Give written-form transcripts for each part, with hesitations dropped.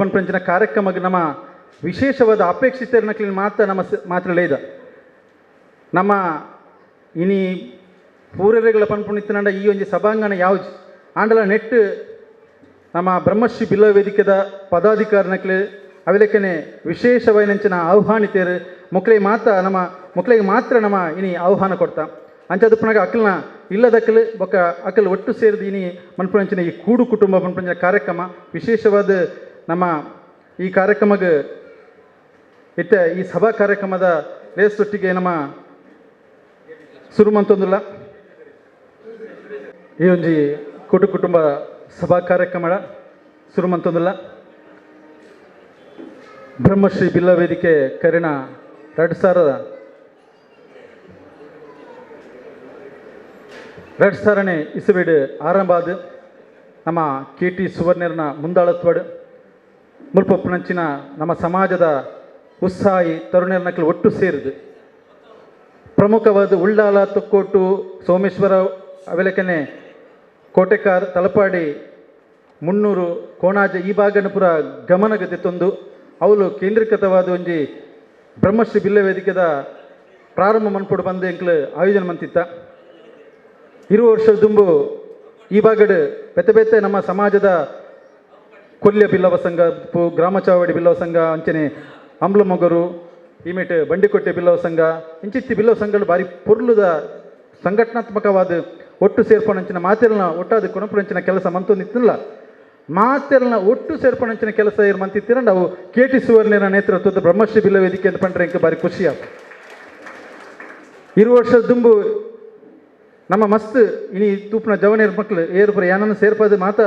ಪಂಪಂಚಿನ ಕಾರ್ಯಕ್ರಮಕ್ಕೆ ನಮ್ಮ ವಿಶೇಷವಾದ ಅಪೇಕ್ಷಿತರನ್ನ ಮಾತ್ರ ಲೇದ ನಮ್ಮ ಇನಿ ಪೂರರೆಗಳ ಪಂಪುಣಿತನಂಡ ಈ ಒಂದು ಸಭಾಂಗಣ ಯಾವ್ದು ಆಂಡಲ ನೆಟ್ ನಮ್ಮ ಬ್ರಹ್ಮಶ್ರೀ ಬಿಲ್ಲ ವೇದಿಕೆದ ಪದಾಧಿಕಾರಿನಕ್ಲೆ ಅವಿಲಕ್ಕನೆ ವಿಶೇಷವಾಯಿನಂಚಿನ ಆಹ್ವಾನಿತರು ಮಕ್ಕಳಿಗೆ ಮಾತ್ರ ನಮ್ಮ ಇನಿ ಆಹ್ವಾನ ಕೊಡ್ತಾ ಅಂಚದು ಪುನಗ ಅಕ್ಕಲ್ನ ಇಲ್ಲದಕ್ಕಲು ಬೊಕ್ಕ ಅಕ್ಕಲು ಒಟ್ಟು ಸೇರಿದ ಇನಿ ಮನ್ಪುಣಂಚಿನ ಈ ಕೂಡು ಕುಟುಂಬ ಪಂಪಂಚಿನ ಕಾರ್ಯಕ್ರಮ ವಿಶೇಷವಾದ ನಮ್ಮ ಈ ಕಾರ್ಯಕ್ರಮಕ್ಕೆ ಇತ್ತ ಈ ಸಭಾ ಕಾರ್ಯಕ್ರಮದ ಲೇಸೊಟ್ಟಿಗೆ ನಮ್ಮ ಸುರುಮಂತೊಂದುಲ್ಲ ಈ ಒಂಜಿ ಕುಟುಂಬ ಸಭಾ ಕಾರ್ಯಕ್ರಮದ ಸುರುಮಂತೊಂದುಲ್ಲ ಬ್ರಹ್ಮಶ್ರೀ ಬಿಲ್ಲ ವೇದಿಕೆ ಕರಿಣ 2000ನೇ ಇಸವಿಡ್ ಆರಂಭ ಆದ ನಮ್ಮ KT ಸುವರ್ಣರ್ನ ಮುಂದಾಳತ್ವಡು ಮುಲ್ಪೊಪ್ಪುನಂಚಿನ ನಮ್ಮ ಸಮಾಜದ ಉತ್ಸಾಹಿ ತರುಣರ್ನಕ್ಲು ಒಟ್ಟು ಸೇರಿದು ಪ್ರಮುಖವಾದ ಉಳ್ಳಾಲ ತೊಕ್ಕೋಟು ಸೋಮೇಶ್ವರ ಅವೆಲಕನೆ ಕೋಟೆಕಾರ್ ತಲಪಾಡಿ ಮುನ್ನೂರು ಕೋಣಾಜ ಈ ಭಾಗನ ಪುರ ಗಮನಗತಿ ತಂದು ಅವಳು ಕೇಂದ್ರೀಕೃತವಾದ ಒಂಜಿ ಬ್ರಹ್ಮಶ್ರೀ ಬಿಲ್ಲ ವೇದಿಕೆದ ಪ್ರಾರಂಭ ಮನ್ಪುಡು ಬಂದು ಎಂಕ್ಲು ಆಯೋಜನೆ ಮಂತಿತ್ತ 20 ವರ್ಷದ ದುಂಬು ಈ ಭಾಗಡ್ ಬೆತ್ತೆ ನಮ್ಮ ಸಮಾಜದ ಕೊಲ್ಯ ಬಿಲ್ಲವ ಸಂಘ ಗ್ರಾಮ ಚಾವಡಿ ಬಿಲ್ಲವ ಸಂಘ ಅಂಚನೆ ಅಂಬ್ಲಮೊಗರು ಈಮೇಟ್ ಬಂಡಿಕೊಟ್ಟೆ ಬಿಲ್ಲವ ಸಂಘ ಇಂಚಿತ್ತಿ ಬಿಲ್ಲವ ಸಂಘಗಳು ಭಾರಿ ಪೊರ್ಲುದ ಸಂಘಟನಾತ್ಮಕವಾದ ಒಟ್ಟು ಸೇರ್ಪಣಂಚಿನ ಮಾತೆಲ್ನ ಒಟ್ಟಾದ ಕೊನಪುರಂಚಿನ ಕೆಲಸ ಮಂತೊಂದಿತ್ತಿಲ್ಲ ಮಾತೆಲ್ನ ಒಟ್ಟು ಸೇರ್ಪಣಂಚಿನ ಕೆಲಸ ಏನು ಮಂತಿತ್ತಿರ ನಾವು KT ಸುವರ್ಣರ ನೇತೃತ್ವದ ಬ್ರಹ್ಮಶ್ರೀ ಬಿಲ್ಲ ವೇದಿಕೆ ಅಂತ ಪಂಡ್ರೆ ಇಂಕ ಭಾರಿ ಖುಷಿ ಆಯ್ತು 20 ವರ್ಷದ ದುಂಬು ನಮ್ಮ ಮಸ್ತ್ ಇನಿ ತೂಪಿನ ಜವನೇರ್ ಮಕ್ಕಳು ಏರು ಪುರ ಏನನ್ನು ಸೇರ್ಪದು ಮಾತ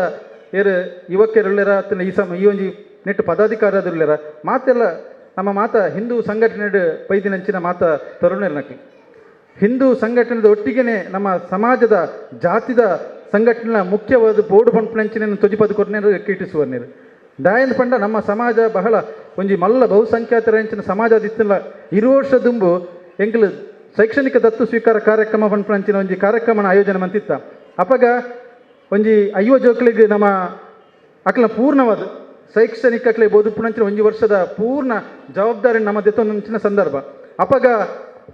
ಏರು ಯುವಕರುಳ್ಳೆರ ಅತ್ತನ ಈ ಒಂಜಿ ನೆಟ್ಟು ಪದಾಧಿಕಾರದುಳ್ಳೆರ ಮಾತೆಲ್ಲ ನಮ್ಮ ಮಾತ ಹಿಂದೂ ಸಂಘಟನೆ ಪೈದಿನಂಚಿನ ಮಾತ ತರುಣರ್ನಕ್ಕೆ ಹಿಂದೂ ಸಂಘಟನೆದ ಒಟ್ಟಿಗೆ ನಮ್ಮ ಸಮಾಜದ ಜಾತಿದ ಸಂಘಟನೆ ಮುಖ್ಯವಾದ ಬೋರ್ಡು ಪಂಪನಂಚಿನ ತೊಜಿಪದು ಕೊರ್ನೇರು KT ಸುವರ್ಣರು ದಾಯನ್ ಪಂಡ ನಮ್ಮ ಸಮಾಜ ಬಹಳ ಒಂಜಿ ಮಲ್ಲ ಬಹುಸಂಖ್ಯಾತರ ಹೆಂಚಿನ ಸಮಾಜ ಇತ್ತಿಲ್ಲ 20 ವರ್ಷ ದುಂಬು ಎಂಕ್ಲು ಶೈಕ್ಷಣಿಕ ದತ್ತು ಸ್ವೀಕಾರ ಕಾರ್ಯಕ್ರಮ ಪಂಪನಂಚಿನ ಒಂಜಿ ಕಾರ್ಯಕ್ರಮನ ಆಯೋಜನೆ ಮಂತಿತ್ತ ಅಪಗ ಒಂಜಿ ಅಯ್ಯೋ ಜೋಕ್ಲಿಗೆ ನಮ್ಮ ಅಕ್ಲ ಪೂರ್ಣವಾದ ಶೈಕ್ಷಣಿಕ ಅಕ್ಲೆ ಬೋಧುಪುನಂಚಿನ ಒಂಜಿ ವರ್ಷದ ಪೂರ್ಣ ಜವಾಬ್ದಾರಿ ನಮ್ಮ ದೆತ್ತೊಂದಿನ ಸಂದರ್ಭ ಅಪಗ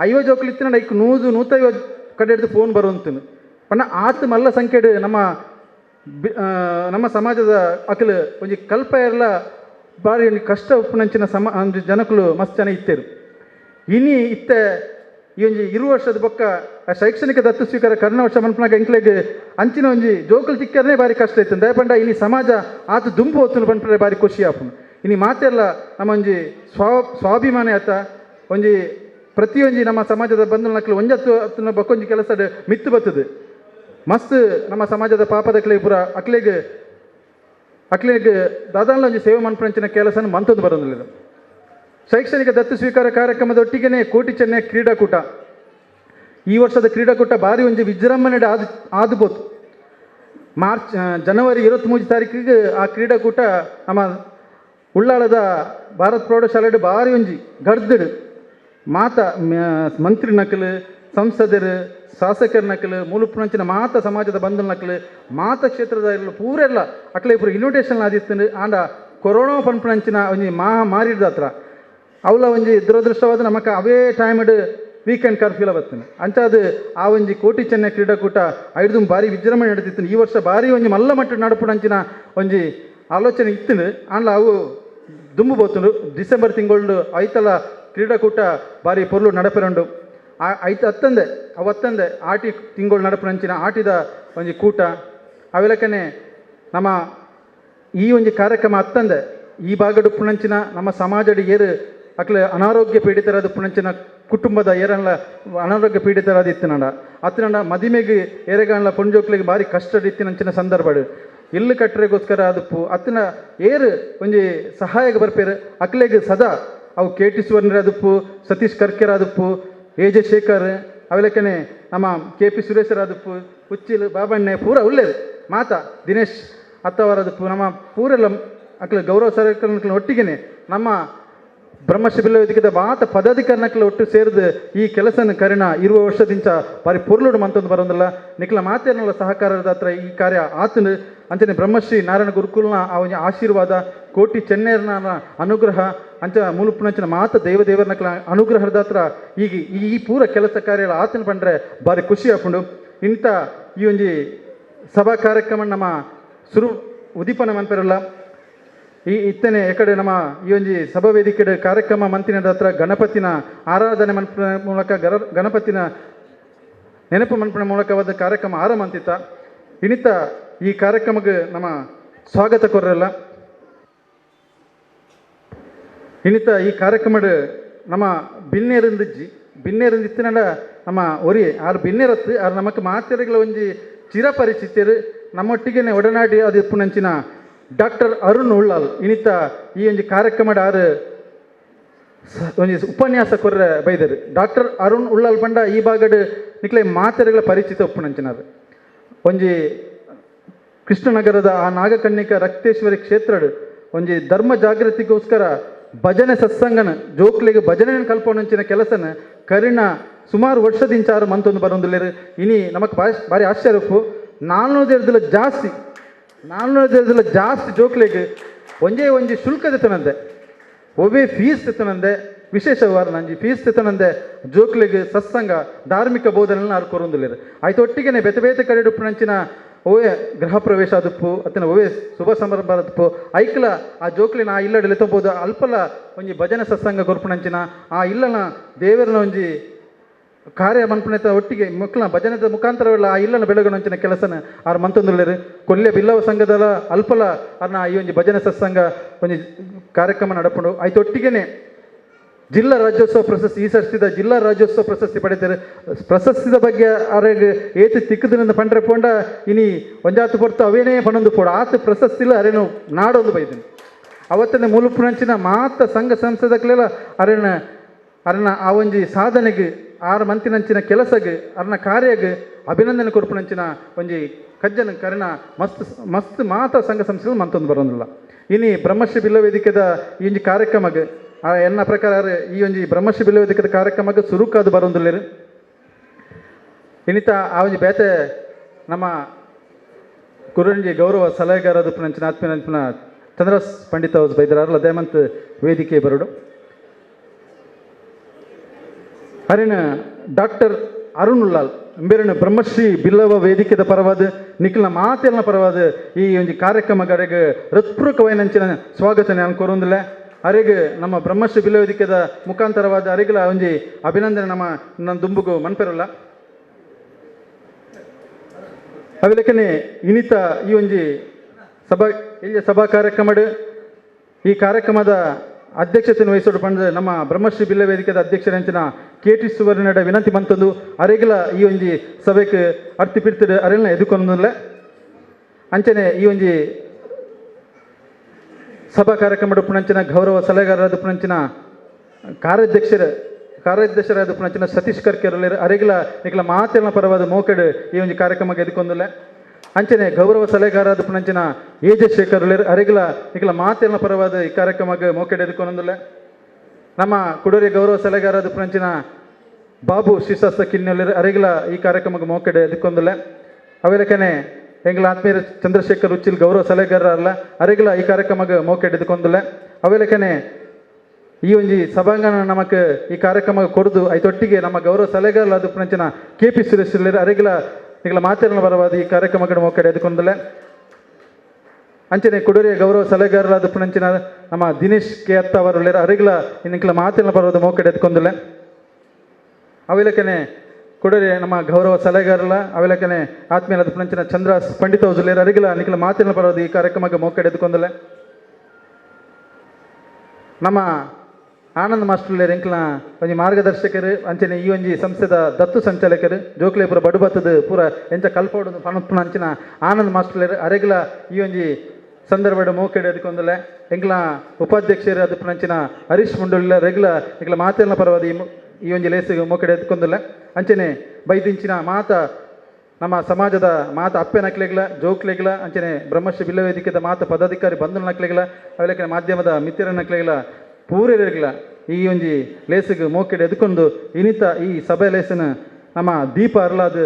ಅಯ್ಯೋ ಜೋಕ್ಲಿ ಇತ್ತಿನ ಐಕ್ 150 ಕಡೆ ಹಿಡಿದು ಫೋನ್ ಬರುವಂತನು ಪಣ್ಣ ಆತು ಮಲ್ಲ ಸಂಖ್ಯೆಡು ನಮ್ಮ ಸಮಾಜದ ಅಕಲು ಒಂಜಿ ಕಲ್ಪ ಎಲ್ಲ ಬಾರಿ ಒಂದು ಕಷ್ಟ ಉಪ್ಪುನಂಚಿನ ಒಂದು ಜನಕಲು ಮಸ್ತ್ ಜನ ಇತ್ತೇರು ಇನಿ ಇತ್ತೆ ಈ ಒಂಜಿ 20 ವರ್ಷದ ಬೊಕ್ಕ ಶೈಕ್ಷಣಿಕ ದತ್ತು ಸ್ವೀಕಾರ ಕರ್ಣ ವರ್ಷ ಮನ್ಪನಾಗ ಎಂಕ್ಲೆಗ್ ಅಂಚಿನ ಒಂಜಿ ಜೋಕುಲು ತಿಕ್ಕರೇ ಭಾರಿ ಕಷ್ಟ ಇತ್ತು ದಯಪಂಡ ಇನಿ ಸಮಾಜ ಆತು ದುಂಬು ಹೊತ್ತು ಪಂಪರೆ ಭಾರಿ ಖುಷಿ ಆಪುನು ಇನಿ ಮಾತೆಲ್ಲ ನಮ್ಮ ಒಂಜಿ ಸ್ವಾಭಿಮಾನ ಆತ ಒಂಜಿ ಪ್ರತಿಯೊಂಜಿ ನಮ್ಮ ಸಮಾಜದ ಬಂಧು ನಕ್ಲು ಒಂಜತ್ತು ಬಕ್ಕೊಂಜಿ ಕೆಲಸ ಮಿತ್ತು ಬತ್ತದು ಮಸ್ತ್ ನಮ್ಮ ಸಮಾಜದ ಪಾಪದಕ್ಲೆ ಪುರ ಅಕ್ಲೆಗ್ ದಾದಾಲ ಒಂಜಿ ಸೇವೆ ಮನ್ಪಂಚಿನ ಕೆಲಸ ಮಂತದ್ದು ಬರೋದಿಲ್ಲ ಶೈಕ್ಷಣಿಕ ದತ್ತು ಸ್ವೀಕಾರ ಕಾರ್ಯಕ್ರಮದ ಒಟ್ಟಿಗೆ ಕೋಟಿ ಚೆನ್ನೈ ಕ್ರೀಡಾಕೂಟ ಈ ವರ್ಷದ ಕ್ರೀಡಾಕೂಟ ಭಾರಿ ಒಂಜಿ ವಿಜೃಂಭಣೆ ಆದುಬೋತು ಜನವರಿ 23 ತಾರೀಕಿಗೆ ಆ ಕ್ರೀಡಾಕೂಟ ನಮ್ಮ ಉಳ್ಳಾಳದ ಭಾರತ್ ಪ್ರೌಢಶಾಲೆ ಭಾರಿ ಒಂಜಿ ಗರ್ದಡು ಮಾತ ಮಂತ್ರಿ ನಕಲು ಸಂಸದರು ಶಾಸಕರ ನಕಲು ಮೂಲಪುನಂಚಿನ ಮಾತ ಸಮಾಜದ ಬಂಧು ನಕಲು ಮಾತ ಕ್ಷೇತ್ರದ ಪೂರೆಲ್ಲ ಅಕ್ಲೆ ಪೂರ ಇನ್ವಿಟೇಷನ್ ಆದಿತ್ತು ಆಂಡ ಕೊರೋನಾ ಪಂಪನಂಚಿನ ಒಂಜಿ ಮಾರಿದ ಹತ್ರ ಅವಳ ಒಂಜಿ ದುರದೃಷ್ಟವಾದ ನಮಕ್ಕೆ ಅವೇ ಟೈಮ್ಡ್ ವೀಕೆಂಡ್ ಕರ್ಫ್ಯೂಲ ಬರ್ತೇನೆ ಅಂಚಾದು ಆ ಒಂಜಿ ಕೋಟಿ ಚೆನ್ನೈ ಕ್ರೀಡಾಕೂಟ ಐದು ಭಾರಿ ವಿಜೃಂಭಣೆ ನಡೆದಿತ್ತು ಈ ವರ್ಷ ಭಾರಿ ಒಂಜಿ ಮಲ್ಲ ಮಟ್ಟ ನಡುಪುನಂಚಿನ ಒಂಜಿ ಆಲೋಚನೆ ಇತ್ತು ಆಂಡ್ಲ ಅವು ದುಂಬು ಬೋತುಂಡು ಡಿಸೆಂಬರ್ ತಿಂಗಳು ಐತಲ ಕ್ರೀಡಾಕೂಟ ಭಾರಿ ಪೊರ್ಲು ನಡಪೆರಂಡು ಅವತ್ತಂದೆ ಆಟಿ ತಿಂಗಳು ನಡಪುನಂಚಿನ ಆಟಿದ ಒಂಜಿ ಕೂಟ ಅವೆಲಕನೆ ನಮ್ಮ ಈ ಒಂಜಿ ಕಾರ್ಯಕ್ರಮ ಅತ್ತಂದೆ ಈ ಭಾಗಡು ಪುಣಂಚಿನ ನಮ್ಮ ಸಮಾಜಡಿ ಏರು ಅಕ್ಲೆ ಅನಾರೋಗ್ಯ ಪೀಡಿತರಾದ ಪುಣಂಚಿನ ಕುಟುಂಬದ ಏರನ್ಲ ಅನಾರೋಗ್ಯ ಪೀಡಿತರಾದ ಇತ್ತಿನಂಡ ಅತ್ತಿನಂಡ ಮದಿಮೆಗೆ ಏರೆಗಾನ್ಲ ಪುಂಜೋಕ್ಲಿಗೆ ಭಾರಿ ಕಷ್ಟ ಇತ್ತಿನಂಚಿನ ಸಂದರ್ಭಡು ಇಲ್ಲು ಕಟ್ಟರೆಗೋಸ್ಕರ ಅದಪ್ಪು ಅತ್ತಿನ ಏರು ಒಂಜಿ ಸಹಾಯಕ್ಕೆ ಬರ್ಪೇರು ಅಕ್ಲೆಗೆ ಸದಾ ಅವು ಕೆ ಟಿ ಸುವರ್ಣರಾದಪ್ಪು, ಸತೀಶ್ ಕರ್ಕೆರಾದಪ್ಪು, ಎ ಜೆ ಶೇಖರ್ ಅವಲಕ್ಕನೆ ನಮ್ಮ ಕೆ ಪಿ ಸುರೇಶರಾದಪ್ಪು, ಉಚ್ಚಿಲ್ ಬಾಬಣ್ಣೆ ಪೂರ ಒಳ್ಳೇದು ಮಾತಾ ದಿನೇಶ್ ಅತ್ತವರದಪ್ಪು ನಮ್ಮ ಪೂರೆಲ್ಲ ಅಕ್ಲ ಗೌರವ ಸರ್ಕಲ್ ಒಟ್ಟಿಗೆ ನಮ್ಮ ಬ್ರಹ್ಮಶ್ರೀ ಬಿಲ್ಲ ವೇದಿಕೆದ ಮಾತ ಪದಾಧಿಕಾರಿನಕ್ಲ ಒಟ್ಟು ಸೇರಿದು ಈ ಕೆಲಸನ ಕರಿಣ ಇರುವ ವರ್ಷದಿಂಚ ಬಾರಿ ಪೊರ್ಲುಡು ಮಂತೊಂದು ಬರೋದಿಲ್ಲ ನಿಕ್ಲ ಮಾತೇನಲ್ಲ ಸಹಕಾರದ ಹತ್ರ ಈ ಕಾರ್ಯ ಆತನು ಅಂಚನೆ ಬ್ರಹ್ಮಶ್ರೀ ನಾರಾಯಣ ಗುರುಕುಲ್ನ ಅವನ ಆಶೀರ್ವಾದ ಕೋಟಿ ಚೆನ್ನೈರ್ನ ಅನುಗ್ರಹ ಅಂಚ ಮುಲುಪುನಂಚಿನ ಮಾತ ದೇವದೇವರನಕ್ಲ ಅನುಗ್ರಹದ ಹತ್ರ ಈಗ ಈ ಪೂರ ಕೆಲಸ ಕಾರ್ಯ ಆತನ ಬಂದರೆ ಬಾರಿ ಖುಷಿ ಹಾಕೊಂಡು ಇಂಥ ಈ ಒಂಜಿ ಸಭಾ ಕಾರ್ಯಕ್ರಮ ನಮ್ಮ ಸುರು ಉದೀಪನ ಮನ್ಪೆರಲ್ಲ ಈ ಇತ್ತನೆ ಎಕಡೆ ನಮ್ಮ ಈ ಒಂಜಿ ಸಭಾ ವೇದಿಕೆ ಕಾರ್ಯಕ್ರಮ ಮಂತಿನದ ಹತ್ರ ಗಣಪತಿನ ಆರಾಧನೆ ಮನ್ಪನ ಮೂಲಕ ಗಣಪತಿನ ನೆನಪು ಮನ್ಪನ ಮೂಲಕವಾದ ಕಾರ್ಯಕ್ರಮ ಆರಂಭ ಅಂತಿತ್ತ ಇನಿತ ಈ ಕಾರ್ಯಕ್ರಮಕ್ಕೆ ನಮ್ಮ ಸ್ವಾಗತ ಕೊರಲ್ಲ ಇನಿತ ಈ ಕಾರ್ಯಕ್ರಮದ ನಮ್ಮ ಬಿನ್ನೇರಿಂದಿತ್ತಿನಡ ನಮ್ಮ ಒರಿ ಆರು ಬಿನ್ನೇರತ್ತು ಆರು ನಮಕ್ ಮಾತೆರೆಗಳ ಒಂಜಿ ಚಿರಪರಿಚಿತರು ನಮ್ಮೊಟ್ಟಿಗೆ ಒಡನಾಡಿ ಅದು ಪುನಂಚಿನ ಡಾಕ್ಟರ್ ಅರುಣ್ ಉಳ್ಳಾಲ್ ಇನಿತ ಈ ಒಂಜಿ ಕಾರ್ಯಕ್ರಮದ ಆರು ಒಂಜಿ ಉಪನ್ಯಾಸ ಕೊರ್ರೆ ಬೈದರು ಡಾಕ್ಟರ್ ಅರುಣ್ ಉಳ್ಳಾಲ್ ಪಂಡ ಈ ಭಾಗಡ್ ನಿಕ್ಲೆ ಮಾತೆರೆಗಳ ಪರಿಚಿತ ಉಪ್ಪುನಂಚಿನಾರು ಒಂಜಿ ಕೃಷ್ಣನಗರದ ಆ ನಾಗಕನ್ನಿಕ ರಕ್ತೇಶ್ವರಿ ಕ್ಷೇತ್ರಡ್ ಒಂಜಿ ಧರ್ಮ ಜಾಗೃತಿಗೋಸ್ಕರ ಭಜನೆ ಸತ್ಸಂಗನ ಜೋಕ್ಲಿಗೆ ಭಜನೆ ಕಲ್ಪೊಂಚಿನ ಕೆಲಸನ ಕರಿಣ ಸುಮಾರು ವರ್ಷದಿಂಚಾರು ಮಂತೊಂದು ಬರೋದಿಲ್ಲರು ಇನಿ ನಮಕ್ ಭಾರಿ ಆಶ್ಚರ್ಯಪ್ಪು 400 ಜಾಸ್ತಿ ಜೋಕ್ಲಿಗೆ ಒಂಜಿ ಶುಲ್ಕ ತೆತ್ತನಂದೆ ಒವ್ವೇ ಫೀಸ್ ತೆತ್ತನಂದೆ ವಿಶೇಷವಾದ ನಂಜಿ ಫೀಸ್ ತೆತ್ತನಂದೆ ಜೋಕ್ಲಿಗೆ ಸತ್ಸಂಗ ಧಾರ್ಮಿಕ ಬೋಧನೆಗಳನ್ನ ಆರು ಕೊರೊಂದಿಲ್ಲರು ಆಯ್ತು ಒಟ್ಟಿಗೆ ಬೇತೆ ಬೇತೆ ಕಡೆ ಉಪ್ಪುನಂಚಿನ ಓವೇ ಗೃಹ ಪ್ರವೇಶ ಆದಪ್ಪು ಅತ್ತನ ಓವೇ ಶುಭ ಸಮಾರಂಭ ಆದಪ್ಪು ಐಕ್ಲ ಆ ಜೋಕ್ಲಿನ ಆ ಇಲ್ಲಡ್ ಎತ್ತಬಹುದು ಅಲ್ಪಲ ಒಂಜಿ ಭಜನೆ ಸತ್ಸಂಗ ಕೊರ್ಪುನಂಚಿನ ಆ ಇಲ್ಲನ ದೇವರನ ಒಂಜಿ ಕಾರ್ಯ ಮನ್ಪುಣೆತ ಒಟ್ಟಿಗೆ ಮಕ್ಕಳ ಭಜನದ ಮುಖಾಂತರವೆಲ್ಲ ಆ ಇಲ್ಲನ ಬೆಳಗಣಂಚಿನ ಕೆಲಸನ ಆರು ಮಂತೊಂದುಳ್ಳರು ಕೊಲ್ಲೆ ಬಿಲ್ಲವ ಸಂಘದಲ್ಲ ಅಲ್ಪಲ ಅರ್ನ ಈ ಒಂಜಿ ಭಜನೆ ಸತ್ಸಂಗ ಒಂಜಿ ಕಾರ್ಯಕ್ರಮ ನಡಪುಂಡು ಆಯ್ತು ಒಟ್ಟಿಗೆ ಜಿಲ್ಲಾ ರಾಜ್ಯೋತ್ಸವ ಪ್ರಶಸ್ತಿ ಈ ಸರ್ತಿದ ಜಿಲ್ಲಾ ರಾಜ್ಯೋತ್ಸವ ಪ್ರಶಸ್ತಿ ಪಡೆದರೆ ಪ್ರಶಸ್ತಿದ ಬಗ್ಗೆ ಅರೆಗೆ ಏತು ತಿಕ್ಕದಿಂದ ಪಂಡ್ರೆ ಪೋಂಡ ಇನಿ ಒಂಜಾತು ಪೊರ್ತು ಅವೇನೇ ಪಣೊಂದು ಪೋಡ ಆತ ಪ್ರಶಸ್ತಿಲ ಅರೇನು ನಾಡೊಂದು ಬೈದನು ಅವತ್ತನೇ ಮುಲುಪುನಂಚಿನ ಮಾತ ಸಂಘ ಸಂಸ್ಥೆದಕ್ಲೆಲ್ಲ ಅರನ ಆ ಒಂಜಿ ಸಾಧನೆಗೆ ಆರು ಮಂತಿನಂಚಿನ ಕೆಲಸಗೆ ಅರ್ನ ಕಾರ್ಯಗೆ ಅಭಿನಂದನೆ ಕೊರ್ಪುನಂಚಿನ ಒಂಜಿ ಕಜ್ಜನ ಕರಿಣ ಮಸ್ತ್ ಮಾತ ಸಂಘ ಸಂಸ್ಥೆಗಳು ಮಂತೊಂದು ಬರೋದಿಲ್ಲ ಇನಿ ಬ್ರಹ್ಮಶ್ರೀ ಬಿಲ್ಲ ವೇದಿಕೆದ ಈ ಒಂಜಿ ಕಾರ್ಯಕ್ರಮಕ್ಕೆ ಎನ್ನ ಪ್ರಕಾರ ಈ ಒಂಜಿ ಬ್ರಹ್ಮಶ್ರೀ ಬಿಲ್ಲ ವೇದಿಕೆದ ಕಾರ್ಯಕ್ರಮಕ್ಕೆ ಸುರುಕಾದು ಬರೋದಿಲ್ಲರು ಇನಿತ ಆ ಒಂಜಿ ಬೇತೆ ನಮ್ಮ ಕುರುಂಜಿ ಗೌರವ ಸಲಹೆಗಾರದು ಪುನಂಚಿನ ಆತ್ಮೀಯನ ಚಂದ್ರಸ್ ಪಂಡಿತ ಹೌಸ್ ಬೈದರಾರಲ್ಲ ದಯಮಂತ್ ವೇದಿಕೆ ಬರಡು ಅರಿನ ಡಾಕ್ಟರ್ ಅರುಣ್ ಉಳ್ಳಾಲ್ ಬೇರೆ ಬ್ರಹ್ಮಶ್ರೀ ಬಿಲ್ಲವ ವೇದಿಕೆದ ಪರವಾದ ನಿಖಿಲ್ನ ಮಾತೆಲ್ಲ ಪರವಾದ ಈ ಒಂಜಿ ಕಾರ್ಯಕ್ರಮಗಳಿಗೆ ಹೃತ್ಪೂರ್ವಕವಾಯಿನಂಚಿನ ಸ್ವಾಗತ ನಾನು ಕೋರೊಂದಿಲ್ಲ ಅರೆಗೆ ನಮ್ಮ ಬ್ರಹ್ಮಶ್ರೀ ಬಿಲ್ಲ ವೇದಿಕೆದ ಮುಖಾಂತರವಾದ ಅರೆಗಳ ಒಂಜಿ ಅಭಿನಂದನೆ ನನ್ನ ದುಂಬುಗು ಮನ್ಪೆರಲ್ಲ ಅವಿಲಕ್ಕನೆ ಇನಿತ ಈ ಒಂಜಿ ಸಭಾ ಕಾರ್ಯಕ್ರಮಡ್ ಈ ಕಾರ್ಯಕ್ರಮದ ಅಧ್ಯಕ್ಷತೆಯನ್ನು ವಹಿಸೋಡು ಪಂಡ ನಮ್ಮ ಬ್ರಹ್ಮಶ್ರೀ ಬಿಲ್ಲ ವೇದಿಕೆದ ಅಧ್ಯಕ್ಷರಂಚಿನ ಕೆ ಟಿ ಸುವರ್ಣಡ ವಿನಂತಿ ಮಂತಂದು ಅರೆಗಳ ಈ ಒಂಜಿ ಸಭೆಗೆ ಅರ್ತಿ ಪಿಡ್ತಿಡು ಅರೆಲ್ನ ಎದುಕೊಂದಿಲ್ಲ ಅಂಚನೆ ಈ ಒಂಜಿ ಸಭಾ ಕಾರ್ಯಕ್ರಮದ ಪುಣಂಚಿನ ಗೌರವ ಸಲಹೆಗಾರರಾದ ಪುಣಂಚಿನ ಕಾರ್ಯಾಧ್ಯಕ್ಷರಾದ ಪುಣಂಚಿನ ಸತೀಶ್ ಕರ್ಕೆರಲ್ಲಿರು ಅರೆಗಳ ನಿಖಲ ಮಾತೆಲ್ಲ ಪರವಾದ ಮೋಕೆಡ್ ಈ ಒಂಜಿ ಕಾರ್ಯಕ್ರಮಕ್ಕೆ ಎದುಕೊಂದಿಲ್ಲ ಅಂಚನೆ ಗೌರವ ಸಲಹೆಗಾರಾದ ಪುಣಂಚಿನ ಎ ಜೆ ಶೇಖರ್ ಅರೆಗಳ ನಿಖಲ ಮಾತೆಲ್ಲ ಪರವಾದ ಈ ಕಾರ್ಯಕ್ರಮಕ್ಕೆ ಮೋಕೆಡ್ ಎದುಕೊಂದಿಲ್ಲ ನಮ್ಮ ಕುಡೂರಿ ಗೌರವ ಸಲಹೆಗಾರಾದ ಪುಣಂಚಿನ ಬಾಬು ಶಿಶಾಸ್ತ ಕಿನ್ನೊಲ್ಲಿರು ಅರೆಗಳ ಈ ಕಾರ್ಯಕ್ರಮಕ್ಕೆ ಮೋಕೆಡ್ ಎದುಕೊಂದಿಲ್ಲ ಅವೆಲಕನೆ ಎಂಗ್ಲ ಆತ್ಮೀಯ ಚಂದ್ರಶೇಖರ್ ಉಚ್ಚಿಲ್ ಗೌರವ ಸಲಹೆಗಾರಲ್ಲ ಅರೆಗಳ ಈ ಕಾರ್ಯಕ್ರಮಕ್ಕೆ ಮೋಕೆಡ್ ಎದುಕೊಂದಿಲ್ಲ ಅವೆಲಕನೆ ಈ ಒಂಜಿ ಸಭಾಂಗಣ ನಮಕ್ ಈ ಕಾರ್ಯಕ್ರಮ ಕೊಡದು ಐತೊಟ್ಟಿಗೆ ನಮ್ಮ ಗೌರವ ಸಲಹೆಗಾರಲಾದ ಪುಣಂಚಿನ ಕೆ ಪಿ ಸುರೇಶ್ ಅರೆಗಳ ಈಗಲ ಮಾತೆರನ ಬರವಾದ ಈ ಕಾರ್ಯಕ್ರಮಕ್ಕೆ ಮೋಕೆಡ್ ಎದುಕೊಂದಿಲ್ಲ ಅಂಚನೆ ಕುಡೂರಿಯ ಗೌರವ ಸಲಹೆಗಾರರಾದ ಪುಣಂಚಿನ ನಮ್ಮ ದಿನೇಶ್ ಕೆ ಅತ್ತ ಅವರು ಅರೆಗಳ ಇನ್ನಿಂಕಲ ಮಾತೆರನ ಬರವಾದ ಮೋಕೆಡ್ ಎದುಕೊಂದಿಲ್ಲ ಅವಿಲಕನೆ ಕುಡೂರಿ ನಮ್ಮ ಗೌರವ ಸಲಹೆಗಾರಲ್ಲ ಅವಿಲಕನೆ ಆತ್ಮೀಯರಾದ ಪುಣಂಚಿನ ಚಂದ್ರ ಪಂಡಿತ ಹೌಸುಲೇರ್ ಅರೆಗಳ ನಿಖಲ ಮಾತೆರನ ಬರವಾದ ಈ ಕಾರ್ಯಕ್ರಮಕ್ಕೆ ಮೋಕೆಡ್ ಎದುಕೊಂದಿಲ್ಲ ನಮ್ಮ ಆನಂದ್ ಮಾಸ್ಟರ್ಲೇರ್ ಎಂಕ್ಲ ಒಂಜಿ ಮಾರ್ಗದರ್ಶಕರು ಅಂಚನೆ ಈ ಒಂಜಿ ಸಂಸ್ಥೆದ ದತ್ತು ಸಂಚಾಲಕರು ಜೋಕ್ಲೆ ಪೂರ ಬಡುಬತ್ತದ ಪೂರ ಎಂಚ ಕಲ್ಪೋಡು ಪಣಪುನ ಅಂಚಿನ ಆನಂದ್ ಮಾಸ್ಟರ್ಲೇರ್ ಅರೆಗಳ ಈ ಒಂಜಿ ಸಂದರ್ಭ ಮೋಕೆಡೆ ಅದಕ್ಕೊಂದಲೆ ಎಂಗ್ಲ ಉಪಾಧ್ಯಕ್ಷರು ಅದು ನಂಚಿನ ಹರೀಶ್ ಮುಂಡುಲ್ಲ ರೆಗ್ಯುಲರ್ ಎಂಗ್ಲ ಮಾತೆಲ್ಲ ಪರವಾದ ಈ ಒಂಜಿ ಲೇಸಿಗೆ ಮೋಕೆಡೆ ಎದ್ಕೊಂದಲ್ಲ ಅಂಚನೆ ಬೈದಿಂಚಿನ ಮಾತ ನಮ್ಮ ಸಮಾಜದ ಮಾತ ಅಪ್ಪೆ ನಕ್ಲೆಗ್ಲ ಜೋಕ್ಲೆಗ್ಲ ಅಂಚನೆ ಬ್ರಹ್ಮಶ್ರೀ ಬಿಲ್ಲ ವೇದಿಕೆದ ಮಾತ ಪದಾಧಿಕಾರಿ ಬಂಧು ನಕ್ಲೆಗ್ಲ ಅವೆಲ್ಲ ಮಾಧ್ಯಮದ ಮಿತ್ರ ನಕ್ಲೆಗ್ಲ ಪೂರೈರ್ಗ್ಲ ಈ ಒಂಜಿ ಲೇಸಿಗೆ ಮೋಕೆಡೆ ಎದ್ಕೊಂಡು ಇನಿತ ಈ ಸಭೆ ಲೇಸನ ನಮ್ಮ ದೀಪ ಅರ್ಲಾದ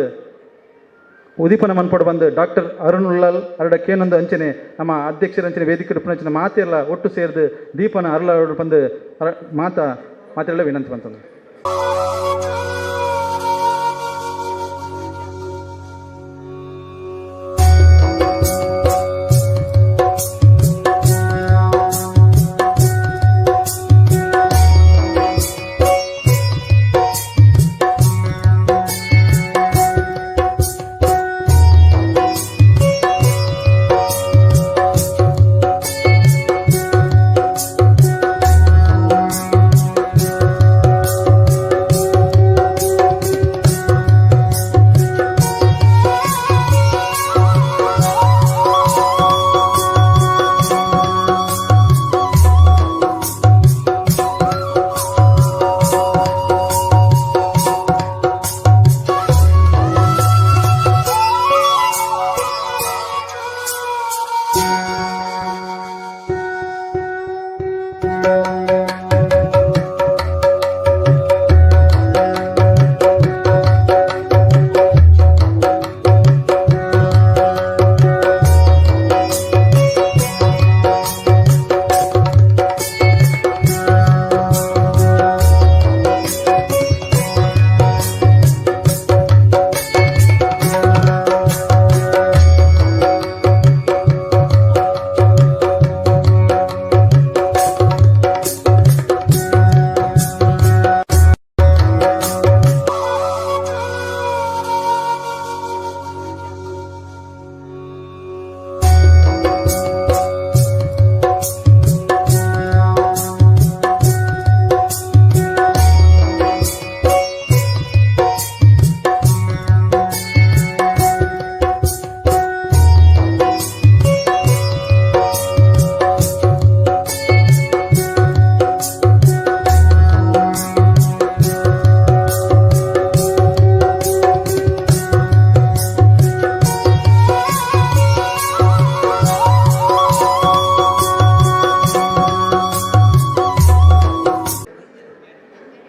ಉದೀಪನ ಮನ್ಪಡು ಬಂದು ಡಾಕ್ಟರ್ ಅರುಣ್ ಉಳ್ಳಾಲ್ ಅರಡಕ್ಕೇನೊಂದು ಅಂಚನೆ ನಮ್ಮ ಅಧ್ಯಕ್ಷರ ಅಂಚನೆ ವೇದಿಕೆ ಅಂಚನೆ ಮಾತೆಲ್ಲ ಒಟ್ಟು ಸೇರಿದು ದೀಪನ ಅರ್ಲಾಡು ಬಂದು ಮಾತೆಲ್ಲ ವಿನಂತಿ ಬಂತಂದು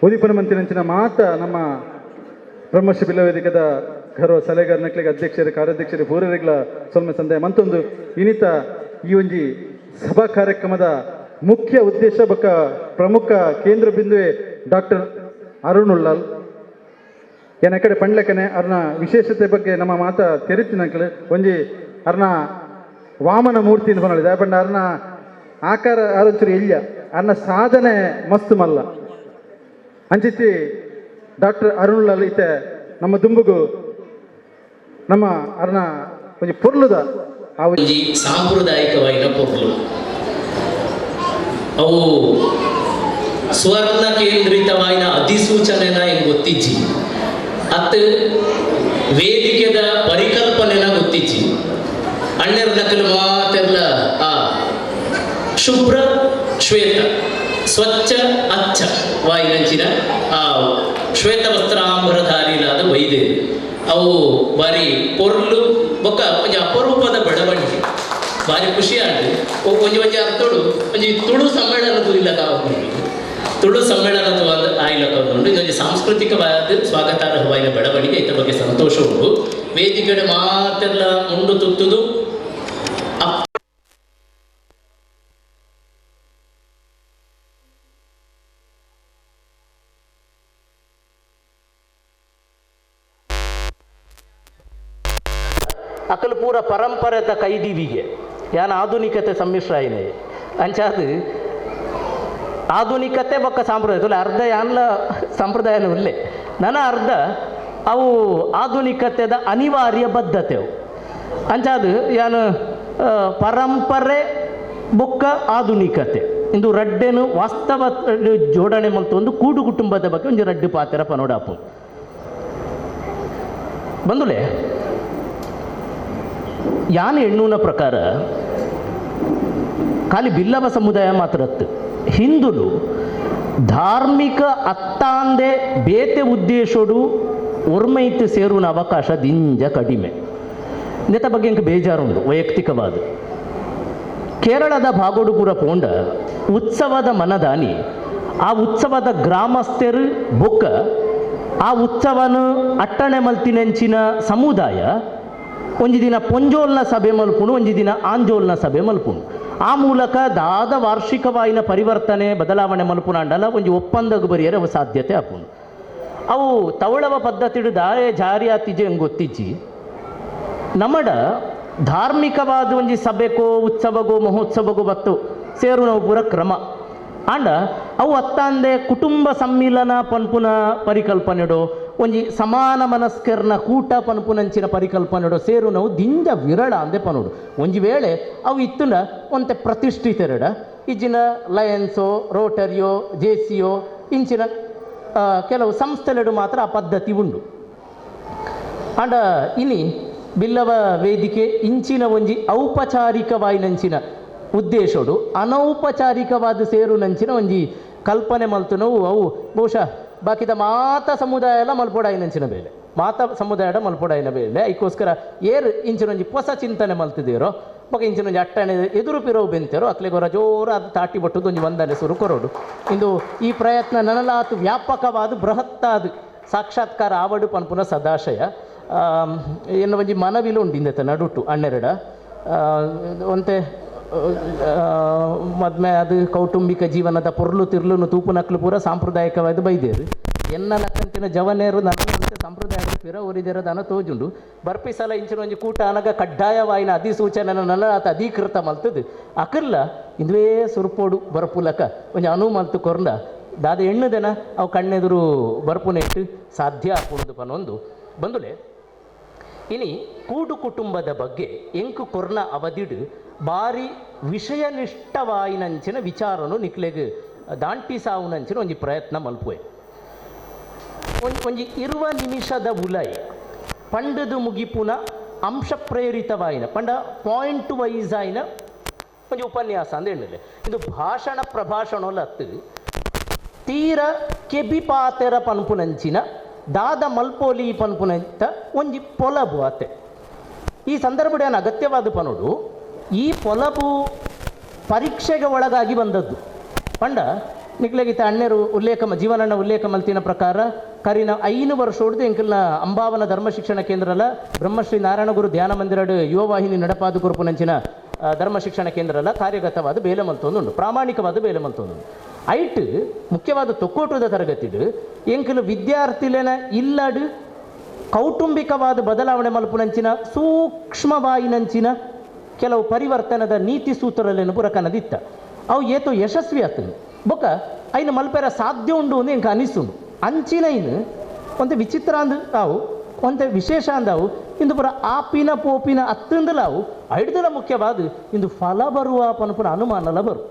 ಉದೀಪನ ಮಂತ್ರಿನಂಚಿನ ಮಾತ ನಮ್ಮ ಬ್ರಹ್ಮಶ್ರೀ ಬಿಲ್ಲ ವೇದಿಕೆದ ಗೌರವ ಸಲಹೆಗಾರ ನಕ್ಲಿಗೆ ಅಧ್ಯಕ್ಷರು ಕಾರ್ಯಾಧ್ಯಕ್ಷರು ಪೂರೈಗಳ ಸೊಲ್ಮೆ ಸಂದೇಹ ಮತ್ತೊಂದು ಇನಿತ ಈ ಒಂಜಿ ಸಭಾ ಕಾರ್ಯಕ್ರಮದ ಮುಖ್ಯ ಉದ್ದೇಶ ಬಕ್ಕ ಪ್ರಮುಖ ಕೇಂದ್ರ ಬಿಂದುವೆ ಡಾಕ್ಟರ್ ಅರುಣ್ ಉಳ್ಳಾಲ್ ಏನ ಕಡೆ ಪಂಡ್ಲೆಕ್ಕನೆ ಅವ್ರನ್ನ ವಿಶೇಷತೆ ಬಗ್ಗೆ ನಮ್ಮ ಮಾತ ತೆರಿತಿನಂಕಲು ಒಂಜಿ ಅವ್ರನ್ನ ವಾಮನ ಮೂರ್ತಿ ಅಂತ ಬಂದಿದೆ ಪಂಡ ಅವ್ರನ್ನ ಆಕಾರ ಆಲೋಚನೆ ಇಲ್ಲ ಅವ್ರನ್ನ ಸಾಧನೆ ಮಸ್ತ್ ಮಲ್ಲ ಅಂಚಿತಿ ಡಾಕ್ಟರ್ ಅರುಣ್ ಉಳ್ಳಾಲ್ ಈತೆ ನಮ್ಮ ದುಂಬುಗು ನಮ್ಮ ಅವ್ರನ್ನ ಒಂಜಿ ಪೊರ್ಲುದ ಒಂಜಿ ಸಾಂಪ್ರದಾಯಿಕವಾದ ಪೊರ್ಲು ಅವು ಸ್ವರ್ಣ ಕೇಂದ್ರಿತವಾದ ಅಧಿಸೂಚನೆನ ಹೆಂಗೆ ಗೊತ್ತಿಜ್ಜಿ ಅತ್ ವೇದಿಕೆದ ಪರಿಕಲ್ಪನೆನ ಗೊತ್ತಿಜ್ಜಿ ಅಣ್ಣೆರ್ ನಕಲು ಮಾತೆಲ್ಲ ಆ ಶುಭ್ರ ಶ್ವೇತ ಸ್ವಚ್ಛ ಅಚ್ಚ ವಾಯಿನಂಚಿನ ಆ ಶ್ವೇತ ವಸ್ತ್ರಾಂಬರಧಾರಿಲಾದ ವೈದ್ಯರು ಅವು ಬಾರಿ ಪೊರ್ಲು ಬೊಕ್ಕ ಒಂಜಿ ಅಪರೂಪದ ಬೆಳವಣಿಗೆ ಬಾರಿ ಖುಷಿ ಆಯ್ತು ಒಂಜಿ ಅರ್ಥೋಡು ಒಂಜಿ ತುಳು ಸಮ್ಮೇಳನದ ಇಲ್ಲದ ತುಳು ಸಮ್ಮೇಳನದ ಆಯ್ಲಕೊಂಡು ಇದೊಂದು ಸಾಂಸ್ಕೃತಿಕವಾದ ಸ್ವಾಗತಾರ್ಹವಾದ ಬೆಳವಣಿಗೆ ಇದ್ರ ಬಗ್ಗೆ ಸಂತೋಷ ಉಂಟು ವೇದಿಕೆಯ ಮಾತೆಲ್ಲ ಮುಂಡು ತುತ್ತುದು ಅಕಲು ಪೂರ ಪರಂಪರೆದ ಕೈದಿವಿಗೆ ಯಾನ ಆಧುನಿಕತೆ ಸಮ್ಮಿಶ್ರ ಇದೆ ಅಂಚಾದ ಆಧುನಿಕತೆ ಬೊಕ್ಕ ಸಾಂಪ್ರದಾಯ ಅರ್ಧ ಯಾನ್ಲ ಸಂಪ್ರದಾಯನೂ ಇಲ್ಲೇ ನನ್ನ ಅರ್ಧ ಅವು ಆಧುನಿಕತೆದ ಅನಿವಾರ್ಯ ಬದ್ಧತೆ ಅವು ಅಂಚಾದ ಯಾನು ಪರಂಪರೆ ಬೊಕ್ಕ ಆಧುನಿಕತೆ ಇಂದು ರಡ್ಡೆನು ವಾಸ್ತವ ಜೋಡಣೆ ಮಲ್ತೊಂದು ಕೂಡು ಕುಟುಂಬದ ಬಗ್ಗೆ ಒಂದು ರಡ್ಡು ಪಾತ್ರ ಪನೋಡಾಪು ಬಂದುಲೆ ಯಾನ್ ಎಣ್ಣುನ ಪ್ರಕಾರ ಖಾಲಿ ಬಿಲ್ಲವ ಸಮುದಾಯ ಮಾತ್ರ ಅತ್ತು ಹಿಂದುಲು ಧಾರ್ಮಿಕ ಅತ್ತಾಂದೆ ಬೇತೆ ಉದ್ದೇಶಡು ಒರ್ಮೈತು ಸೇರುನ ಅವಕಾಶ ದಿಂಜ ಕಡಿಮೆ ನೆತ ಬಗ್ಗೆ ಇಂಕ ಬೇಜಾರುಂಡು ವೈಯಕ್ತಿಕವಾದ ಕೇರಳದ ಭಾಗೋಡು ಪೂರ ಪೋಂಡ ಉತ್ಸವದ ಮನದಾನಿ ಆ ಉತ್ಸವದ ಗ್ರಾಮಸ್ಥರು ಬೊಕ್ಕ ಆ ಉತ್ಸವನು ಅಟ್ಟಣೆ ಮಲ್ತಿನೆಂಚಿನ ಸಮುದಾಯ ಒಂಜಿ ದಿನ ಪೊಂಜೋಲ್ನ ಸಭೆ ಮಲ್ಪುಣು ಒಂಜಿ ದಿನ ಆಂಜೋಲ್ನ ಸಭೆ ಮಲ್ಪುಣು ಆ ಮೂಲಕ ದಾದ ವಾರ್ಷಿಕವಾಯಿನ ಪರಿವರ್ತನೆ ಬದಲಾವಣೆ ಮಲ್ಪುನಾಂಡಲ ಒಂಜಿ ಒಪ್ಪಂದಗ ಬರಿಯರೆ ಅವು ಸಾಧ್ಯತೆ ಆಪುಂಡು ಅವು ತವಳವ ಪದ್ಧತಿಡು ದಾರೆ ಜಾರಿ ಆತಿಜೆ ಹಂಗೆ ಗೊತ್ತಿಜ್ಜಿ ನಮ್ಮಡ ಧಾರ್ಮಿಕವಾದ ಒಂಜಿ ಸಭೆಗೋ ಉತ್ಸವಗೋ ಮಹೋತ್ಸವಗೋ ಬತ್ತು ಸೇರು ನಾವು ಪೂರ ಕ್ರಮ ಆಂಡ ಅವು ಅತ್ತಾಂದೆ ಕುಟುಂಬ ಸಮ್ಮಿಲನ ಪನ್ಪುನ ಪರಿಕಲ್ಪನೆಡೋ ಒಂಜಿ ಸಮಾನ ಮನಸ್ಕರ್ನ ಕೂಟ ಪನ್ಪುನಂಚಿನ ಪರಿಕಲ್ಪನೆಡೋ ಸೇರು ನಾವು ದಿಂಜ ವಿರಳ ಅಂದೆ ಪನೋಡು ಒಂಜಿ ವೇಳೆ ಅವು ಇತ್ತುಂಡ ಒಂತೆ ಪ್ರತಿಷ್ಠಿತೆರಡ ಇಜ್ಜಿನ ಲಯನ್ಸೋ ರೋಟರಿಯೋ ಜೇಸಿಯೋ ಇಂಚಿನ ಕೆಲವು ಸಂಸ್ಥೆಲೆಡು ಮಾತ್ರ ಆ ಪದ್ಧತಿ ಉಂಡು ಆಂಡ ಇನಿ ಬಿಲ್ಲವ ವೇದಿಕೆ ಇಂಚಿನ ಒಂಜಿ ಔಪಚಾರಿಕವಾಯಿನಂಚಿನ ಉದ್ದೇಶಡು ಅನೌಪಚಾರಿಕವಾದ ಸೇರು ನಂಚಿನ ಒಂಜಿ ಕಲ್ಪನೆ ಮಲ್ತುನವು ಅವು ಬಹುಶಃ ಬಾಕಿದ ಮಾತ ಸಮುದಾಯ ಎಲ್ಲ ಮಲ್ಪೊಡಾಯಿನಂಚಿನ ಬೇಲೆ ಮಾತ ಸಮುದಾಯದ ಮಲ್ಪೊಡಾಯಿನ ಬೇಲೆ ಅದಕ್ಕೋಸ್ಕರ ಏರು ಇಂಚಿನೊಂಜಿ ಹೊಸ ಚಿಂತನೆ ಮಲ್ತಿದೇರೋ ಬೊಕ ಇಂಚಿನೊಂಜಿ ಅಟ್ಟಣೆ ಎದುರು ಪಿರೋವು ಬೆಂತೇರೋ ಅಕ್ಲೆಗೊರ ಜೋರ ಅದು ತಾಟಿ ಬಟ್ಟುದು ಒಂಜಿ ವಂದನೆ ಸುರು ಕೊರೋಡು ಇಂದು ಈ ಪ್ರಯತ್ನ ನನಲಾತು ವ್ಯಾಪಕವಾದ ಬೃಹತ್ತಾದ ಸಾಕ್ಷಾತ್ಕಾರ ಆವಡು ಪನ್ಪುನ ಸದಾಶಯ ಎನ್ನ ಒಂಜಿ ಮನವಿಲು ಉಂಡಿಂದೆತ ನಡುಟು ಅಣ್ಣೆರಡ ಒಂತೆ ಮದ್ಮೆ ಅದು ಕೌಟುಂಬಿಕ ಜೀವನದ ಪೊರ್ಲು ತಿರ್ಲು ತೂಪುನಕ್ಲು ಪೂರ ಸಾಂಪ್ರದಾಯಿಕವಾದ ಬೈದೇರು ಎನ್ನ ನಕ್ಕಂತಿನ ಜವನೇರು ನನಗಂತೆ ಸಂಪ್ರದಾಯದ ಪಿರ ಒರಿದಿರೋದನ್ನ ತೋಜುಂಡು ಬರ್ಪಿ ಸಲ ಇಂಚಿನ ಒಂಜಿ ಕೂಟ ಅನಗ ಕಡ್ಡಾಯವಾಯಿನ ಅಧಿಸೂಚನೆ ನನ್ನ ಆತ ಅಧಿಕೃತ ಮಲ್ತದು ಅಕರ್ಲ ಇಂದುವೇ ಸುರ್ಪೋಡು ಬರ್ಪುಲಕ ಒಂಜಿ ಅನು ಮಲ್ತು ಕೊರ್ಲ ದಾದ ಎಣ್ಣುದೆನ ಅವು ಕಣ್ಣೆದುರು ಬರ್ಪುನ ಇಟ್ಟು ಸಾಧ್ಯ ಆಪುಣದು ಪನೊಂದು ಬಂದುಲೆ ಇನಿ ಕೂಡು ಕುಟುಂಬದ ಬಗ್ಗೆ ಎಂಕು ಕೊರ್ನ ಅವಧಿಡು ಬಾರಿ ವಿಷಯನಿಷ್ಠವಾಯಿನಂಚಿನ ವಿಚಾರನು ನಿಕ್ಲೆಗ್ ದಾಂಟಿ ಸಾವುನಂಚಿನ ಒಂಜಿ ಪ್ರಯತ್ನ ಮಲ್ಪುವೆ ಒಂಜಿ ಇರುವ ನಿಮಿಷದ ಉಲೈ ಪಂಡದು ಮುಗಿಪುನ ಅಂಶ ಪ್ರೇರಿತವಾಯಿನ ಪಂಡ ಪಾಯಿಂಟ್ ವೈಸ್ ಆಯಿನ ಒಂಜಿ ಉಪನ್ಯಾಸ ಅಂದ ಹೇಳಿದೆ ಇದು ಭಾಷಣ ಪ್ರಭಾಷಣೋಲ ಹತ್ತು ತೀರ ಕೆಬಿಪಾತೆರ ಪನ್ಪುನಂಚಿನ ದಾದ ಮಲ್ಪೋಲಿ ಪನ್ಪುನಂತ ಒಂಜಿ ಪೊಲಬು ಆತೆ ಈ ಸಂದರ್ಭದ ಏನು ಅಗತ್ಯವಾದ ಪನೋಡು ಈ ಪೊಲಬು ಪರೀಕ್ಷೆಗೆ ಒಳಗಾಗಿ ಬಂದದ್ದು ಪಂಡ ನಿಕ್ಲೆಗಿತ ಅಣ್ಣರು ಜೀವನಣ್ಣ ಉಲ್ಲೇಖ ಮಲ್ತಿನ ಪ್ರಕಾರ ಕರಿನ 5 ವರ್ಷ ಹೊಡೆದು ಎಂಕಲ್ನ ಅಂಬಾವನ ಧರ್ಮ ಶಿಕ್ಷಣ ಕೇಂದ್ರಲ ಬ್ರಹ್ಮಶ್ರೀ ನಾರಾಯಣಗುರು ಧ್ಯಾನ ಮಂದಿರಡು ಯುವವಾಹಿನಿ ನಡಪಾದು ಕುರುಪುನಂಚಿನ ಧರ್ಮ ಶಿಕ್ಷಣ ಕೇಂದ್ರಲ ಕಾರ್ಯಗತವಾದ ಬೇಲೆ ಮಲ್ತೊಂದುಂಡು ಪ್ರಾಮಾಣಿಕವಾದ ಬೇಲೆ ಮಲ್ತೊಂದುಂಡು ಐಟ್ ಮುಖ್ಯವಾದ ತೊಕ್ಕೋಟದ ತರಗತಿಡು ಎಂಕಲು ವಿದ್ಯಾರ್ಥಿಲೆನ ಇಲ್ಲಡು ಕೌಟುಂಬಿಕವಾದ ಬದಲಾವಣೆ ಮಲ್ಪುನಂಚಿನ ಸೂಕ್ಷ್ಮವಾಯಿನಂಚಿನ ಕೆಲವು ಪರಿವರ್ತನದ ನೀತಿ ಸೂತ್ರಲೇನು ಪೂರ ಕನದಿತ್ತ ಅವು ಏತೋ ಯಶಸ್ವಿ ಆಗ್ತದೆ ಬೊಕ ಐನು ಮಲ್ಪೆರ ಸಾಧ್ಯ ಉಂಡು ಅಂದು ಎಂಕ ಅನಿಸುಂಡು ಅಂಚಿನ ಇನ್ನು ಒಂದು ವಿಚಿತ್ರ ಅಂದು ತಾವು ಒಂದು ವಿಶೇಷ ಅಂದವು ಇಂದು ಪುರ ಆಪಿನ ಪೋಪಿನ ಅತ್ತಂದಲಾವು ಐಡ್ದಲ ಮುಖ್ಯವಾದ ಇಂದು ಫಲ ಬರುವ ಪನ್ಪುನ ಅನುಮಾನಲ ಬರು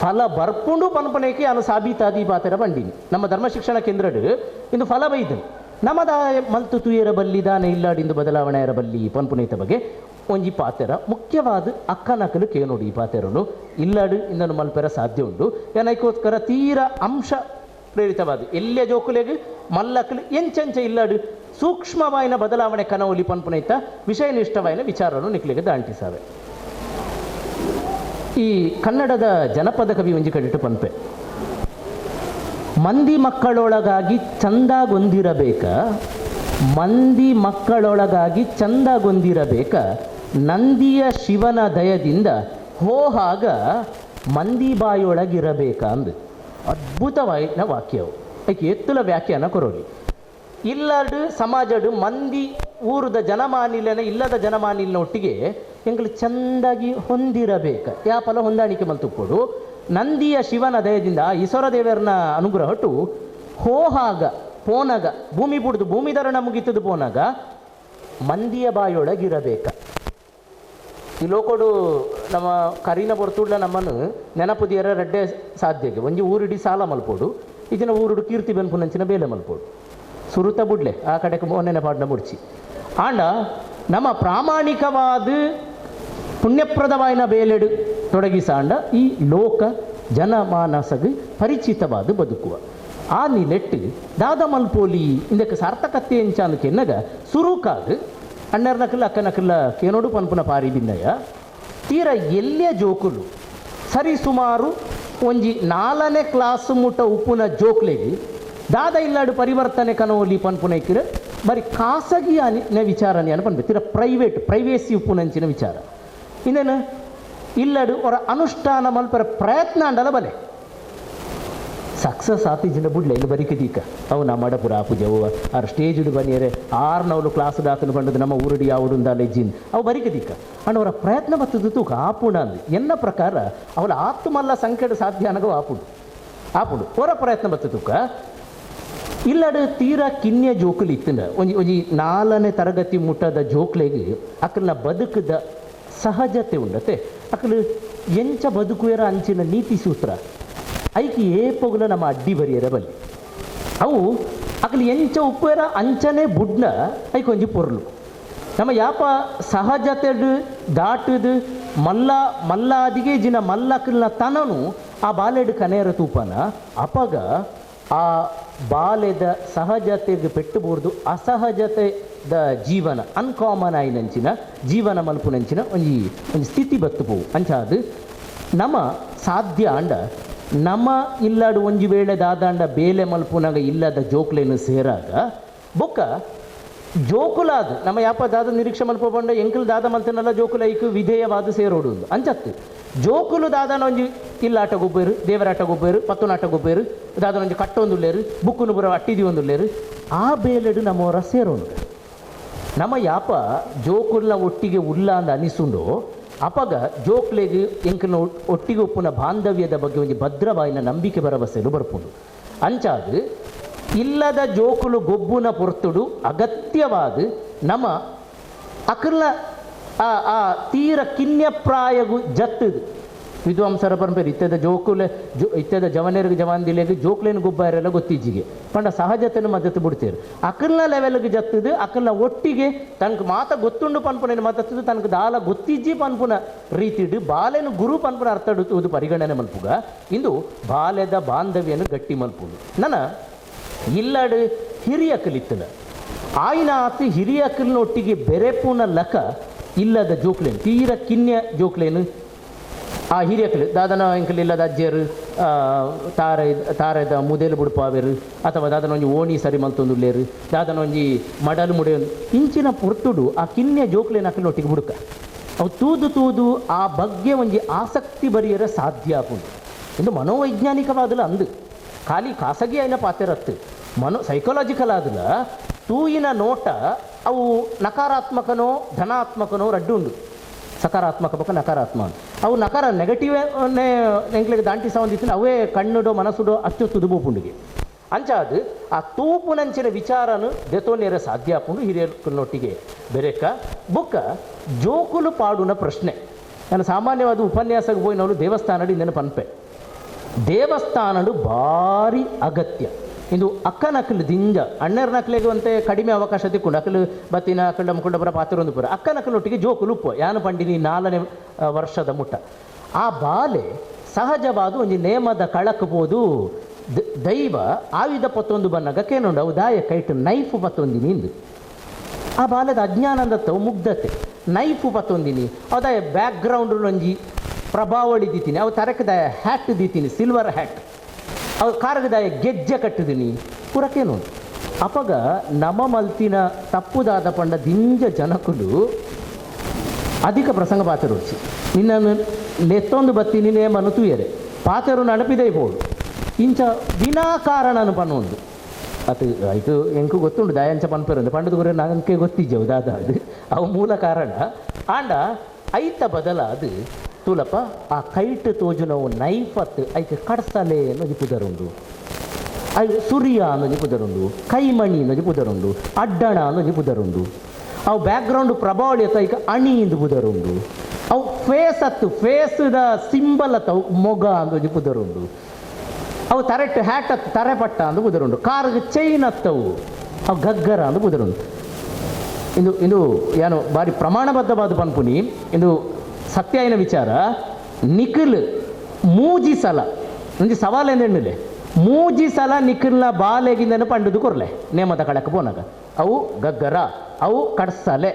ಫಲ ಬರ್ಪುಂಡು ಪನ್ಪನೇಕೆ ಅನು ಸಾಬೀತಾದಿ ಪಾತೆರ ಬಂಡಿನಿ ನಮ್ಮ ಧರ್ಮ ಶಿಕ್ಷಣ ಕೇಂದ್ರಡು ಇಂದು ಫಲ ಬೈದನು ನಮ್ಮದ ಮಲ್ತು ತುಯರ ಬಲ್ಲಿ ದಾನೆ ಇಲ್ಲಾಡಿಂದು ಬದಲಾವಣೆ ಬಲ್ಲಿ ಪನ್ಪುನೇತ ಬಗ್ಗೆ ಒಂಜಿ ಪಾತೆರ ಮುಖ್ಯವಾದ ಅಕ್ಕನಕಲು ಕೇನೋಡು ಈ ಪಾತೆರನು ಇಲ್ಲಾಡು ಇಂದನು ಮಲ್ಪೆರ ಸಾಧ್ಯ ಉಂಡು ಏನೈಕೋಸ್ಕರ ತೀರ ಅಂಶ ಪ್ರೇರಿತವಾದ ಎಲ್ಲೆ ಜೋಕುಲೆಗ್ ಮಲ್ಲಕ್ಕಲು ಎಂಚೆಂಚ ಇಲ್ಲಾಡು ಸೂಕ್ಷ್ಮವಾಯಿನ ಬದಲಾವಣೆ ಕನವಲಿ ಪನ್ಪುನೈತ ವಿಷಯನಿಷ್ಠವಾಯಿನ ವಿಚಾರನು ನಿಕ್ಲಿಗೆ ದಾಂಟಿಸಾವೆ ಈ ಕನ್ನಡದ ಜನಪದ ಕವಿ ಒಂಜಿ ಕಡಿಟ್ಟು ಪನ್ಪೆ ಮಂದಿ ಮಕ್ಕಳೊಳಗಾಗಿ ಚಂದಾಗೊಂದಿರಬೇಕ ಮಂದಿ ಮಕ್ಕಳೊಳಗಾಗಿ ಚಂದಗೊಂದಿರಬೇಕ ನಂದಿಯ ಶಿವನ ದಯದಿಂದ ಹೋಹಾಗ ಮಂದಿ ಬಾಯೊಳಗಿರಬೇಕ ಅಂದು ಅದ್ಭುತವಾಯಿನ ವಾಕ್ಯವು ಅದಕ್ಕೆ ಎತ್ತುಲ ವ್ಯಾಖ್ಯಾನ ಕೊರೋಡಿ ಇಲ್ಲಡು ಸಮಾಜಡು ಮಂದಿ ಊರದ ಜನಮಾನಿಲನ ಇಲ್ಲದ ಜನಮಾನಿಲಿನ ಒಟ್ಟಿಗೆ ಎಂಗಳು ಚೆಂದಾಗಿ ಹೊಂದಿರಬೇಕ ಯಾಪಲ ಹೊಂದಾಣಿಕೆ ಮಲ್ತುಕೊಡು ನಂದಿಯ ಶಿವನ ದಯದಿಂದ ಈಶ್ವರ ದೇವರನ ಅನುಗ್ರಹಟ್ಟು ಹೋಹಾಗ ಪೋನಾಗ ಭೂಮಿ ಬುಡ್ದು ಭೂಮಿ ಧರಣ ಮುಗಿತದು ಪೋನಾಗ ಮಂದಿಯ ಬಾಯೊಳಗಿರಬೇಕ ಈ ಲೋಕೋಡು ನಮ್ಮ ಕರಿನ ಬರ್ತುಡ್ಲ ನಮ್ಮನ್ನು ನೆನಪುದಿಯರ ರಡ್ಡೆ ಸಾಧ್ಯಗೆ ಒಂಜಿ ಊರಿಡಿ ಸಾಲ ಮಲ್ಪೋಡು ಇದನ್ನ ಊರುಡು ಕೀರ್ತಿ ಬೆನ್ಪುನಂಚಿನ ಬೇಲೆ ಮಲ್ಪೋಡು ಸುರುತ ಬುಡ್ಲೆ ಆ ಕಡೆಗೆ ಮೊನ್ನೆನ ಪಾಡ್ನ ಮುಡ್ಚಿ ಆಂಡ ನಮ್ಮ ಪ್ರಾಮಾಣಿಕವಾದ ಪುಣ್ಯಪ್ರದವಾಯಿನ ಬೇಲೆಡು ತೊಡಗಿಸಾಂಡ ಈ ಲೋಕ ಜನಮಾನಸಗೆ ಪರಿಚಿತವಾದ ಬದುಕುವ ಆ ನಿಲೆಟ್ಟು ದಾದ ಮಲ್ಪೋಲಿ ಇಂದಕ್ಕೆ ಸಾರ್ಥಕತೆ ಎಂಚಾಂದು ಕೆನ್ನಗ ಸುರುಕಾದು ಅಣ್ಣರ್ನಕಲ್ಲ ಅಕ್ಕನಕಲ್ಲ ಕೇನೋಡು ಪನ್ಪುನ ಪಾರಿ ಬಿನ್ನಯ್ಯ ತೀರ ಎಲ್ಲಿಯ ಜೋಕುಲು ಸರಿ ಸುಮಾರು ಒಂಜಿ 4ನೇ ಕ್ಲಾಸ್ ಮುಟ್ಟ ಉಪ್ಪುನ ಜೋಕ್ಲೆಗೆ ದಾದ ಇಲ್ಲಾಡು ಪರಿವರ್ತನೆ ಕನೋಲಿ ಪನ್ಪುನ ಇಕ್ಕಿರ ಬರೀ ಖಾಸಗಿ ವಿಚಾರನೆ ಅನ್ನ ಪನ್ಪೆ ತೀರ ಪ್ರೈವೇಸಿ ಉಪ್ಪುನಂಚಿನ ವಿಚಾರ ಇನ್ನೇನು ಇಲ್ಲಡು ಅವರ ಅನುಷ್ಠಾನ ಮಲ್ಪರ ಪ್ರಯತ್ನ ಅಂಡಲ ಬಲೆ ಸಕ್ಸಸ್ ಆತಿಜಿನ ಬುಡ್ಲೆ ಇನ್ನು ಬರಿಕದೀಕ ಅವು ನಮ್ಮ ಮಡಪುರ ಆಪುಜವು ಅವ್ರ ಸ್ಟೇಜ್ ಬನ್ನಿಯರೆ 6 ಕ್ಲಾಸ್ ದಾಖಲು ಬಂದದ್ದು ನಮ್ಮ ಊರಡಿ ಯಾವುಡುಂದಾಲೆ ಜಿನ್ ಅವು ಬರಿಕದೀಕ ಅಂಡ್ ಅವರ ಪ್ರಯತ್ನ ಬತ್ತದು ತೂಕ ಆಪುಣ ಅಂದು ಎನ್ನ ಪ್ರಕಾರ ಅವಳ ಆತು ಮಲ್ಲ ಸಂಖ್ಯೆಡು ಸಾಧ್ಯ ಅನ್ನಗೋ ಆಪುಡು ಅವರ ಪ್ರಯತ್ನ ಬತ್ತ ತೂಕ ಇಲ್ಲಡು ತೀರಾ ಕಿನ್ಯ ಜೋಕುಲು ಇತ್ತಂಡ ಒಂಜಿ 4ನೇ ತರಗತಿ ಮುಟ್ಟದ ಜೋಕ್ಲೆಗೆ ಅಕ್ಕಲ್ನ ಬದುಕದ ಸಹಜತೆ ಉಂಡತೆ ಅಕ್ಕಲು ಎಂಚ ಬದುಕುವೆರ ಅಂಚಿನ ನೀತಿ ಸೂತ್ರ ಐಕಿ ಏಪೊಗಲ ನಮ್ಮ ಅಡ್ಡಿ ಬರಿಯರ ಬಲ್ಲಿ ಅವು ಅಕ್ಕಲು ಎಂಚ ಉಪ್ಪುವೆರ ಅಂಚನೆ ಬುಡ್ನ ಐಕ್ ಒಂಜಿ ಪೊರ್ಲು ನಮ್ಮ ಯಾಪ ಸಹಜತೆಡು ದಾಟದು ಮಲ್ಲಾದಿಗೆ ಜಿನ ಮಲ್ಲಕ್ಕಲ್ನ ತನನು ಆ ಬಾಲೆಡು ಕನೆಯರ ತೂಪನ ಅಪಗ ಆ ಬಾಲ್ಯದ ಸಹಜತೆಗೆ ಪೆಟ್ಟುಬಾರ್ದು ಅಸಹಜತೆದ ಜೀವನ ಅನ್ಕಾಮನ್ ಆಯ್ನಂಚಿನ ಜೀವನ ಮಲ್ಪುನಂಚಿನ ಒಂದು ಸ್ಥಿತಿ ಬತ್ತು ಪೋವು ಅಂಚಾದು ನಮ್ಮ ಸಾಧ್ಯ ಅಂಡ ನಮ್ಮ ಇಲ್ಲಾಡು ಒಂಜಿ ವೇಳೆ ದಾದಾಂಡ ಬೇಲೆ ಮಲ್ಪುನಾಗ ಇಲ್ಲದ ಜೋಕ್ಲೇನು ಸೇರಾಗ ಬೊಕ್ಕ ಜೋಕುಲಾದ ನಮ್ಮ ಯಾಪ ದಾದ ನಿರೀಕ್ಷೆ ಮಲ್ಪ ಬಂಡ ಎಂಕಲ್ ದಾದ ಮಲ್ತನಲ್ಲ ಜೋಕುಲ ಐಕು ವಿಧೇಯವಾದ ಸೇರೋಡು ಅಂಚತ್ತು ಜೋಕುಲು ದಾದನ ಒಂಜಿ ಇಲ್ಲಾಟ ಗೊಬ್ಬರು ದೇವರಾಟ ಗೊಬ್ಬರು ಪತ್ತುನಾಟ ಗೊಬ್ಬರು ದಾದನ ಒಂಜಿ ಕಟ್ಟೊಂದುಲ್ಲೇರು ಬುಕ್ಕುನು ಬುರ ಅಟ್ಟಿದಿ ಒಂದುಲ್ಲೇರು ಆ ಬೇಲೆಡು ನಮ್ಮವರ ಸೇರೋನು ನಮ್ಮ ಯಾಪ ಜೋಕುಲ್ನ ಒಟ್ಟಿಗೆ ಉಲ್ಲ ಅಂದ ಅನಿಸುಂಡು ಅಪಗ ಜೋಕ್ಲೆಗೆ ಎಂಕಲ್ನ ಒಟ್ಟಿಗೆ ಒಪ್ಪುನ ಬಾಂಧವ್ಯದ ಬಗ್ಗೆ ಒಂಜಿ ಭದ್ರವಾಯಿನ ನಂಬಿಕೆ ಭರವಸೆಲು ಬರ್ಪುಂಡು ಅಂಚಾದು ಇಲ್ಲದ ಜೋಕುಲು ಗೊಬ್ಬುನ ಪೊರ್ತುಡು ಅಗತ್ಯವಾದ ನಮ್ಮ ಅಕಲ್ನ ಆ ತೀರ ಕಿನ್ಯಪ್ರಾಯಗು ಜತ್ತದು ವಿದ್ವಾಂಸರ ಪರಂಪರೆ ಇತ್ತದ ಜೋಕುಲೆ ಇತ್ತದ ಜವನೇರಿಗೆ ಜವಾನ್ದಿಲೆಗೆ ಜೋಕ್ಲೇನು ಗೊಬ್ಬರೆಲ್ಲ ಗೊತ್ತಿಜ್ಜಿಗೆ ಪಂಡ ಸಹಜತೆಯನ್ನು ಮದ್ದತ್ತು ಬಿಡ್ತೇರು ಅಕಲ್ನ ಲೆವೆಲ್ಗೆ ಜತ್ತದು ಅಕಲ್ನ ಒಟ್ಟಿಗೆ ತನಗೆ ಮಾತ ಗೊತ್ತುಂಡು ಪನ್ಪುನ ಮತ್ತದು ತನಗೆ ದಾಲ ಗೊತ್ತಿಜ್ಜಿ ಪನ್ಪುನ ರೀತಿಡು ಬಾಲೆನು ಗುರು ಪನ್ಪುನ ಅರ್ಥ ಇಡುವುದು ಪರಿಗಣನೆ ಮಲ್ಪುಗ ಇಂದು ಬಾಲ್ಯದ ಬಾಂಧವ್ಯನು ಗಟ್ಟಿ ಮಲ್ಪುದು ನನ್ನ ಇಲ್ಲಡು ಹಿರಿಯಕಲಿತ್ತಲ ಆಯ್ನ ಆತು ಹಿರಿಯಕಲಿನೊಟ್ಟಿಗೆ ಬೆರೆಪುನ ಲಕ ಇಲ್ಲದ ಜೋಕ್ಲೇನು ತೀರ ಕಿನ್ಯ ಜೋಕ್ಲೇನು ಆ ಹಿರಿಯಕಲು ದಾದನ ಎಂಕಲ್ ಇಲ್ಲದ ಅಜ್ಜಿಯರು ತಾರದ ಮುದೇಲು ಬುಡ್ಪಾವೆರು ಅಥವಾ ದಾದನ ಒಂಜಿ ಓಣಿ ಸರಿ ಮಲ್ತೊಂದುಲ್ಲೇರು ದಾದನ ಒಂಜಿ ಮಡಲು ಮುಡಿಯೊಂದು ಇಂಚಿನ ಪೊರ್ತುಡು ಆ ಕಿನ್ಯ ಜೋಕ್ಲೇನು ಅಕಲಿನೊಟ್ಟಿಗೆ ಬುಡುಕ ಅವು ತೂದು ಆ ಬಗ್ಗೆ ಒಂಜಿ ಆಸಕ್ತಿ ಬರಿಯರ ಸಾಧ್ಯ ಆಪುಂಡು ಇಂದು ಮನೋವೈಜ್ಞಾನಿಕವಾದಲ ಅಂದು ಖಾಲಿ ಖಾಸಗಿ అయిన ಪಾತ್ರತ್ತು ಸೈಕಾಲಜಿಕಲ್ ಆದಲ ತೂಯಿನ ನೋಟ ಅವು ನಕಾರಾತ್ಮಕನೋ ಧನಾತ್ಮಕನೋ ರಡ್ಡು ಉಂಡು ಸಕಾರಾತ್ಮಕ ಬೊಕ್ಕ ನಕಾರಾತ್ಮಕ ಅವು ನೆಗೆಟಿವ್ ಎಂಕ್ಲೆಗೆ ದಾಂಟಿ ಸಂಬಂಧಿಸಿನ ಅವೇ ಕಣ್ಣುಡೋ ಮನಸ್ಸುಡೋ ಅಷ್ಟು ತುದುಬುಂಡಿಗೆ ಅಂಚಾದು ಆ ತೂಪುನಂಚಿನ ವಿಚಾರನು ದೆತೋನೇರ ಸಾಧ್ಯ ಆಪುಂಡು ಹಿರಿಯರೊಟ್ಟಿಗೆ ಬೆರೆಕ ಬೊಕ್ಕ ಜೋಕುಲು ಪಾಡುನ ಪ್ರಶ್ನೆ ನಾನು ಸಾಮಾನ್ಯವಾದ ಉಪನ್ಯಾಸಕ್ಕೆ ಹೋಗಿ ನಾವು ದೇವಸ್ಥಾನಡಿ ನೆನ ಪನ್ಪೆ ದೇವಸ್ಥಾನಡು ಭಾರಿ ಅಗತ್ಯ ಇಂದು ಅಕ್ಕನಕಲು ದಿಂಜ ಅಣ್ಣರ್ನಕ್ಲೆಗೆ ಅಂತೆ ಕಡಿಮೆ ಅವಕಾಶ ತಿಕ್ಕೊಂಡು ಅಕಲು ಬತ್ತಿನ ಅಕಲ್ ಮುಖಂಡ ಬರ ಪಾತ್ರೊಂದು ಪುರ ಅಕ್ಕನಕಲೊಟ್ಟಿಗೆ ಜೋಕುಲು ಉಪ್ಪು ಯಾನು ಪಂಡಿನಿ 4ನೇ ವರ್ಷದ ಮುಟ್ಟ ಆ ಬಾಲೆ ಸಹಜವಾದ ಒಂದು ನೇಮದ ಕಳಕಬೋದು ದೈವ ಆಯುಧ ಪತ್ತೊಂದು ಬನ್ನಗ ಕೇನೊಂಡು ಅವು ದಾಯ ಕೈಟ್ ನೈಫ್ ಪತ್ತೊಂದಿನಿಂದು ಆ ಬಾಲದ ಅಜ್ಞಾನದತ್ತವು ಮುಗ್ಧತೆ ನೈಫು ಪತ್ತೊಂದಿನಿ ಅದಾಯ ಬ್ಯಾಕ್ಗ್ರೌಂಡ್ ಒಂಜಿ ಪ್ರಭಾವಳಿ ದೀತೀನಿ ಅವು ತರಕದಾಯ ಹ್ಯಾಟ್ ದೀತೀನಿ ಸಿಲ್ವರ್ ಹ್ಯಾಟ್ ಅವು ಕಾರಗದಾಯ ಗೆಜ್ಜೆ ಕಟ್ಟಿದೀನಿ ಪುರಕೇನು ಅಪಗ ನಮ ಮಲ್ತಿನ ತಪ್ಪುದಾದ ಪಂಡ ದಿಂಜ ಜನಕುಲು ಅಧಿಕ ಪ್ರಸಂಗ ಪಾತ್ರೊಚ್ಚಿ ನಿನ್ನನ್ನು ನೆತ್ತೊಂದು ಬತ್ತೀನಿ ನೇಮನ್ನು ತೂಯರೆ ಪಾತೆರು ನಡಪಿದೆ ಬೋಡು ಇಂಚ ವಿನಾಕಾರಣನು ಪನ್ನೊಂದು ಅದು ಆಯಿತು ಎಂಕು ಗೊತ್ತುಂಡು ದಯಾಂಚ ಪನ್ಪೇರೊಂದು ಪಂಡದ ಗುರೆ ನನಗೆ ಗೊತ್ತಿದ್ದೆವು ದಾದ ಅದು ಅವು ಮೂಲ ಕಾರಣ ಆಂಡ ಐತ ಬದಲಾದು ತುಲಪ ಆ ಕೈಟ್ ತೋಜುನವು ನೈಫತ್ ಐಕೆ ಕಡಸಲೆ ಅನ್ನೋದು ಪುದರುಂಡು ಅದು ಸುರಿಯ ಅನ್ನೋದು ಪುದರುಂಡು ಕೈಮಣಿ ಅನ್ನೋದು ಪುದರುಂಡು ಅಡ್ಡಣ ಅನ್ನೋದು ಪುದರುಂಡು ಅವು ಬ್ಯಾಕ್ಗ್ರೌಂಡ್ ಪ್ರಭಾವಳಿ ಅತ್ತ ಈಗ ಅಣಿ ಇಂದು ಪುದರುಂಡು ಅವು ಫೇಸ್ದ ಸಿಂಬಲ್ ಅತ್ತವು ಮೊಗ ಅನ್ನೋದು ಪುದರುಂಡು ಅವು ತರೆಟ್ಟು ಹ್ಯಾಟ್ ತರೆಪಟ್ಟ ಅಂದು ಪುದರುಂಡು ಕಾರ್ಗೆ ಚೈನ್ ಹತ್ತವು ಅವು ಗಗ್ಗರ ಅಂದು ಪುದರುಂಡು ಇಂದು ಏನು ಬಾರಿ ಪ್ರಮಾಣಬದ್ಧವಾದ ಪನ್ಪುನಿ ಇಂದು ಸತ್ಯ ಆಯ್ನ ವಿಚಾರ ನಿಖಿಲ್ ಮೂಜಿ ಸಲ ಒಂಜಿ ಸವಾಲು ಎಂದೇಳಿ ಮೂಜಿ ಸಲ ನಿಖಿಲ್ನ ಬಾಲೆಗಿಂದನು ಪಂಡುದು ಕೊರ್ಲೆ ನೇಮದ ಕಳಕ್ಕೆ ಪೋನಾಗ ಅವು ಗಗ್ಗರ ಅವು ಕಡ್ಸಲೆ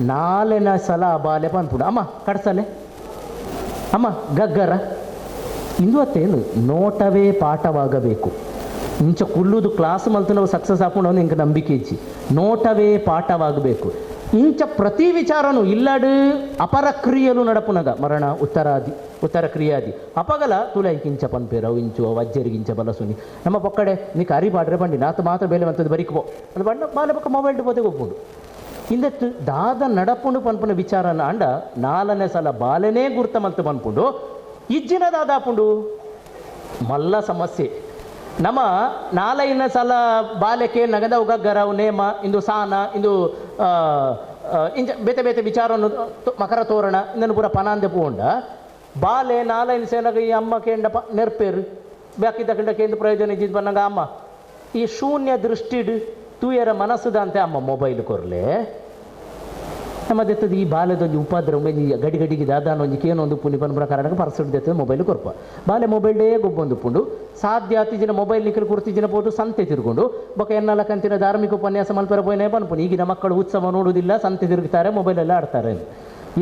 4ನೇ ಸಲ ಆ ಬಾಲೆ ಪಂದ್ಪುಡು ಅಮ್ಮ ಕಡ್ಸಲೆ ಅಮ್ಮ ಗಗ್ಗರ ಇಂದು ಅತ್ತೇನು ನೋಟವೇ ಪಾಠವಾಗಬೇಕು ಇಂಚ ಕುಲ್ಲುದು ಕ್ಲಾಸ್ ಮಲ್ತು ನಾವು ಸಕ್ಸಸ್ ಹಾಕೊಂಡು ಇಂಕ ನಂಬಿಕೆ ಇಚ್ಚಿ ನೋಟವೇ ಪಾಠವಾಗಬೇಕು ಇಂಚ ಪ್ರತಿ ವಿಚಾರನು ಇಲ್ಲಡು ಅಪರ ಕ್ರಿಯಲು ನಡಪುನಗ ಮರಣ ಉತ್ತರ ಕ್ರಿಯಾದಿ ಅಪಗಲ ತುಲ ಇಂಚ ಪನ್ಪೇರವು ಇಂಚು ವಜ್ಜರಿಗಿಂಚ ಬಲಸುನಿ ನಮ್ಮ ಪಕ್ಕಡೆ ನೀ ಕರಿ ಪಾಡ್ರೆ ಬಂಡಿ ನಾತು ಮಾತ್ರ ಬೇಲೆ ಬಂತದ್ದು ಬರಿಕೋ ಅದು ಬಣ್ಣ ಬಾಲೆ ಪಕ್ಕ ಮೊಬೈಲ್ ಪೋತೆ ಒಪ್ಪುಂಡು ಇಂದತ್ತು ದಾದ ನಡಪುಂಡು ಪನ್ಪುನ ವಿಚಾರನ ಅಂಡ 4ನೇ ಸಲ ಬಾಲೆನೇ ಗುರ್ತ ಮಲ್ತು ಪನ್ಪುಂಡು ಇಜ್ಜಿನ ದಾದಾಪುಂಡು ಮಲ್ಲ ಸಮಸ್ಯೆ ನಮ್ಮ 4ನೇ ಸಲ ಬಾಲೆಕೆ ನಗದ ಉಗಗ್ಗರವು ನೇಮ ಇಂದು ಸಾನ ಇಂದು ಇಂಚ ಬೇತೆ ಬೇತೆ ವಿಚಾರವನ್ನು ಮಕರ ತೋರಣ ಇಂದನು ಪೂರ ಪನಾಂದೆ ಪೋಂಡ ಬಾಲೆ 4ನೇ ಸೇನಗ ಈ ಅಮ್ಮ ಕೇಂಡ ನೆರ್ಪೇರು ಬ್ಯಾಕಿದ್ದ ಕಂಡ ಕೇಂದ್ರ ಪ್ರಯೋಜನ ಇದ್ದಿದ್ದು ಬಂದಾಗ ಅಮ್ಮ ಈ ಶೂನ್ಯ ದೃಷ್ಟಿಡು ತೂಯರ ಮನಸ್ಸುದ ಅಂತೆ ಅಮ್ಮ ಮೊಬೈಲ್ ಕೊರ್ಲೆ ನಮ್ಮದೆತ್ತದ ಈ ಬಾಲ್ಯದೊಂದು ಉಪದ್ರ ಗಡಿ ಗಡಿಗೆ ದಾದಾನೊಂದು ಕೇನೊಂದು ಪುನಿ ಪನ್ ಪ್ರಕಾರ ಪರ್ಸಡ್ದೆತ್ತದ ಮೊಬೈಲ್ ಕೊರ್ಪ ಬಾಲೆ ಮೊಬೈಲ್ ಡೇ ಗೊಬ್ಬೊಂದು ಪುಂಡು ಸಾಧ್ಯ ಆತಿಜಿನ ಮೊಬೈಲ್ ನಿಕ್ಕಲು ಕುರ್ತಿಜಿನ ಪೋಟು ಸಂತೆ ತಿರ್ಕೊಂಡು ಬೊಕ ಎನ್ನಲ ಕಂತಿನ ಧಾರ್ಮಿಕ ಉಪನ್ಯಾಸ ಮಲ್ಪರ ಪೋಯ್ನೇ ಪನ್ಪುನಿ ಈಗಿನ ಮಕ್ಕಳು ಉತ್ಸವ ನೋಡುವುದಿಲ್ಲ ಸಂತೆ ತಿರುಗುತ್ತಾರೆ ಮೊಬೈಲೆಲ್ಲ ಆಡ್ತಾರೆ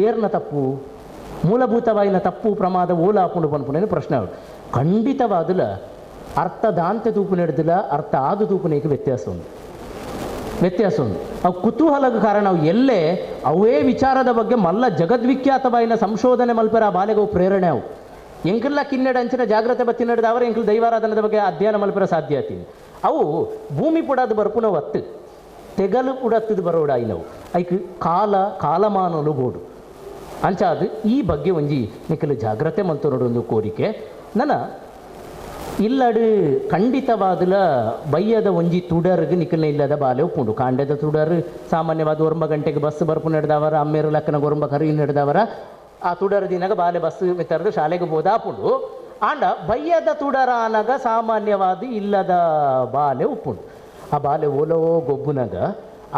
ಏರ್ನ ತಪ್ಪು ಮೂಲಭೂತವಾಯಿನ ತಪ್ಪು ಪ್ರಮಾದ ಓಲ ಹಾಕೊಂಡು ಪನ್ಪುನೇನು ಪ್ರಶ್ನೆ ಆಡು ಖಂಡಿತವಾದಲ ಅರ್ಥ ದಾಂತೆ ತೂಪು ನಡೆದಿಲ್ಲ ಅರ್ಥ ಆದು ತೂಪುನೇಗೆ ವ್ಯತ್ಯಾಸ ಉಂಟು ಅವು ಕುತೂಹಲದ ಕಾರಣ ಅವು ಎಲ್ಲೇ ಅವೇ ವಿಚಾರದ ಬಗ್ಗೆ ಮಲ್ಲ ಜಗದ್ವಿಖ್ಯಾತವಾಯಿನ ಸಂಶೋಧನೆ ಮಲ್ಪರ ಆ ಬಾಲೆಗೆ ಪ್ರೇರಣೆ ಅವು ಎಂಕಲ್ಲ ಕಿನ್ನೆಡ ಅಂಚಿನ ಜಾಗ್ರತೆ ಬತ್ತಿ ನಡೆದ ಅವರ ಎಂಕಲ್ ದೈವಾರಾಧನದ ಬಗ್ಗೆ ಅಧ್ಯಯನ ಮಲ್ಪರ ಸಾಧ್ಯ ಆತೀನಿ ಅವು ಭೂಮಿ ಪುಡದು ಬರ್ಪುನ ಒತ್ತು ತೆಗಲು ಉಡತ್ತದು ಬರೋಡಾಯಿನವು ಐಕ್ ಕಾಲಮಾನಲು ಬೋಡು ಅಂಚಾದು ಈ ಬಗ್ಗೆ ಒಂಜಿ ನಿಖಲು ಜಾಗ್ರತೆ ಮಲ್ತು ನೋಡೊಂದು ಕೋರಿಕೆ ನನ್ನ ಇಲ್ಲಡು ಖಂಡಿತವಾದಲ ಬಯ್ಯದ ಒಂಜಿ ತುಡರ್ಗೆ ನಿಖಲ್ನ ಇಲ್ಲದ ಬಾಲೆ ಉಪ್ಪುಂಡು ಕಾಂಡದ ತುಡರ್ ಸಾಮಾನ್ಯವಾದ 9 ಗಂಟೆಗೆ ಬಸ್ ಬರ್ಪು ನಡೆದವರ ಅಮ್ಮೇರು ಲಕ್ಕನ ಗೊರಂಬ ಕರಿ ನಡೆದವರ ಆ ತುಡರ್ ದಿನಾಗ ಬಾಲೆ ಬಸ್ ಮಿತ್ತರ್ದು ಶಾಲೆಗೆ ಬೋದಾಪುಂಡು ಆಂಡ ಬಯ್ಯದ ತುಡರ ಆನಾಗ ಸಾಮಾನ್ಯವಾದ ಇಲ್ಲದ ಬಾಲೆ ಉಪ್ಪುಂಡು ಆ ಬಾಲೆ ಓಲೋ ಗೊಬ್ಬುನಾಗ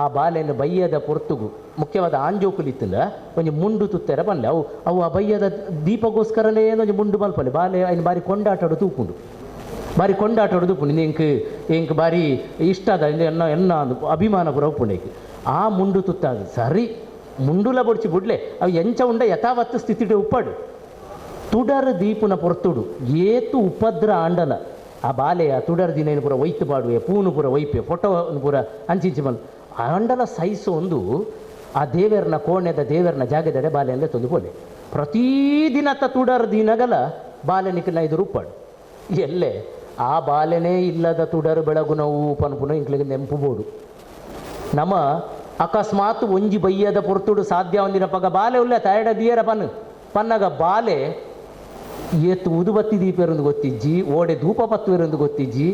ಆ ಬಾಲೆಯನ್ನು ಬಯ್ಯದ ಪೊರ್ತುಗು ಮುಖ್ಯವಾದ ಆಂಜೋಕುಲಿತ್ತಲ್ಲ ಒಂಜಿ ಮುಂಡು ತುತ್ತೆರ ಬನ್ಲೆ ಅವು ಆ ಬಯ್ಯದ ದೀಪಗೋಸ್ಕರನೇ ಒಂಜಿ ಮುಂಡು ಮಲ್ಪಲೆ ಬಾಲೆ ಐನು ಬಾರಿ ಕೊಂಡಾಟೋಡು ತೂಪುಂಡು ಬಾರಿ ಕೊಂಡಾಟೋಡು ತೂಪುಂಡು ಎಂಕ್ ಬಾರಿ ಇಷ್ಟ ಅದ ಎನ್ನ ಅಭಿಮಾನ ಪುರ ಉಪ್ಪುಂಡು ಆ ಮುಂಡು ತುತ್ತಾದ ಸರಿ ಮುಂಡುಲ ಬೊಡ್ಚಿ ಬಿಡ್ಲೆ ಅವು ಎಂಚ ಉಂಡ ಯಥಾವತ್ತು ಸ್ಥಿತಿಡೆ ಉಪ್ಪಡು ತುಡರ್ ದೀಪುನ ಪೊರ್ತುಡು ಏತು ಉಪದ್ರ ಆಂಡಲ ಆ ಬಾಲೆ ಆ ತುಡರ್ ದಿನ ಪೂರ ಒಯ್ತು ಪಾಡುವೆ ಪೂನು ಪೂರ ಒಯ್ಪೆ ಫೋಟೋ ಪೂರ ಅಂಚಿಂಚಿ ಮಲ್ ಆಂಡಲ ಸೈಸು ಒಂದು ಆ ದೇವರನ ಕೋಣೆದ ದೇವರನ ಜಾಗದಡೆ ಬಾಲೆ ಅಂದರೆ ತಂದು ಪೋಲೆ ಪ್ರತಿದಿನ ತುಡರ್ ದಿನಗಲ ಬಾಲೆ ನಿಖಿಲ್ನ ಇದು ರೂಪಾಡು ಎಲ್ಲೇ ಆ ಬಾಲೆನೇ ಇಲ್ಲದ ತುಡರು ಬೆಳಗು ನಾವು ಪನ್ಪುನ ಇಂಕ್ಲಿಗೆ ನೆಂಪು ಬೋಡು ನಮ್ಮ ಅಕಸ್ಮಾತ್ ಒಂಜಿ ಬಯ್ಯದ ಪೊರ್ತುಡು ಸಾಧ್ಯ ಒಂದಿನ ಪಗ ಬಾಲೆ ಉಲ್ಲ ತಯಡ ದಿಯರ ಪನ್ನಗ ಬಾಲೆ ಏತು ಉದುಬತ್ತಿ ದೀಪೆರೊಂದು ಗೊತ್ತಿಜ್ಜಿ ಓಡೆ ಧೂಪ ಪತ್ತುವೆರೊಂದು ಗೊತ್ತಿಜ್ಜಿ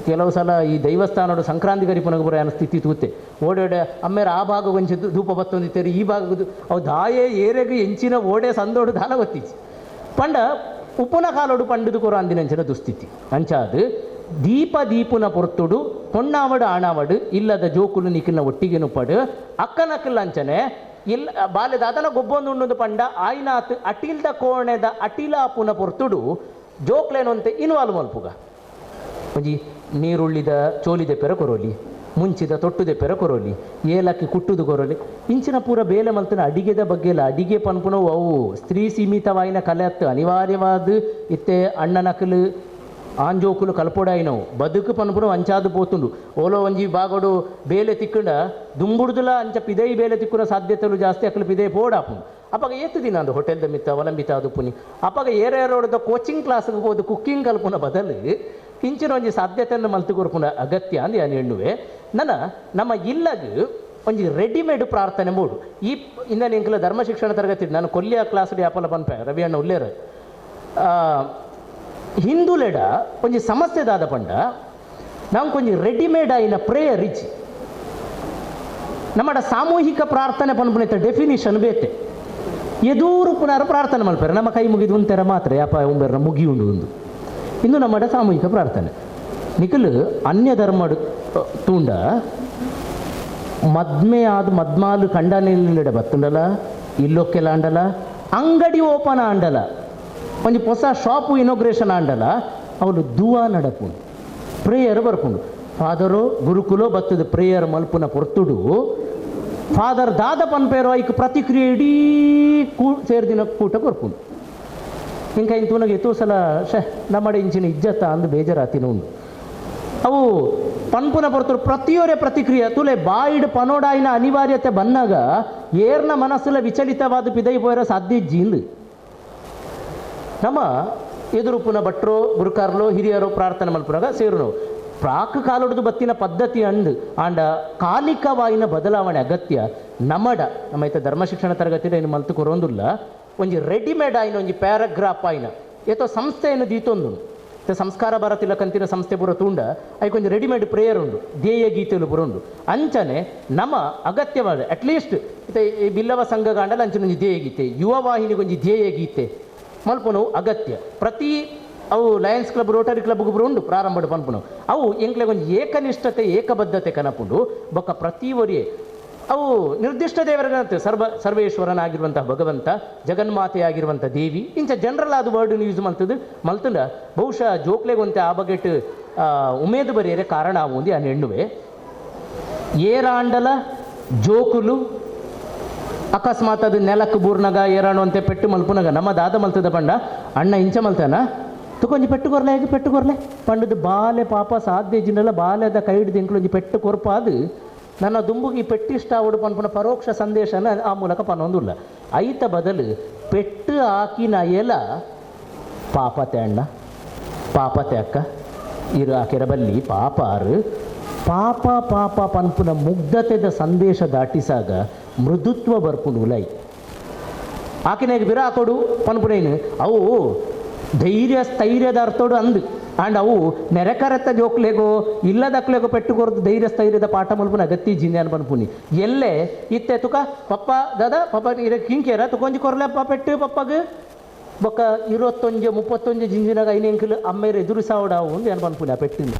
ಕೆಲವು ಸಲ ಈ ದೈವಸ್ಥಾನದ ಸಂಕ್ರಾಂತಿ ಗರಿಪುನಗ ಬರೋ ಸ್ಥಿತಿ ತೂತೆ ಓಡೋಡೆ ಅಮ್ಮೇರ ಆ ಭಾಗ ಒಂಚ ಧೂಪ ಪತ್ತೊಂದಿತ್ತೇರಿ ಈ ಭಾಗದ್ದು ಅವು ದಾಯೆ ಏರೆಗೆ ಎಂಚಿನ ಓಡೆ ಸಂದೋಡು ದಾಲ ಗೊತ್ತಿಜ್ಜಿ ಪಂಡ ಉಪುನ ಕಾಲೋಡು ಪಂಡದು ಕೊರ ಅಂದಿನಂಚಿನ ದುಸ್ಥಿತಿ ಅಂಚಾದು ದೀಪುನ ಪೊರ್ತುಡು ಹೊಣ್ಣಾವಡು ಆಣಾವಡು ಇಲ್ಲದ ಜೋಕುಲು ನಿಖಿಲ್ನ ಒಟ್ಟಿಗೆನು ಪಡು ಅಕ್ಕನಕ್ಕಲ್ಲ ಅಂಚನೆ ಇಲ್ಲ ಬಾಲ್ಯದ ಅದನ ಗೊಬ್ಬೊಂದು ಉಣ್ಣದು ಪಂಡ ಆಯ್ನಾತ್ ಅಟಿಲ್ದ ಕೋಣೆದ ಅಟಿಲಾಪುನ ಪೊರ್ತುಡು ಜೋಕ್ಲೇನೊಂತೆ ಇನ್ವಾಲ್ವ್ ಮಲ್ಪುಗ ಒಂಜಿ ನೀರುಳ್ಳಿದ ಚೋಲಿದೆ ಪೆರ ಕೊರೋಲಿ ಮುಂಚಿದ ತೊಟ್ಟುದೆ ಪೆರ ಕೊರೋಲಿ ಏಲಕ್ಕಿ ಕುಟ್ಟುದು ಕೊರೋಲಿ ಇಂಚಿನ ಪೂರ ಬೇಲೆ ಮಲ್ತಿನ ಅಡಿಗೆದ ಬಗ್ಗೆ ಇಲ್ಲ ಅಡಿಗೆ ಪನ್ಪುನವು ಅವು ಸ್ತ್ರೀ ಸೀಮಿತವಾಯಿನ ಕಲೆ ಹತ್ತು ಅನಿವಾರ್ಯವಾದ ಇತ್ತೆ ಅಣ್ಣನಕಲು ಆಂಜೋಕುಲು ಕಲ್ಪೊಡಾಯಿನವು ಬದುಕು ಪನ್ಪುನ ಅಂಚಾದು ಪೋತುಂಡು ಓಲೋ ಒಂಜಿ ಬಾಗೋಡು ಬೇಲೆ ತಿಕ್ಕಂಡ ದುಂಬುಡ್ದುಲ ಅಂಚ ಪಿದೈ ಬೇಲೆ ತಿಕ್ಕುನ ಸಾಧ್ಯತೆಗಳು ಜಾಸ್ತಿ ಅಕ್ಕಲು ಪಿದೈ ಪೋಡಾಪುಂಡು ಅಪ್ಪಾಗ ಏತು ದಿನ ಅಂದು ಹೋಟೆಲ್ದ ಮಿತ್ತ ಅವಲಂಬಿತ ಅದು ಪುನಿ ಅಪ್ಪಾಗ ಏರೋಡದ ಕೋಚಿಂಗ್ ಕ್ಲಾಸ್ಗೆ ಹೋದು ಕುಕ್ಕಿಂಗ್ ಕಲ್ಪುನ ಬದಲು ಇಂಚಿನ ಒಂಜಿ ಸಾಧ್ಯತೆಯನ್ನು ಮಲ್ತು ಕೊರ್ಪುನ ಅಗತ್ಯ ಅಂದು ನಾನು ಹೇಳುವೆ ನಮ್ಮ ಇಲ್ಲಗ ಒಂಜಿ ರೆಡಿಮೇಡ್ ಪ್ರಾರ್ಥನೆ ಮೂಡು ಈ ಇಂದ ನಿಂಕಲ ಧರ್ಮ ಶಿಕ್ಷಣ ತರಗತಿ ನಾನು ಕೊಲ್ಲಿಯ ಕ್ಲಾಸ್ ಯಾಪಲ ಪನ್ಪೆ ರವಿ ಅಣ್ಣ ಉಲ್ಲೇರ ಹಿಂದುಲೆಡ ಒಂಜಿ ಸಮಸ್ಯೆ ದಾದ ಪಂಡ ನಾವು ಕೊಂಚ ರೆಡಿಮೇಡ್ ಆಯಿನ ಪ್ರೇಯರ್ ಇಚ್ಚಿ ನಮ್ಮಡ ಸಾಮೂಹಿಕ ಪ್ರಾರ್ಥನೆ ಪನ್ಪುನ ಡೆಫಿನಿಷನ್ ಬೇತೆ ಎದೂರು ಪುನರ್ ಪ್ರಾರ್ಥನೆ ಮಲ್ಪೇರೆ ನಮ್ಮ ಕೈ ಮುಗಿದು ಉಂತೆರ ಮಾತ್ರ ಯಾಪ ಉಂಬೆರ ಮುಗಿ ಉಂಡು ಒಂದು ಇಂದು ನಮ್ಮಡ ಸಾಮೂಹಿಕ ಪ್ರಾರ್ಥನೆ ನಿಖಲು ಅನ್ಯ ಧರ್ಮ ತೂಂಡ ಮದ್ಮೆ ಆದ ಮದ್ಮಾಲು ಕಂಡನಿಲ್ಲಿಡ ಬತ್ತುಂಡಲ ಇಲ್ಲೊಕ್ಕೆಲ್ಲ ಅಂಡಲ ಅಂಗಡಿ ಓಪನ್ ಆಂಡಲ ಒಂಜಿ ಹೊಸ ಶಾಪು ಇನಾಗ್ರೇಷನ್ ಆಂಡಲ ಅವಳು ದುವಾ ನಡಪುಂಡು ಪ್ರೇಯರ್ ಬರ್ಪುಂಡು ಫಾದರೋ ಗುರುಕುಲೋ ಬತ್ತದ ಪ್ರೇಯರ್ ಮಲ್ಪುನ ಪೊರ್ತುಡು ಫಾದರ್ ದಾದ ಪನ್ಪೇರೋ ಐಕ್ ಪ್ರತಿಕ್ರಿಯೆ ಇಡೀ ಸೇರ್ದಿನ ಕೂಟ ಬರ್ಪುಂಡು ಇಂಕ ಇಂತೂನಗೆ ಎತ್ತೋ ಸಲ ನಮ್ಮಡೆ ಇಂಚಿನ ಇಜ್ಜತ್ತ ಅಂದು ಬೇಜಾರಾತಿನ ಉಂಡು ಅವು ಪನ್ಪುನ ಪೊರ್ತರು ಪ್ರತಿಯೊರೆ ಪ್ರತಿಕ್ರಿಯೆ ತುಲೆ ಬಾಯಿಡ್ ಪನೋಡಾಯಿನ ಅನಿವಾರ್ಯತೆ ಬಂದಾಗ ಏರ್ನ ಮನಸ್ಸುಲ ವಿಚಲಿತವಾದ ಪಿದೈ ಪೋಯರ ಸಾಧ್ಯ ಇಜ್ಜಿಂದು ನಮ್ಮ ಎದುರುಪುನ ಭಟ್ರೋ ಗುರುಕಾರ್ಲೋ ಹಿರಿಯರೋ ಪ್ರಾರ್ಥನೆ ಮಲ್ಪುನಾಗ ಸೇರು ಪ್ರಾಕ್ ಕಾಲೊಡ್ದು ಬತ್ತಿನ ಪದ್ಧತಿ ಅಂದು ಆಂಡ ಕಾಲಿಕವಾಯಿನ ಬದಲಾವಣೆ ಅಗತ್ಯ ನಮ್ಮ ಇತ್ತ ಧರ್ಮ ಶಿಕ್ಷಣ ತರಗತಿನ ಇನ್ನು ಮಲ್ತು ಕೊರೊಂದುಲ್ಲ ಒಂಜಿ ರೆಡಿಮೇಡ್ ಆಯ್ನ ಒಂಜಿ ಪ್ಯಾರಾಗ್ರಾಫ್ ಆಯ್ನ ಏತೋ ಸಂಸ್ಥೆಯನ್ನು ದೀತೊಂದು ಸಂಸ್ಕಾರ ಭಾರತಿಲ ಕಂತಿನ ಸಂಸ್ಥೆ ಪೂರ ತೂಂಡ ಐಕೊಂಜಿ ರೆಡಿಮೇಡ್ ಪ್ರೇಯರ್ ಉಂಡು ಧ್ಯೇಯ ಗೀತೆಲು ಪೂರ ಉಂಡು ಅಂಚನೆ ನಮ್ಮ ಅಗತ್ಯವಾದ ಅಟ್ಲೀಸ್ಟ್ ಈ ಬಿಲ್ಲವ ಸಂಘ ಗಾಂಡಲ ಅಂಚಿನ ಒಂಜಿ ಧ್ಯೇಯ ಗೀತೆ ಯುವ ವಾಹಿನಿಗೊಂಜಿ ಧ್ಯೇಯ ಗೀತೆ ಮಲ್ಪುನವು ಅಗತ್ಯ ಪ್ರತಿ ಅವು ಲಯನ್ಸ್ ಕ್ಲಬ್ ರೋಟರಿ ಕ್ಲಬ್ಗೆ ಪೂರ ಉಂಡು ಪ್ರಾರಂಭ ಪನ್ಪುನವು ಅವು ಎಂಕ್ಲೆಗೊಂದು ಏಕನಿಷ್ಠತೆ ಏಕಬದ್ಧತೆ ಕನಪುಂಡು ಬೊಕ್ಕ ಪ್ರತಿ ಒರಿಯೇ ಅವು ನಿರ್ದಿಷ್ಟ ದೇವರನಂತೆ ಸರ್ವೇಶ್ವರನಾಗಿರುವಂತಹ ಭಗವಂತ ಜಗನ್ಮಾತೆಯಾಗಿರುವಂಥ ದೇವಿ ಇಂಚ ಜನರಲ್ ಆದ ವರ್ಡ್ ಯೂಸ್ ಮಲ್ತಂಡ ಬಹುಶಃ ಜೋಕ್ಲೆಗೊಂತೆ ಆ ಬಗೆಟ್ ಉಮೇದು ಬರೆಯರೆ ಕಾರಣ ಆಗುಂದು ಆ ಹೆಣ್ಣುವೆ ಏರಾಂಡಲ ಜೋಕುಲು ಅಕಸ್ಮಾತ್ ಅದು ನೆಲಕ್ಕೆ ಬೂರ್ನಾಗ ಏರಾಣು ಅಂತೆ ಪೆಟ್ಟು ಮಲ್ಪುನಾಗ ನಮ್ಮ ದಾದ ಮಲ್ತದ ಪಂಡ ಅಣ್ಣ ಇಂಚ ಮಲ್ತಾನ ತುಕೊಂಜಿ ಪೆಟ್ಟು ಕೊರ್ಲೆ ಹೇಗೆ ಪೆಟ್ಟು ಕೊರ್ಲೆ ಪಂಡದ ಬಾಲೆ ಪಾಪ ಸಾಧ್ಯ ಜಿನ್ನಲ್ಲ ಬಾಲೆದ ಕೈ ಹಿಡಿದು ಎಂಕ್ಲೊಂಜಿ ಪೆಟ್ಟು ಕೊರ್ಪಾದು ನನ್ನ ದುಂಬುಗೆ ಪೆಟ್ಟಿಷ್ಟ ಅವಡು ಪನ್ಪುನ ಪರೋಕ್ಷ ಸಂದೇಶನ ಆ ಮೂಲಕ ಪನ್ನೊಂದುಲ್ಲ ಐತ ಬದಲು ಪೆಟ್ಟು ಹಾಕಿನ ಎಲ ಪಾಪತೆ ಅಣ್ಣ ಪಾಪತೆ ಅಕ್ಕ ಇರು ಆಕೆರ ಬಲ್ಲಿ ಪಾಪಾರು ಪಾಪ ಪಾಪ ಪನ್ಪುನ ಮುಗ್ಧತೆದ ಸಂದೇಶ ದಾಟಿಸಾಗ ಮೃದುತ್ವ ಬರ್ಪುನು ಉಲೈ ಆಕಿನಾಗ ಬಿರ ಹಾಕೊಡು ಪನ್ಪುನೇನು ಅವು ಧೈರ್ಯ ಸ್ಥೈರ್ಯದ ಅರ್ಥೋಡು ಅಂದು ಆ್ಯಂಡ್ ಅವು ನೆರೆಕರತ್ತ ಜೋಕ್ಲೆಗೋ ಇಲ್ಲದಕ್ಲೆಗೋ ಪೆಟ್ಟು ಕೊರದು ಧೈರ್ಯ ಸ್ಥೈರ್ಯದ ಪಾಠ ಮಲ್ಪುನ ಅಗತ್ಯ ಜಿಂದೆ ಅನ್ ಪನ್ಪುನಿ ಎಲ್ಲೇ ಇತ್ತೆ ತುಕ ಪಪ್ಪ ದಾದ ಪಪ್ಪ ಇರ ಕಿಂಕೇರ ತುಕೊಂಜಿ ಕೊರ್ಲೆಪ್ಪ ಪೆಟ್ಟು ಪಪ್ಪಗೆ ಬೊಕ್ಕ 21-31 ಜಿಂಜಿನಾಗ ಐನೆಂಕಲು ಅಮ್ಮೇರು ಎದುರು ಸಾವಡಾವು ಅಂದು ಏನು ಪನ್ಪುನಿ ಆ ಪೆಟ್ಟಿನ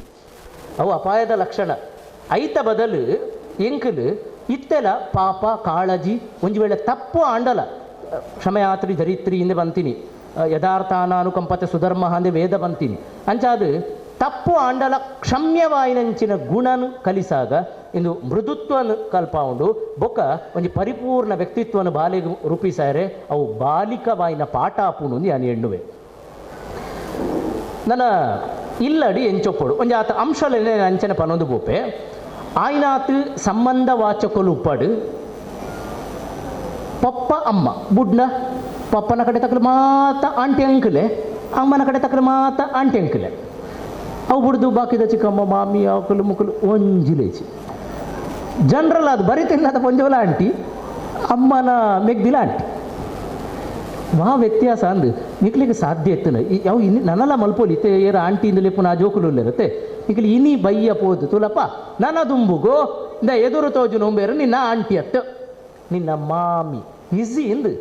ಅವು ಅಪಾಯದ ಲಕ್ಷಣ ಐತ ಬದಲು ಎಂಕಲು ಇತ್ತೆಲ ಪಾಪ ಕಾಳಜಿ ಒಂಜಿ ವೇಳೆ ತಪ್ಪು ಆಂಡಲ ಕ್ಷಮಯಾತ್ರಿ ಧರಿತ್ರಿ ಹಿಂದೆ ಬಂತೀನಿ ಯಥಾರ್ಥಾನಾನುಕಂಪತೆ ಸುಧರ್ಮ ಅಂದೆ ವೇದ ಬಂತೀನಿ ಅಂಚಾದು ತಪ್ಪು ಆಂಡಲ ಕ್ಷಮ್ಯವಾಯಿನಂಚಿನ ಗುಣನು ಕಲಿಸಾಗ ಇಂದು ಮೃದುತ್ವನು ಕಲ್ಪಾಂಡು ಬೊಕ್ಕ ಒಂಜಿ ಪರಿಪೂರ್ಣ ವ್ಯಕ್ತಿತ್ವನು ಬಾಲಿಗೆ ರೂಪಿಸಾರೆ ಅವು ಬಾಲಿಕವಾಯಿನ ಪಾಠ ಆಪುನು ನಾನು ಎಣ್ಣುವೆ ನನ್ನ ಇಲ್ಲಡಿ ಎಂಚೊಪ್ಪಡು ಒಂಜಿ ಆತ ಅಂಶಲೇನೆ ಅಂಚನೆ ಪನೊಂದು ಬೋಪೆ ಆಯ್ನಾತು ಸಂಬಂಧ ವಾಚಕಲು ಉಪ್ಪಡು ಪಪ್ಪ ಅಮ್ಮ ಬುಡ್ನ ಪಪ್ಪನ ಕಡೆ ತಕ್ಕಲು ಮಾತ ಆಂಟಿ ಅಂಕಲೆ ಅಮ್ಮನ ಕಡೆ ತಕ್ಕಲು ಮಾತ ಆಂಟಿ ಅಂಕಲೆ ಅವು ಬಿಡ್ದು ಬಾಕಿದ ಚಿಕ್ಕಮ್ಮ ಮಾಮಿ ಅವಕಲು ಮುಕ್ಕಲು ಒಂಜಿಲೇಚಿ ಜನರಲ್ ಅದು ಬರಿತಿಲ್ಲದ ಪೊಂಜೋಲ ಆಂಟಿ ಅಮ್ಮನ ಮೆಗ್ದಿಲ ಆಂಟಿ ವಾ ವ್ಯತ್ಯಾಸ ಅಂದು ನಿಕ್ಲಿಗೆ ಸಾಧ್ಯ ಇತ್ತನ ಯಾವ ಇನ್ನು ನನ್ನಲ್ಲ ಮಲ್ಪೋಲಿ ಇತ್ತೆ ಏರ ಆಂಟಿಯಿಂದಲೇ ಪುನಃ ಜೋಕುಲು ಇರುತ್ತೆ ನಿಕ್ಲಿ ಇನಿ ಬಯ್ಯ ಪೋದು ತುಲಪ್ಪ ನನ್ನ ದುಂಬುಗೋ ಇಂದ ಎದುರು ತೋಜು ನೊಂಬೇರು ನಿನ್ನ ಆಂಟಿ ಅತ್ತ ನಿನ್ನ ಮಾಮಿ ಈಸಿ ಇಂದು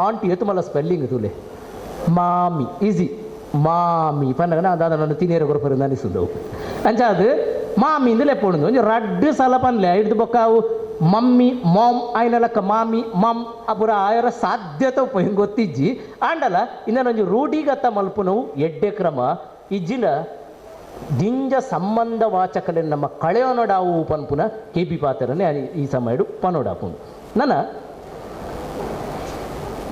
ಆಂಟಿ ಎತ್ತು ಮಲ್ಲ ಸ್ಪೆಲ್ಲಿಂಗ್ ತುಲೆ ಮಾಮಿ ಈಸಿ ಮಾಮಿ ಪನ್ನಗನ ಅದಾದ ನನ್ನ ತಿನೇರ ಕೊರಪರು ಅನಿಸುದು ಅಂಚಾದು ಮಾಮಿಂದಲೇ ಪೋಣದು ಒಂಜಿ ರಡ್ಡು ಸಲ ಪನ್ಲೆ ಹಿಡ್ದು ಬೊಕ್ಕಾವು ಮಮ್ಮಿ ಮಾಮ್ ಆಯ್ನ ಲೆಕ್ಕ ಮಾಮಿ ಮಮ್ ಅಪುರ ಆಯರ ಸಾಧ್ಯತೆ ಹಿಂಗೆ ಗೊತ್ತಿಜ್ಜಿ ಆಂಡಲ ಇನ್ನೊಂದು ರೂಢಿಗತ ಮಲ್ಪುನವು ಎಡ್ಡೆ ಕ್ರಮ ಇಜ್ಜಿನ ದಿಂಜ ಸಂಬಂಧ ವಾಚಕಲೆ ನಮ್ಮ ಕಳೆಯೋನೊಡಾವು ಪನ್ಪುನ ಕೆ ಪಿ ಪಾತ್ರನೇ ಈ ಸಮಯಡು ಪನೋಡಾಪುನು ನನ್ನ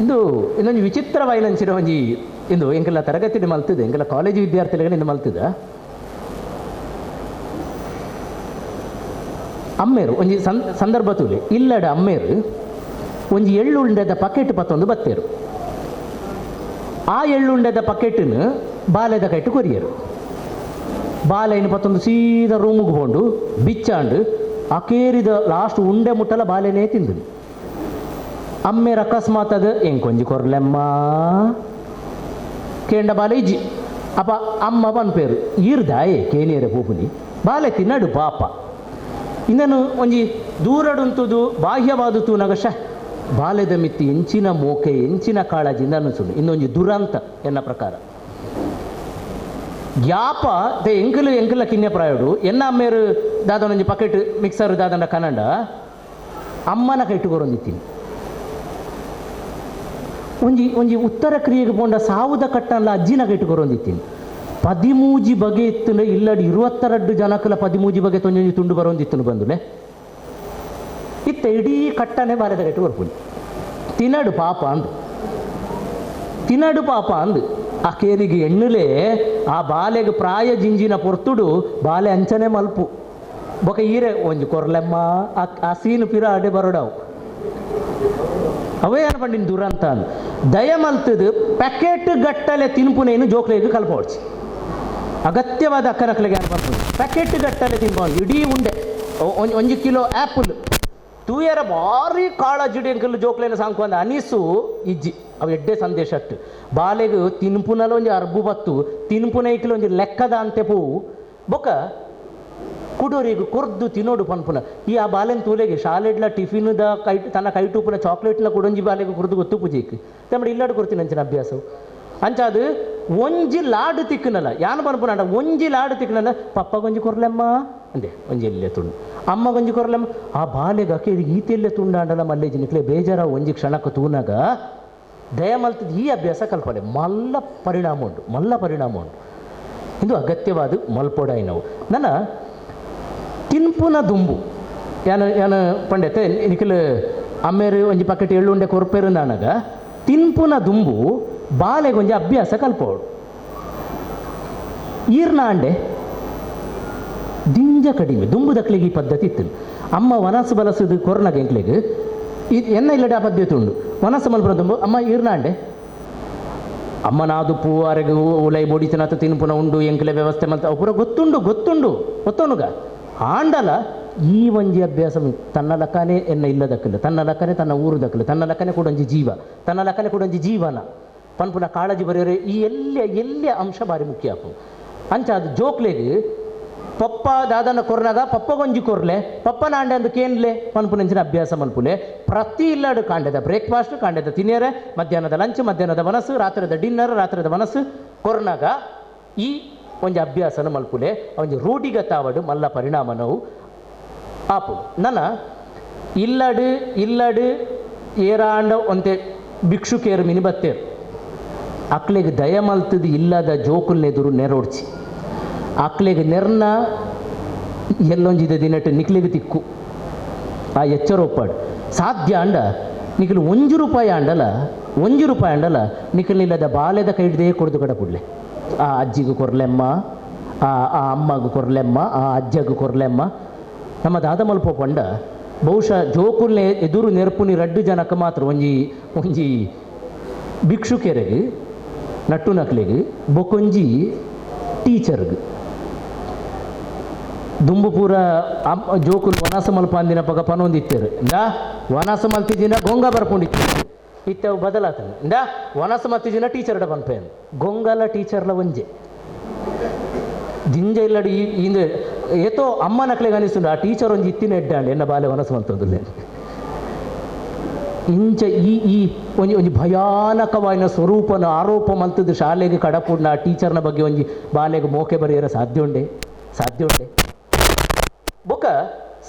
ಇಂದು ಇನ್ನೊಂದು ವಿಚಿತ್ರವಾಯಿನಂಚಿನ ಒಂಜಿ ಇಂದು ಎಂಕೆಲ್ಲ ತರಗತಿ ಮಲ್ತಿದೆ ಎಂಕೆಲ್ಲ ಕಾಲೇಜು ವಿದ್ಯಾರ್ಥಿಗಳಿಗೆ ಇನ್ನು ಮಲ್ತಿದ ಅಮ್ಮೇರು ಒಂಜಿ ಸಂದರ್ಭ ತುಲೆ ಇಲ್ಲಡ ಅಮ್ಮೇರು ಒಂಜಿ ಎಳ್ಳುಂಡೆದ ಪಕೆಟ್ ಪತ್ತೊಂದು ಬತ್ತೇರು ಆ ಎಳ್ಳುಂಡೆದ ಪಕೆಟನ್ನು ಬಾಲೆದ ಕೈಟು ಕೊರಿಯರು ಬಾಲೆಯನ್ನು ಪತ್ತೊಂದು ಸೀದಾ ರೂಮಿಗೆ ಹೋಂಡು ಬಿಚ್ಚಾಂಡು ಆ ಕೇರಿದ ಲಾಸ್ಟ್ ಉಂಡೆ ಮುಟ್ಟಲ ಬಾಲೆನೇ ತಿಂದು ಅಮ್ಮೇರು ಅಕಸ್ಮಾತ್ ಅದು ಎಂಕೊಂಜಿ ಕೊರ್ಲೆಮ್ಮ ಕೇಂಡ ಬಾಲೆ ಇಜ್ಜಿ ಅಪ್ಪ ಅಮ್ಮ ಪನ್ಪೇರು ಈರ್ದಾಯೆ ಕೇನಿಯರೆ ಪೂಪುನಿ ಬಾಲೆ ತಿನ್ನಡು ಪಾಪ ಇನ್ನೇನು ಒಂಜಿ ದೂರಡುಂತುದು ಬಾಹ್ಯವಾದುತು ನಗಶ ಬಾಲ್ಯದ ಮಿತ್ತಿ ಎಂಚಿನ ಮೋಕೆ ಎಂಚಿನ ಕಾಳಜಿಂದ ಅನಿಸುದು ಇನ್ನೊಂದು ದುರಂತ ಎನ್ನ ಪ್ರಕಾರ ಗ್ಯಾಪ ದೇ ಎಂಕಲ ಕಿನ್ಯ ಪ್ರಾಯಡು ಎನ್ನ ಅಮ್ಮೇರು ದಾದನೊಂಜಿ ಪಕೆಟ್ ಮಿಕ್ಸರ್ ದಾದಂಡ ಕನ್ನಡ ಅಮ್ಮನ ಕೈಟುಗೊರೊಂದಿತ್ತೀನಿ ಒಂಜಿ ಉತ್ತರ ಕ್ರಿಯೆಗೆ ಪೋಂಡ ಸಾವುದ ಕಟ್ಟಲ್ಲ ಅಜ್ಜಿನಾಗ ಇಟ್ಟುಕೊರೊಂದಿತ್ತೀನಿ 13 ಬಗೆ ಇತ್ತು ಇಲ್ಲಡಿ 22 ಜನಕ್ಕಲ 13 ಬಗೆ ತೊಂಜೊಂಜಿ ತುಂಡು ಬರೋಂದಿತ್ತು ಬಂದುಲೆ ಇತ್ತ ಇಡೀ ಕಟ್ಟನೆ ಬಾರೆದ ಕಟ್ಟು ಬರ್ಪುಂಡು ತಿನ್ನಡು ಪಾಪ ಅಂದು ಆ ಕೇರಿಗೆ ಎಣ್ಣುಲೆ ಆ ಬಾಲೆಗೆ ಪ್ರಾಯ ಜಿಂಜಿನ ಪೊರ್ತುಡು ಬಾಲೆ ಅಂಚನೆ ಮಲ್ಪು ಬೊಕ ಈರೆ ಒಂಜಿ ಕೊರ್ಲೆಮ್ಮ ಆ ಸೀನು ಪಿರ ಅಡೆ ಬರೋಡವು ಅವೇ ಏನು ಪಂಡಿನ ದುರಂತ ಅಂದು ದಯ ಮಲ್ತದು ಪ್ಯಾಕೆಟ್ ಗಟ್ಟಲೆ ತಿನ್ಪುನೇನು ಜೋಕ್ಲೆಗೆ ಕಲ್ಪೋಡ್ಸಿ ಅಗತ್ಯವಾದ ಅಕ್ಕನಕ್ಕಲಿಗೆ ಏನು ಬರ್ತದೆ ಪ್ಯಾಕೆಟ್ ಗಟ್ಟಲೆ ತಿನ್ಬೋದು ಇಡೀ ಉಂಡೆ 1 ಕಿಲೋ ಆ್ಯಪಲ್ ತೂಯರ ಭಾರಿ ಕಾಳ ಜಿಡಿ ಅಂಕಲ್ ಜೋಕ್ಲೇನ ಸಾಂಕು ಅನಿಸು ಇಜ್ಜಿ ಅವು ಎಡ್ಡೆ ಸಂದೇಶ ಅಟ್ಟು ಬಾಲೆಗೆ ತಿನ್ಪುನಲ್ಲಿ ಒಂಜಿ ಅರ್ಬು ಬತ್ತು ತಿನ್ಪುನೈಕಲು ಒಂಜಿ ಲೆಕ್ಕದ ಅಂತೆ ಪೋವು ಬೊಕ ಕುಡೋರಿಗೆ ಕೊರ್ದು ತಿನ್ನೋಡು ಪನ್ಪುನ ಈ ಆ ಬಾಲೆನ ತೂಲೆಗೆ ಶಾಲೆಡ್ಲ ಟಿಫಿನ್ದ ತನ್ನ ಕೈಟೂಪುನ ಚಾಕ್ಲೇಟ್ನ ಕುಡೊಂಜಿ ಬಾಲೆಗೆ ಕುರ್ದು ಗೊತ್ತು ಪೂಜೆಕ್ ತಮ್ಮಡಿ ಇಲ್ಲಾಡು ಕೊಡ್ತೀನಿ ಅಂಚಿನ ಅಭ್ಯಾಸವು ಅಂಚಾದು ಒಂಜಿ ಲಾಡು ತಿಕ್ಕನಲ್ಲ ಯಾನು ಪನ್ಪುನ ಒಂಜಿ ಲಾಡು ತಿಕ್ಕನಲ್ಲ ಪಪ್ಪಗೊಂಜಿ ಕೊರ್ಲೆಮ್ಮ ಅಂದೆ ಒಂಜಿ ಎಲ್ಲೆ ತುಂಡು ಅಮ್ಮಗೊಂಜಿ ಕೊರ್ಲೆಮ್ಮ ಆ ಬಾಲೆಗೆ ಅಕೇರಿ ಈತೆಲ್ಲೇ ತುಂಡಾಂಡಲ ಮಲ್ಲೇಜಿ ನಿಕ್ಲೆ ಬೇಜಾರ ಒಂಜಿ ಕ್ಷಣಕ್ಕೆ ತೂನಾಗ ದಯ ಮಲ್ತದ ಈ ಅಭ್ಯಾಸ ಕಲ್ಪನೆ ಮಲ್ಲ ಪರಿಣಾಮ ಉಂಟು ಇದು ಅಗತ್ಯವಾದ ಮಲ್ಪೊಡಾಯಿನವು ನನ್ನ ತಿನ್ಪುನ ದುಂಬು ಯಾನು ಪಂಡತೆ ನಿಖಿಲ್ ಅಮ್ಮೇರು ಒಂಜಿ ಪಕೆಟ್ ಎಳ್ಳುಂಡೆ ಕೊರ್ಪೇರು ನಾನಾಗ ತಿನ್ಪುನ ದುಂಬು ಬಾಲೆಗೊಂಜಿ ಅಭ್ಯಾಸ ಕಲ್ಪೋಡು ಈರ್ನ ಅಂಡೆ ದಿಂಜ ಕಡಿಮೆ ದುಂಬು ದಕ್ಲಿಗೆ ಈ ಪದ್ಧತಿ ಇತ್ತು ಅಮ್ಮ ವನಸು ಬಲಸದು ಕೊರ್ನಗ ಎಂಕ್ಲೆಗೆ ಇದು ಎನ್ನ ಇಲ್ಲಡೆ ಆ ಪದ್ಧತಿ ಉಂಡು ವನಸು ಮಲ್ಪುನ ದುಂಬು ಅಮ್ಮ ಈರ್ನ ಅಂಡೆ ಅಮ್ಮ ನಾದು ಪೂವರೆಗೆ ಉಲೈ ಬೊಡಿತನತ ತಿನ್ಪುನ ಉಂಡು ಎಂಕ್ಲೆ ವ್ಯವಸ್ಥೆ ಮಲ್ತ ಪೂರ ಗೊತ್ತೊನುಗ ಆಂಡಲ ಈ ಒಂಜಿ ಅಭ್ಯಾಸ ತನ್ನ ಲಕ್ಕನೆ ಎನ್ನ ಇಲ್ಲದಕ್ಕಲ್ಲ ತನ್ನ ಲಕ್ಕನೆ ತನ್ನ ಊರು ದಕ್ಕಲ್ಲ ತನ್ನ ಲಕ್ಕನೆ ಕೊಡೊಂಜಿ ಜೀವ ತನ್ನ ಲಕ್ಕನೆ ಕೊಡೊಂಜಿ ಜೀವನ ಪನ್ಪುನ ಕಾಳಜಿ ಬರೆಯೋರೆ ಈ ಎಲ್ಲೆ ಅಂಶ ಬಾರಿ ಮುಖ್ಯ ಆಪು ಅಂಚ ಅದು ಜೋಕ್ಲೆಗೆ ಪಪ್ಪ ದಾದನ ಕೊರ್ನಾಗ ಪಪ್ಪಗೊಂಜಿ ಕೊರ್ಲೆ ಪಪ್ಪನ ಆಂಡೆ ಅಂದು ಕೇನ್ಲೆ ಪನ್ಪುನಂಚಿನ ಅಭ್ಯಾಸ ಮಲ್ಪುಲೆ ಪ್ರತಿ ಇಲ್ಲಾಡು ಕಾಂಡೆದ ಬ್ರೇಕ್ಫಾಸ್ಟ್ ಕಾಂಡೆದ ತಿನ್ನೇರೆ ಮಧ್ಯಾಹ್ನದ ಲಂಚ್ ಮಧ್ಯಾಹ್ನದ ಮನಸ್ಸು ರಾತ್ರಿದ ಡಿನ್ನರ್ ರಾತ್ರಿದ ಮನಸ್ಸು ಕೊರ್ನಾಗ ಈ ಒಂಜಿ ಅಭ್ಯಾಸನ ಮಲ್ಪುಲೆ ಒಂಜಿ ರೂಢಿಗತಾವಡು ಮಲ್ಲ ಪರಿಣಾಮನವು ಆಪು ನನ್ನ ಇಲ್ಲಡು ಏರಾಂಡ ಒಂತೆ ಭಿಕ್ಷುಕೇರು ಮಿನಿಬತ್ತೇರು ಅಕ್ಲೆಗೆ ದಯ ಮಲ್ತದು ಇಲ್ಲದ ಜೋಕುಲ್ನೆದುರು ನೆರೋಡ್ಚಿ ಅಕ್ಲೆಗೆ ನೆರ್ನ ಎಲ್ಲೊಂಜಿದ ದಿನಟ್ಟು ನಿಕ್ಲಿಗೆ ತಿಕ್ಕು ಆ ಎಚ್ಚರ ಒಪ್ಪಾಡು ಸಾಧ್ಯ ಅಂಡ ನಿಖಿಲು ₹1 ಅಂಡಲ ನಿಖಿಲಿಲ್ಲದ ಬಾಲ್ಯದ ಕೈಡ್ದೇ ಕೊಡ್ದು ಕಡ ಕೊಡ್ಲೆ ಆ ಅಜ್ಜಿಗೂ ಕೊರ್ಲೆಮ್ಮ ಆ ಅಮ್ಮಗೂ ಕೊರ್ಲೆಮ್ಮ ಆ ಅಜ್ಜಗೂ ಕೊರ್ಲೆಮ್ಮ ನಮ್ಮ ದಾದ ಮಲ್ಪ ಪಂಡ ಬಹುಶಃ ಜೋಕುಲ್ನೆ ಎದುರು ನೆರ್ಪುನಿ 2 ಜನಕ್ಕೆ ಮಾತ್ರ ಒಂಜಿ ಭಿಕ್ಷುಕೆರೆಗೆ ನಟ್ಟು ನಕ್ಲೆಗೆ ಬೊಕೊಂಜಿ ಟೀಚರ್ಗೆ ದುಂಬು ಪೂರ ಜೋಕುಲು ವನಸ ಮಲ್ಪ ಅಂದಿನ ಪಗ ಪನೊಂದಿತ್ತೇರು ವನಸ ಮಲ್ತಿಜಿನ ಗೊಂಗ ಬರ್ಕೊಂಡಿತ್ತು ಇತ್ತವು ಬದಲಾತನೆ ವನಸ ಮಲ್ತಿಜಿನ ಟೀಚರ್ಡ ಪನ್ಪೇನು ಗೊಂಗಲ ಟೀಚರ್ಲ ಒಂಜೆ ದಿಂಜ ಇಲ್ಲಡಿ ಇಂದು ಏತೋ ಅಮ್ಮ ನಕ್ಲೆಗೆ ಅನಿಸ್ತುಂಡು ಆ ಟೀಚರ್ ಒಂಜಿ ಇತ್ತಿನ ಎಡ್ಡಾಂಡು ಎನ್ನ ಬಾಲೆ ವನಸ ಮಲ್ತಂದುಲ್ಲೆ ಇಂಚ ಈ ಒಂಜಿ ಭಯಾನಕವಾಯಿನ ಸ್ವರೂಪನ ಆರೋಪ ಮಲ್ತದ್ದು ಶಾಲೆಗೆ ಕಡಪುಡ್ನ ಆ ಟೀಚರ್ನ ಬಗ್ಗೆ ಒಂಜಿ ಬಾಲೆಗೆ ಮೋಕೆ ಬರೆಯರ ಸಾಧ್ಯ ಉಂಡೆ ಬೊಕ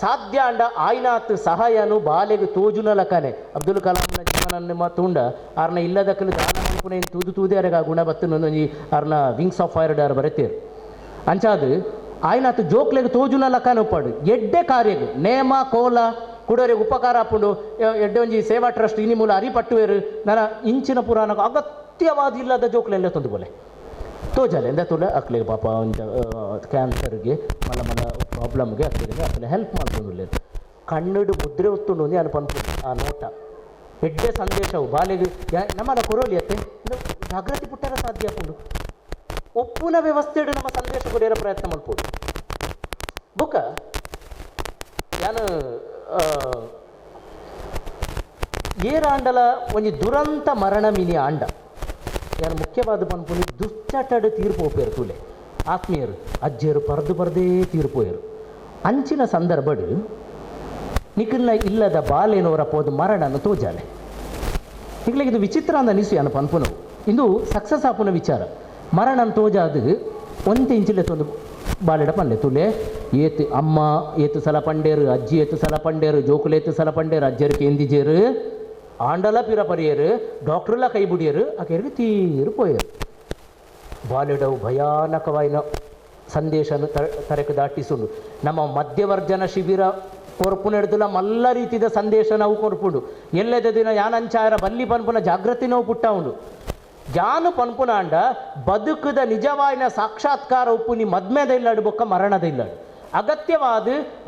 ಸಾಧ್ಯ ಅಂಡ ಆಯ್ನಾತ್ ಸಹಾಯನು ಬಾಲೆಗೆ ತೋಜುನ ಲಕನೆ ಅಬ್ದುಲ್ ಕಲಾಂನ ಜೀವನನ್ನು ಮತ್ತುಂಡ ಆರ್ನ ಇಲ್ಲದಕ್ಕಲು ದಾನ ಮಲ್ಪುನ ತೂದೇರೆಗ ಗುಣ ಬತ್ತನೊಂದೊಂಜಿ ಆರ್ನ ವಿಂಗ್ಸ್ ಆಫ್ ಫೈರ್ ಡಾರ್ ಬರೆತೇರು ಅಂಚಾದು ಆಯ್ನಾತ್ ಜೋಕ್ಲೆಗೆ ತೋಜುನ ಲಕನೆ ಉಪ್ಪಾಡು ಎಡ್ಡೆ ಕಾರ್ಯಗೆ ನೇಮ ಕೋಲ ಕುಡೋರಿಗೆ ಉಪಕಾರ ಹಾಕೊಂಡು ಎಡ್ಡೆ ಒಂಜಿ ಸೇವಾ ಟ್ರಸ್ಟ್ ಇನಿ ಮೂಲ ಅರಿಪಟ್ಟುವೇರು ನನ್ನ ಇಂಚಿನ ಪುರಾಣಕ್ಕೆ ಅಗತ್ಯವಾದ ಇಲ್ಲದ ಜೋಕ್ಲೆಲ್ಲ ತಂದು ಬೋಲೆ ತೋಜಲೆ ಎಂದ ತುಲೆ ಅಕ್ಲೆಗೆ ಪಾಪ ಒಂದು ಕ್ಯಾನ್ಸರ್ಗೆ ಮಲ್ಲ ಪ್ರಾಬ್ಲಮ್ಗೆ ಅಕ್ಲೆ ಹೆಲ್ಪ್ ಮಾಡ್ಕೊಂಡು ಕಣ್ಣಡು ಮುದ್ರೆ ಹೊತ್ತುಂಡು ಒಂದು ಅನು ಪನ್ಪು ಆ ನೋಟ ಎಡ್ಡೆ ಸಂದೇಶವು ಬಾಲೆಗೆ ನಮ್ಮನ್ನ ಕೊರೋಲಿ ಅತ್ತೆ ಜಾಗೃತಿ ಪುಟ್ಟರ ಸಾಧ್ಯ ಹಾಕೊಂಡು ಒಪ್ಪುನ ವ್ಯವಸ್ಥೆ ನಮ್ಮ ಸಂದೇಶ ಕೊಡಿಯರ ಪ್ರಯತ್ನ ಮಾಡ್ಬೋದು ಬುಕ್ಕ ಯಾನು ಏರಾಂಡಲ ಒಂಜಿ ದುರಂತ ಮರಣ ಮಿನಿ ಆಂಡ ಯಾರು ಮುಖ್ಯವಾದ ಪನ್ಪುನಿ ದುಶ್ಚಟಡು ತೀರ್ಪು ಹೋಗ್ಯಾರು ತೂಲೆ ಆತ್ಮೀಯರು ಅಜ್ಜಿಯರು ಪರದೇ ತೀರ್ಪೋಯರು ಅಂಚಿನ ಸಂದರ್ಭಡು ನಿಖಿಲ್ನ ಇಲ್ಲದ ಬಾಲೇನವರ ಪೋದು ಮರಣನ ತೋಜಾಲೆ ನಿಖಿಲಿಗೆ ಇದು ವಿಚಿತ್ರ ಅಂದ ಅನಿಸು ಯಾನ ಪನ್ಪುನವು ಇಂದು ಸಕ್ಸಸ್ ಆಪುನ ವಿಚಾರ ಮರಣನ ತೋಜಾದು ಒಂತೆ ಇಂಚಿಲೆ ತೊಂದು ಬಾಲೆಡ ಪಂಡೆ ತುಲೆ ಏತು ಅಮ್ಮ ಏತು ಸಲ ಪಂಡೇರು ಅಜ್ಜಿ ಏತು ಸಲ ಪಂಡೇರು ಜೋಕುಲು ಏತು ಸಲ ಪಂಡೇರು ಅಜ್ಜರಿಗೆ ಎಂದಿಜೇರು ಆಂಡಲ ಪಿರ ಪರಿಯರು ಡಾಕ್ಟ್ರಲ್ಲ ಕೈ ಬಿಡಿಯರು ಆಕೆಯರಿಗೆ ತೀರು ಪೋಯರು ಬಾಲೆಡವು ಭಯಾನಕವಾಯಿನ ಸಂದೇಶನ ತರಕ್ಕೆ ದಾಟಿಸುಂಡು ನಮ್ಮ ಮಧ್ಯವರ್ಜನ ಶಿಬಿರ ಕೊರ್ಪು ನಡೆದಿಲ್ಲ ಮಲ್ಲ ರೀತಿಯ ಸಂದೇಶ ನಾವು ಕೊರ್ಪುಂಡು ಎಲ್ಲೆದ ದಿನ ಯಾನಂಚಾರ ಬಲ್ಲಿ ಪನ್ಪುನ ಜಾಗೃತಿ ನಾವು ಪುಟ್ಟ ಉಂಡು ಜಾನು ಪನ್ಪುನ ಅಂಡ ಬದುಕದ ನಿಜವಾಯಿನ ಸಾಕ್ಷಾತ್ಕಾರ ಉಪ್ಪು ನೀ ಮದ್ಮೆದ ಇಲ್ಲಾಡು ಬೊಕ್ಕ ಮರಣದ ಇಲ್ಲಾಡು ಅಗತ್ಯವಾದ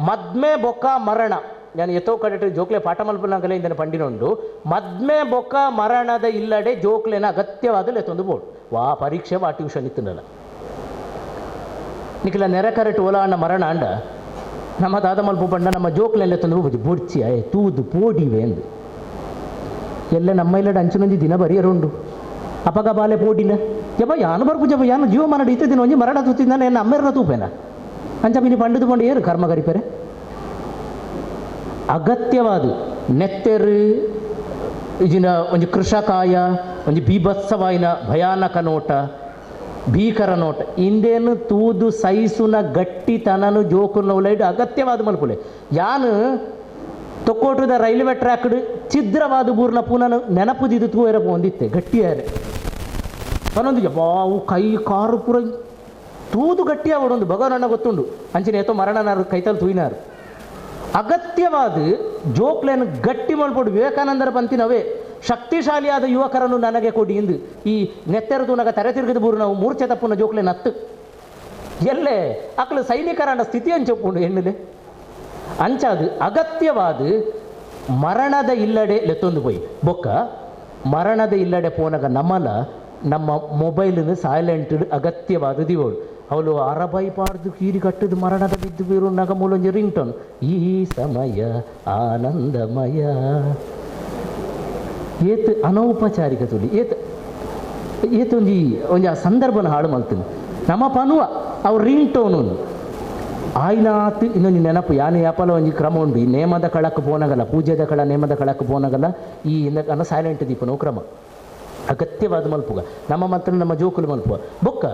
ಮದ್ಮೆ ಬೊಕ್ಕ ಮರಣ ನಾನು ಎತ್ತೋ ಕಡೆ ಜೋಕ್ಲೆ ಪಾಠ ಮಲ್ಪನಾಗಲೇ ಇಂದನೆ ಪಂಡಿನೊಂಡು ಮದ್ಮೆ ಬೊಕ್ಕ ಮರಣದ ಇಲ್ಲಡೆ ಜೋಕ್ಲೆನ ಅಗತ್ಯವಾದ ಲೆತ್ತೊಂದು ಬೋರ್ಡ್ ವಾ ಪರೀಕ್ಷೆ ವಾ ಟ್ಯೂಷನ್ ಇತ್ತನಲ್ಲ ನಿಖಿಲ ನೆರೆ ಕರೆಕ್ಟ್ ಓಲಾ ಅಣ್ಣ ಮರಣ ಅಂಡ ನಮ್ಮ ದಾದ ಮಲ್ಪ ಪಂಡ ನಮ್ಮ ಜೋಕ್ಲೆಲ್ಲ ತಂದು ಹೋಗುದು ಬೊಡ್ಚಿ ಆಯ್ ತೂದು ಪೋಡಿವೆ ಎಂದು ಎಲ್ಲ ನಮ್ಮ ಇಲ್ಲಡ ಅಂಚಿನೊಂದು ದಿನ ಬರಿಯರುಂಡು ಅಪಗ ಬಾಲೆ ಪೋಡಿನ ಜಪ ಯಾನು ಬರ್ಪು ಜಪ ಯಾನು ಜೀವ ಮರಣ ಇತ್ತಿನ ಒಂಜಿ ಮರಣ ತೂತಿದ್ದ ನನ್ನ ಅಮ್ಮೆರನ ತೂಪೇನ ಅಂಚ ಮಿನಿ ಪಂಡದು ಪಂಡು ಏರು ಕರ್ಮ ಕರಿಪೆರೆ ಅಗತ್ಯವಾದ ನೆತ್ತೆರು ಇಜಿನ ಒಂಜಿ ಕೃಷಕಾಯ ಒಂಜಿ ಬೀಭತ್ಸವಾಯಿನ ಭಯಾನಕ ನೋಟ ಭೀಕರ ನೋಟ ಇಂದೇನು ತೂದು ಸೈಸುನ ಗಟ್ಟಿತನನು ಜೋಕುನ ಉಲೈಡು ಅಗತ್ಯವಾದ ಮಲ್ಪುಲೆ ಯಾನು ತೊಕ್ಕೋಟದ ರೈಲ್ವೆ ಟ್ರ್ಯಾಕ್ಡ್ ಛಿದ್ರವಾದ ಬೂರ್ನ ಪುನಃ ನೆನಪುದಿದ್ದು ತೂಯರ ಹೊಂದಿತ್ತೆ ಗಟ್ಟಿಯಾರೆ ಅವನೊಂದು ಯಾವು ಕೈ ಕಾರು ಪುರ ತೂದು ಗಟ್ಟಿಯ ಅವಡೊಂದು ಭಗವನಣ್ಣ ಗೊತ್ತುಂಡು ಅಂಚಿನ ಏತೋ ಮರಣನಾರು ಕೈತಲ್ ತೂಯಿನಾರು ಅಗತ್ಯವಾದ ಜೋಕ್ಲೇನು ಗಟ್ಟಿ ಮಲ್ಪಡು ವಿವೇಕಾನಂದರ ಪಂತಿನವೇ ಶಕ್ತಿಶಾಲಿಯಾದ ಯುವಕರನ್ನು ನನಗೆ ಕೊಡಿ ಎಂದು ಈ ನೆತ್ತೆರದು ನಗ ತೆರೆ ತಿರುಗಿದ ಬೂರು ನಾವು ಮೂರ್ಛೆ ತಪ್ಪುನ ಜೋಕ್ಲೆ ನತ್ತು ಎಲ್ಲೇ ಅಕ್ಕಳು ಸೈನಿಕರನ್ನ ಸ್ಥಿತಿ ಅಂಚೊಪ್ಪುಂಡು ಹೆಣ್ಣಲೆ ಅಂಚಾದು ಅಗತ್ಯವಾದ ಮರಣದ ಇಲ್ಲಡೆ ಲೆತ್ತೊಂದು ಪೋಯಿ ಬೊಕ್ಕ ಮರಣದ ಇಲ್ಲಡೆ ಪೋನಗ ನಮ್ಮಲ ನಮ್ಮ ಮೊಬೈಲಿನ ಸೈಲೆಂಟ್ ಅಗತ್ಯವಾದ ದಿವಳು ಅವಳು ಅರಬೈ ಪಾಡ್ದು ಕೀರಿ ಕಟ್ಟದು ಮರಣದ ಬಿದ್ದು ಬೀರು ನಗ ಮೂಲೊಂಜಿ ರಿಂಗ್ ಟೋನ್ ಈ ಸಮಯ ಆನಂದಮಯ ಏತ್ ಅನೌಪಚಾರಿಕ ತುಡಿ ಏತೊಂಜಿ ಒಂಜಿ ಆ ಸಂದರ್ಭನ ಹಾಳು ಮಲ್ತೀನಿ ನಮ್ಮ ಪನುವ ಅವ್ರ ರಿಂಗ್ ಟೋನ್ ಒಂದು ಆಯ್ನಾತ್ ಇನ್ನೊಂದು ನೆನಪು ಯಾನೆ ಯಾಪಲ ಒಂಜಿ ಕ್ರಮ ಉಂಡು ಈ ನೇಮದ ಕಳಕ್ಕೆ ಪೋನಗಲ್ಲ ಪೂಜೆದ ಕಳ ನೇಮದ ಕಳಕ್ಕೆ ಪೋನಗಲ್ಲ ಈ ಇಂದ ಸೈಲೆಂಟ್ ದೀಪನೋ ಕ್ರಮ ಅಗತ್ಯವಾದ ಮಲ್ಪುಗ ನಮ್ಮ ಮಾತ್ರ ನಮ್ಮ ಜೋಕುಲು ಮಲ್ಪುಗ ಬೊಕ್ಕ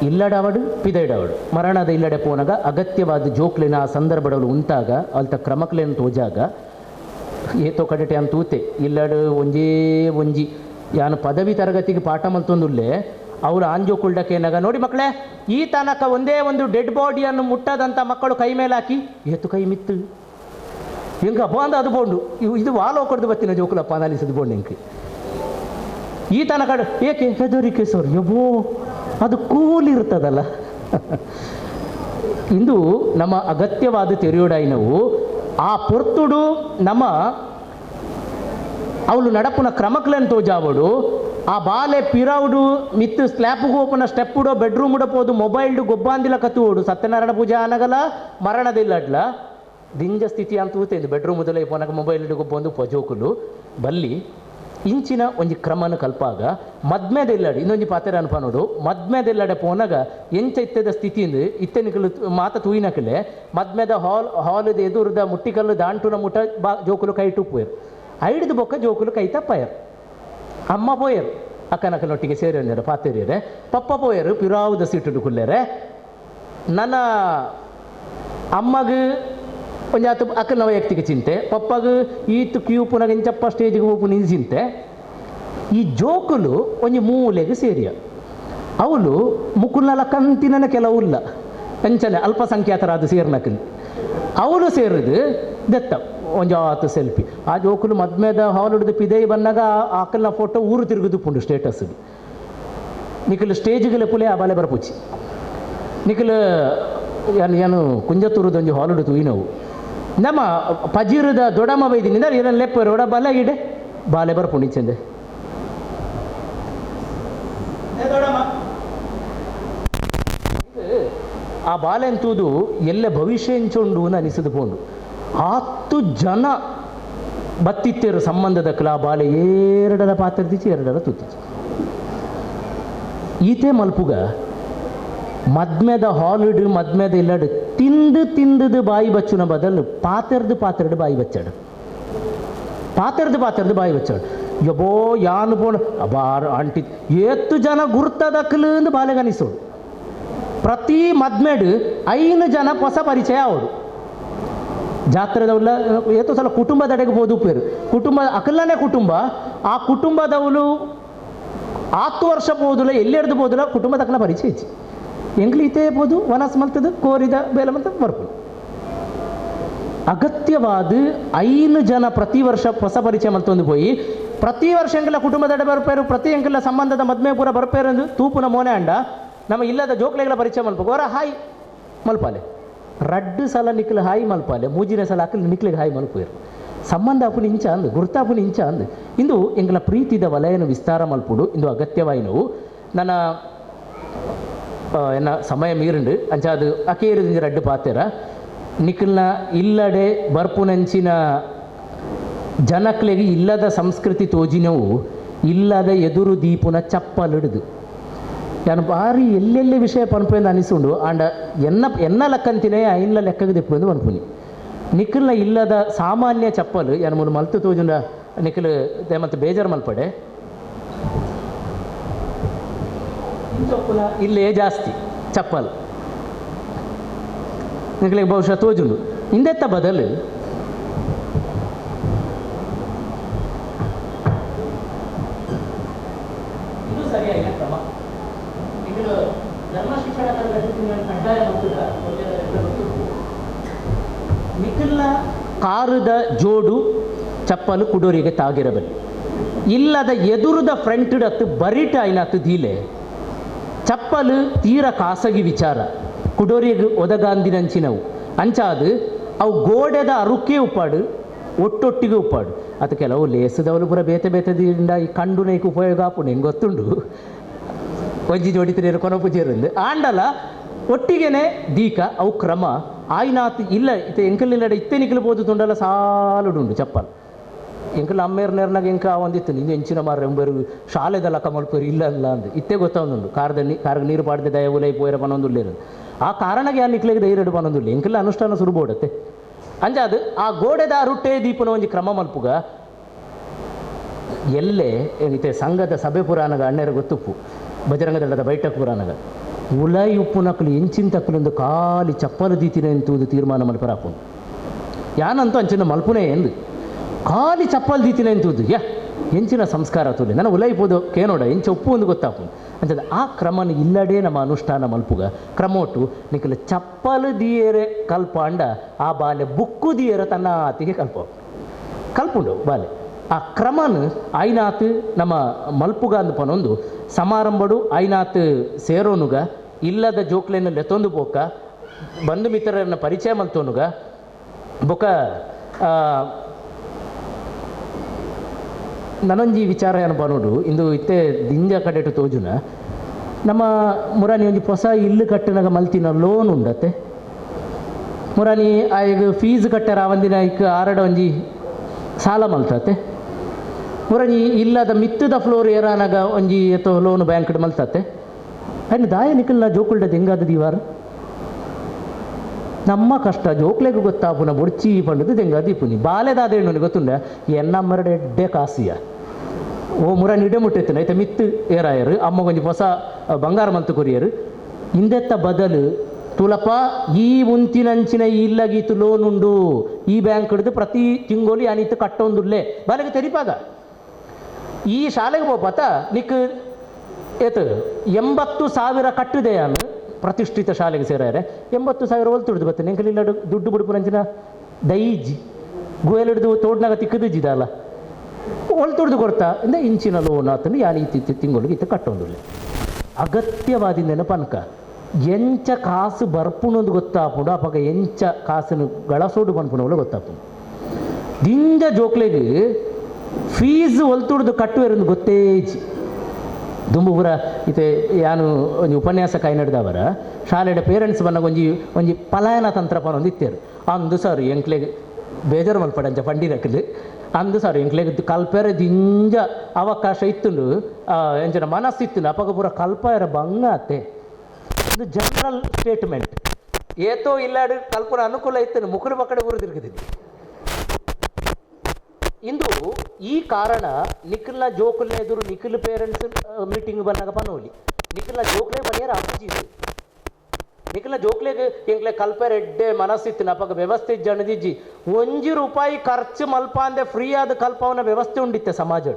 ಇಲ್ಲಡವಡು ಪಿದೈಡವಡು ಮರಣದ ಇಲ್ಲಡೆ ಪೋನಾಗ ಅಗತ್ಯವಾದ ಜೋಕ್ಲಿನ ಆ ಸಂದರ್ಭಗಳು ಉಂಟಾಗ ಅಲ್ತ ಕ್ರಮಕ್ಲೇನು ತೋಜಾಗ ಏತೋ ಕಡೆಟೆ ಅಂತ ತೂತೆ ಇಲ್ಲಡು ಒಂಜಿ ಯಾನು ಪದವಿ ತರಗತಿಗೆ ಪಾಠ ಮಲ್ತೊಂದುಲ್ಲೆ ಅವರು ಆಂಜೋಕುಲ್ಡಕ್ಕೆ ಏನಾಗ ನೋಡಿ ಮಕ್ಕಳೇ ಈ ತನಕ ಒಂದೇ ಒಂದು ಡೆಡ್ ಬಾಡಿಯನ್ನು ಮುಟ್ಟದಂಥ ಮಕ್ಕಳು ಕೈ ಮೇಲೆ ಹಾಕಿ ಏತು ಕೈ ಮಿತ್ತು ಹೆಂಗ ಬಾಂದ ಅದು ಬೋಂಡು ಇದು ವಾಲೋ ಕೊಡ್ದು ಬತ್ತಿನ ಜೋಕುಲಪ್ಪ ಅನಾಲಿಸದು ಬೋಂಡು ಹೆಂಗೆ ಈ ತನಕ ಏಕೆ ಹೆದರಿಕೆ ಸರ್ ಯಬೋ ಅದು ಕೂಲಿರ್ತದಲ್ಲ ಇಂದು ನಮ್ಮ ಅಗತ್ಯವಾದ ತೆರೆಯೋಡಾಯಿನವು ಆ ಪೊರ್ತುಡು ನಮ್ಮ ಅವಳು ನಡಪುನ ಕ್ರಮಕ್ಲೆನ್ ತೋಜಾವಡು ಆ ಬಾಲೆ ಪಿರವುಡು ಮಿತ್ತು ಸ್ಲ್ಯಾಪ್ಗೆ ಓಪನ ಸ್ಟೆಪ್ಪುಡೋ ಬೆಡ್ರೂಮ್ ಉಡಪೋದು ಮೊಬೈಲ್ಡು ಗೊಬ್ಬಾಂದಿಲ ಕತ್ತುವೋಡು ಸತ್ಯನಾರಾಯಣ ಪೂಜೆ ಆನಗಲ ಮರಣದಿಲ್ಲಡ್ಲ ದಿಂಜ ಸ್ಥಿತಿ ಅಂತ ಊತೇಂದು ಬೆಡ್ರೂಮ್ ಮೊದಲೇ ಪೋನಾಗ ಮೊಬೈಲ್ ಗೊಬ್ಬೊಂದು ಪಜೋಕುಲು ಬಲ್ಲಿ ಇಂಚಿನ ಒಂಜಿ ಕ್ರಮನ ಕಲ್ಪಾಗ ಮದ್ಮೆದೆಲ್ಲಡೆ ಇನ್ನೊಂಜಿ ಪಾತ್ರೆ ಅನ್ಪನೋಡು ಮದ್ಮೆದೆಲ್ಲಡೆ ಪೋನಾಗ ಎಂಚ ಇತ್ತದ ಸ್ಥಿತಿಯಿಂದ ಇತ್ತೆನಿಕಲು ಮಾತ ತೂಯಿನಕಲೆ ಮದ್ಮೆದ ಹಾಲದ ಎದುರದ ಮುಟ್ಟಿಕಲ್ಲು ದಾಂಟುನ ಮುಟ್ಟ ಜೋಕುಲು ಕೈ ಟುಪ್ಪುಯರು ಐಡಿದು ಬೊಕ್ಕ ಜೋಕುಲು ಕೈ ತಪ್ಪಯರು ಅಮ್ಮ ಪೋಯರು ಅಕ್ಕನಕ್ಕನೊಟ್ಟಿಗೆ ಸೇರಿಯರು ಪಾತೆರಿಯರೆ ಪಪ್ಪ ಪೋಯರು ಪಿರಾವುದ ಸೀಟುಡು ಕುಲ್ಲೆರೆ ನನ್ನ ಅಮ್ಮಗ ಒಂಜಾತು ಅಕ್ಕನ ವೈಯಕ್ತಿಕ ಚಿಂತೆ ಪಪ್ಪಗ ಈತು ಕ್ಯೂ ಪುನಗ ಇಂಚಪ್ಪ ಸ್ಟೇಜಿಗೆ ಹೋಗು ನಿನ್ ಚಿಂತೆ ಈ ಜೋಕುಲು ಒಂಜಿ ಮೂಲೆಗೆ ಸೇರಿಯ ಅವಳು ಮುಕುಲ್ನಲ ಕಂತಿನ ಕೆಲವುಲ್ಲ ಅಂಚನೆ ಅಲ್ಪಸಂಖ್ಯಾತರಾದ ಸೇರ್ನಕಲಿ ಅವಳು ಸೇರಿದು ದೆತ್ತ ಒಂಜಾತು ಸೆಲ್ಫಿ ಆ ಜೋಕುಲು ಮದ್ಮೆದ ಹಾಲುಡ್ದು ಪಿದೈ ಬಂದಾಗ ಆಕಲ್ನ ಫೋಟೋ ಊರು ತಿರುಗುದು ಪುಂಡು ಸ್ಟೇಟಸ್ಗೆ ನಿಖಲು ಸ್ಟೇಜ್ಗೆ ಪುಲೆ ಆ ಬಾಲೆ ಬರಪುಚ್ಚಿ ನಿಖಲು ಏನು ಕುಂಜತ್ತೂರದೊಂಜಿ ಹಾಲುಡು ತೂಯಿನವು ನಮ್ಮ ಪಜೀರದ ದೊಡಮ್ಮ ಬೈದಿನಿಂದ ಏನ ಲೆಪ್ಪ ರೋಡ ಬಲ ಇಡೆ ಬಾಲೆ ಬರ್ಪುಣಿಚಂದೆ ಆ ಬಾಲೆ ಅಂತೂದು ಎಲ್ಲ ಭವಿಷ್ಯ ಎಂಚುಂಡು ಅಂತ ಅನಿಸಿದು ಪೋಂಡು 10 ಜನ ಬತ್ತಿತ್ತೇರು ಸಂಬಂಧದ ಆ ಬಾಲೆ ಎರಡರ ಪಾತ್ರದಿಚ್ಚಿ ಎರಡರ ತುತ್ತಿಚ್ಚಿ ಈತೆ ಮಲ್ಪುಗ ಮದ್ಮೆದ ಹಾಲಿಡು ಮದ್ಮೆದ ಇಲ್ಲಡು ತಿಂದು ಬಾಯಿ ಬಚ್ಚುನ ಬದಲು ಪಾತೆರ್ದು ಬಾಯಿ ಬಚ್ಚಾಡು ಪಾತೆರ್ದು ಬಾಯಿ ಬಚ್ಚಾಡು ಯಬೋ ಯಾನು ಪೋಣ ಅಬಾರ ಅಂಟಿ 8 ಜನ ಗುರ್ತದಕ್ಕಲು ಎಂದು ಬಾಲೆಗನಿಸೋಡು ಪ್ರತಿ ಮದ್ಮೆಡು 5 ಜನ ಹೊಸ ಪರಿಚಯ ಅವಡು ಜಾತ್ರೆದವುಲ ಏತೋ ಸಲ ಕುಟುಂಬದಡೆಗೆ ಬೋದು ಪೇರು ಕುಟುಂಬ ಅಕಲ್ಲನೇ ಕುಟುಂಬ ಆ ಕುಟುಂಬದವಳು 10 ವರ್ಷ ಬೋದುಲ ಎಲ್ಲಿ ಹಿಡ್ದು ಬೋದುಲ ಕುಟುಂಬದ ಅಕ್ಕನ ಪರಿಚಯ ಹೆಚ್ಚಿ ಎಂಗ್ಲಿ ಇತೇ ಬೋದು ವನಸ್ ಮಲ್ತದು ಕೋರಿದ ಬೇಲೆ ಮಲ್ತ ಬರ್ಬೋದು ಅಗತ್ಯವಾದ 5 ಜನ ಪ್ರತಿ ವರ್ಷ ಹೊಸ ಪರಿಚಯ ಮಲ್ತೊಂದು ಹೋಯಿ ಪ್ರತಿ ವರ್ಷ ಎಂಗೆಲ್ಲ ಕುಟುಂಬದಡೆ ಬರ್ಪೇರು ಪ್ರತಿ ಎಂಗೆಲ್ಲ ಸಂಬಂಧದ ಮದ್ಮೆ ಪೂರ ಬರ್ಪೇರು ಎಂದು ತೂಪುನ ಮೋನೆ ಅಂಡ ನಮ್ಮ ಇಲ್ಲದ ಜೋಕ್ಲೆಗಳ ಪರಿಚಯ ಮಲ್ಪು ಅವರ ಹಾಯ್ ಮಲ್ಪಾಲೆ 2 ಸಲ ನಿಕ್ಲು ಹಾಯಿ ಮಲ್ಪಾಲೆ 3ನೇ ಸಲ ಅಕ್ಕಲು ನಿಕ್ಲಿಗೆ ಹಾಯಿ ಮಲ್ಪೇರು ಸಂಬಂಧ ಅಪ್ಪನ ಇಂಚ ಅಂದು ಗುರ್ತಾಪುನ ಇಂಚ ಅಂದು ಇಂದು ಎಂಗಳ ಪ್ರೀತಿದ ವಲಯನ ವಿಸ್ತಾರ ಮಲ್ಪುಡು ಇಂದು ಅಗತ್ಯವಾಯಿನವು ನನ್ನ ಎನ್ನ ಸಮಯ ಮೀರುಂಡು ಅಂಚ ಅದು ಅಕೇರಿದ 2 ಪಾತೆರ ನಿಖಲ್ನ ಇಲ್ಲಡೆ ಬರ್ಪುನಂಚಿನ ಜನಕ್ಲೆಗೆ ಇಲ್ಲದ ಸಂಸ್ಕೃತಿ ತೋಜಿನವು ಇಲ್ಲದ ಎದುರು ದೀಪುನ ಚಪ್ಪಲಿಡ್ದು ನಾನು ಭಾರಿ ಎಲ್ಲೆಲ್ಲಿ ವಿಷಯ ಪನ್ಪೆಂದು ಅನಿಸುಂಡು ಆಂಡ ಎನ್ನ ಲೆಕ್ಕಂತಿನೇ ಐನ್ಲ ಲೆಕ್ಕಗೆ ದಿಪ್ಪು ಪನ್ಪುನಿ ನಿಖಲ್ನ ಇಲ್ಲದ ಸಾಮಾನ್ಯ ಚಪ್ಪಲು ಯಾನು ಮುಂದೆ ಮಲ್ತು ತೋಜುಂಡ ನಿಖಲ್ ಮತ್ತು ಬೇಜಾರು ಮಲ್ಪಡೆ ಚಪ್ಪಲ ಇಲ್ಲೇ ಜಾಸ್ತಿ ಚಪ್ಪಲ್ ನಿಖಲಿಗೆ ಬಹುಶಃ ತೋಜುಂಡು ಹಿಂದೆತ್ತ ಬದಲು ಇದು ಸರಿಯಾಗಿ ಕ್ರಮ ಧರ್ಮ ಶಿಕ್ಷಣ ಕಡ್ಡಾಯ ನಿಖಲ್ನ ಕಾರದ ಜೋಡು ಚಪ್ಪಲು ಕುಡೋರಿಗೆ ತಾಗಿರಬಲ್ಲಿ ಇಲ್ಲದ ಎದುರುದ ಫ್ರಂಟ್ ಹತ್ತು ಬರಿಟ ಐನಾತು ದೀಲೆ ಚಪ್ಪಲು ತೀರ ಖಾಸಗಿ ವಿಚಾರ ಕುಡೋರಿಗೆ ಒದಗಾಂದಿನಂಚಿನವು ಅಂಚಾದು ಅವು ಗೋಡೆದ ಅರುಕೆ ಉಪ್ಪಾಡು ಒಟ್ಟೊಟ್ಟಿಗೆ ಉಪ್ಪಾಡು ಅದು ಕೆಲವು ಲೇಸದವಳು ಪೂರ ಬೇತೆ ಬೇತದಿಂದ ಈ ಕಂಡು ನೈಕು ಉಪಯೋಗ ಆಪುಣೆ ಹೆಂಗೆ ಗೊತ್ತುಂಡು ಒಂಜಿ ಜೋಡಿ ತಿರಿಯರು ಕೊನಪುಜಿರಂದು ಆಂಡಲ ಒಟ್ಟಿಗೆನೆ ದೀಕ ಅವು ಕ್ರಮ ಆಯ್ನಾತ್ ಇಲ್ಲ ಇತ್ತೆ ಎಂಕಲಿಲ್ಲಡೆ ಇತ್ತೆ ನಿಖಲ್ಬೋದು ತುಂಡಲ ಸಾಲುಡುಂಡು ಚಪ್ಪಲ್ ಎಂಕಲ್ ಅಮ್ಮೇರ್ನೇರ್ನಾಗ ಎಂಕ ಒಂದಿತ್ತು ನಿಂದು ಎಂಚಿನ ಮಾರ ಎಂಬರು ಶಾಲೆದಲ್ಲ ಕಮಲ್ಪರು ಇಲ್ಲ ಅಲ್ಲ ಅಂದು ಇತ್ತೆ ಗೊತ್ತಾವೊಂದುಂಡು ಕಾರ್ಗೆ ನೀರು ಪಾಡ್ದೆ ದಯ ಉಲೈ ಪೋಯರ ಪನೊಂದುಲ್ಲೇರು ಆ ಕಾರಣಗೆ ಆ ನಿಕ್ಲಿಗೆ ಧೈರ್ಯ ಪನೊಂದುಲ್ಲ ಎಂಕಲ್ಲ ಅನುಷ್ಠಾನ ಸುರುಬೋಡತ್ತೆ ಅಂಜಾದು ಆ ಗೋಡೆದ ರುಟ್ಟೆ ದೀಪನ ಒಂಜಿ ಕ್ರಮ ಮಲ್ಪುಗ ಎಲ್ಲೇ ಏನಿತೆ ಸಂಘದ ಸಭೆ ಪುರಾಣಗ ಅಣ್ಣೆರ ಗೊತ್ತುಪ್ಪು ಬಜರಂಗ ದಳದ ಬೈಠಕ್ ಪುರಾಣಗ ಉಲೈ ಉಪ್ಪು ನಕಲು ಎಂಚಿನ ತಕ್ಕಲೊಂದು ಖಾಲಿ ಚಪ್ಪಲು ದೀತಿನ ಎಂತುವುದು ತೀರ್ಮಾನ ಮಲ್ಪರಾಪುನು ಯಾನಂತೂ ಅಂಚಿನ ಮಲ್ಪುನೇ ಎಂದು ಖಾಲಿ ಚಪ್ಪಲ್ ದೀತಿನ ಎಂತುವುದು ಎಂಚಿನ ಸಂಸ್ಕಾರ ತುಲೆ ನನ್ನ ಉಲೈಪೋದು ಕೇನೋಡ ಎಂಚ ಉಪ್ಪು ಒಂದು ಗೊತ್ತಾಪು ಅಂತದ ಆ ಕ್ರಮನ ಇಲ್ಲಡೆ ನಮ್ಮ ಅನುಷ್ಠಾನ ಮಲ್ಪುಗ ಕ್ರಮೊಟ್ಟು ನಿಖಲು ಚಪ್ಪಲು ದಿಯರೆ ಕಲ್ಪಾಂಡ ಆ ಬಾಲೆ ಬುಕ್ಕು ದಿಯರ ತನ್ನ ಆತಿಗೆ ಕಲ್ಪುಂಡು ಬಾಲೆ ಆ ಕ್ರಮನು ಐನಾತ್ ನಮ್ಮ ಮಲ್ಪುಗ ಅಂದು ಪನೊಂದು ಸಮಾರಂಭಡು ಐನಾತ್ ಸೇರೋನುಗ ಇಲ್ಲದ ಜೋಕ್ಲೆನ ಲೆತ್ತೊಂದು ಬೋಕ ಬಂಧು ಮಿತ್ರರನ್ನ ಪರಿಚಯ ಮಲ್ತೋನುಗ ಬೊಕ ನನೊಂಜಿ ವಿಚಾರ ಏನು ಬನ್ನೋಡು ಇಂದು ಇತ್ತೆ ದಿಂಜ ಕಡೆಟು ತೋಜುನ ನಮ್ಮ ಮುರಾನಿ ಒಂಜಿ ಹೊಸ ಇಲ್ಲು ಕಟ್ಟನಾಗ ಮಲ್ತಿನ ಲೋನ್ ಉಂಡತ್ತೆ ಮುರಾನಿ ಆಯ್ಗ ಫೀಸ್ ಕಟ್ಟರ ಒಂದಿನ ಇಕ್ಕ ಆರಡ ಒಂಜಿ ಸಾಲ ಮಲ್ತತೆ ಮುರಾನಿ ಇಲ್ಲದ ಮಿತ್ತದ ಫ್ಲೋರ್ ಏರಾನಾಗ ಒಂಜಿ ಎತ್ತೋ ಲೋನ್ ಬ್ಯಾಂಕ್ ಮಲ್ತತೆ ಅಯ್ಯ ದಾಯ ನಿಖಲ್ನ ಜೋಕುಲ್ಡ ದೆಂಗಾದ ದೀವಾರ ನಮ್ಮ ಕಷ್ಟ ಜೋಕ್ಲೆಗೆ ಗೊತ್ತಾಪುನ ಬೊಡ್ಚಿ ಪಂಡದು ದೆಂಗಾದ ದೀಪುನಿ ಬಾಲೆದಾದೇಣ್ಣು ಗೊತ್ತುಂಡ ಎನ್ನಮ್ಮರಡೆ ಎಡ್ಡೆ ಕಾಸಿಯ ಓ ಮುರಾನಿ ಇಡೆ ಮುಟ್ಟಿತ್ತನ ಐತೆ ಮಿತ್ತು ಏರಾಯರು ಅಮ್ಮ ಕೊಂಚ ಹೊಸ ಬಂಗಾರ ಮಂತು ಕೊರಿಯರು ಹಿಂದೆತ್ತ ಬದಲು ತುಲಪ ಈ ಮುಂತಿನಂಚಿನ ಇಲ್ಲಗೀತು ಲೋನ್ ಉಂಡು ಈ ಬ್ಯಾಂಕ್ ಹಿಡಿದು ಪ್ರತಿ ತಿಂಗೋಲಿ ಅನಿತ್ತು ಕಟ್ಟೊಂದುಲ್ಲೇ ಬಾಲೆಗೆ ತೆರಿಪಾಗ ಈ ಶಾಲೆಗೆ ಹೋಗ್ಬತ್ತ ನಿಕ್ ಏತು 80,000 ಕಟ್ಟಿದೆಯಾನು ಪ್ರತಿಷ್ಠಿತ ಶಾಲೆಗೆ ಸೇರಾರೆ 80,000 ಒಲ್ತುಡ್ದು ಬರ್ತೇನೆ ಎಂಕಲಿಲ್ಲ ದುಡ್ಡು ಬುಡುಪುನಂಚಿನ ದೈಜಿ ಗುಯಲಿಡ್ದು ತೋಡ್ನಾಗ ತಿಕ್ಕದಿದ್ದಲ್ಲ ಒಳ್ತುಡ್ದು ಕೊಡ್ತಾ ಇಂದ ಇಂಚಿನ ಲೋನ್ ಆತನು ಯಾನು ಇತ್ತಿತ್ತು ತಿಂಗಳಿಗೆ ಇತ್ತು ಕಟ್ಟೊಂದುಲ್ಲೆ ಅಗತ್ಯವಾದ ನೆನಪನ್ಕ ಎಂಚ ಕಾಸು ಬರ್ಪುಣೊಂದು ಗೊತ್ತಾಪುಂಡು ಅಪಗ ಎಂಚ ಕಾಸನ್ನು ಗಳಸೋಡು ಬನ್ಪುಣಗಳು ಗೊತ್ತಾಪುಂಡು ದಿಂಜ ಜೋಕ್ಲೆಗೆ ಫೀಸ್ ಒಲ್ತುಡ್ದು ಕಟ್ಟುವೆರೊಂದು ಗೊತ್ತೇಜಿ ದುಂಬುಪುರ ಇತೆ ಯಾನು ಒಂಜಿ ಉಪನ್ಯಾಸ ಕೈ ನಡೆದವರ ಶಾಲೆಡ ಪೇರೆಂಟ್ಸ್ ಬಂದಾಗ ಒಂಜಿ ಪಲಾಯನ ತಂತ್ರ ಪನೊಂದು ಇತ್ತೇರು ಅಂದು ಸರ್ ಎಂಕ್ಲೆಗೆ ಬೇಜಾರು ಮಲ್ಪಡಂಚ ಪಂಡಿರಕ್ಕಲು ಅಂದು ಸರ್ ಎಂಕ್ಲೆಗೆ ಕಲ್ಪೆರ ದಿಂಜ ಅವಕಾಶ ಇತ್ತುಂಡು ಎಂಚಿನ ಮನಸ್ಸಿತ್ತು ಅಪಗ ಪೂರ ಕಲ್ಪಾಯರ ಬಂಗ ಅತ್ತೆ ಇದು ಜನರಲ್ ಸ್ಟೇಟ್ಮೆಂಟ್ ಏತೋ ಇಲ್ಲಾಡು ಕಲ್ಪನ ಅನುಕೂಲ ಇತ್ತು ಮುಖದ ಪಕ್ಕಡೆ ಊರು ತಿರುಗಿದ್ದೀನಿ ಇಂದು ಈ ಕಾರಣ ನಿಖಿಲ್ನ ಜೋಕುಲ್ನ ಎದುರು ನಿಖಿಲ್ ಪೇರೆಂಟ್ಸ್ ಮೀಟಿಂಗ್ ಬಂದಾಗ ಪನೋಲಿ ನಿಖಿಲ್ನ ಜೋಕ್ಲೆ ಬನಿಯರ ಅಪ್ಪಿಜಿ ನಿಖಲ ಜೋಕ್ಲೆಗೆ ಎಂಕ್ಲೆ ಕಲ್ಪೆ ರೆಡ್ಡೆ ಮನಸ್ಸಿತ್ತು ನಪಗ ವ್ಯವಸ್ಥೆ ಜನದಿಜ್ಜಿ ₹1 ಖರ್ಚು ಮಲ್ಪ ಅಂದೆ ಫ್ರೀ ಆದ ಕಲ್ಪವನ ವ್ಯವಸ್ಥೆ ಉಂಡಿತ್ತೆ ಸಮಾಜ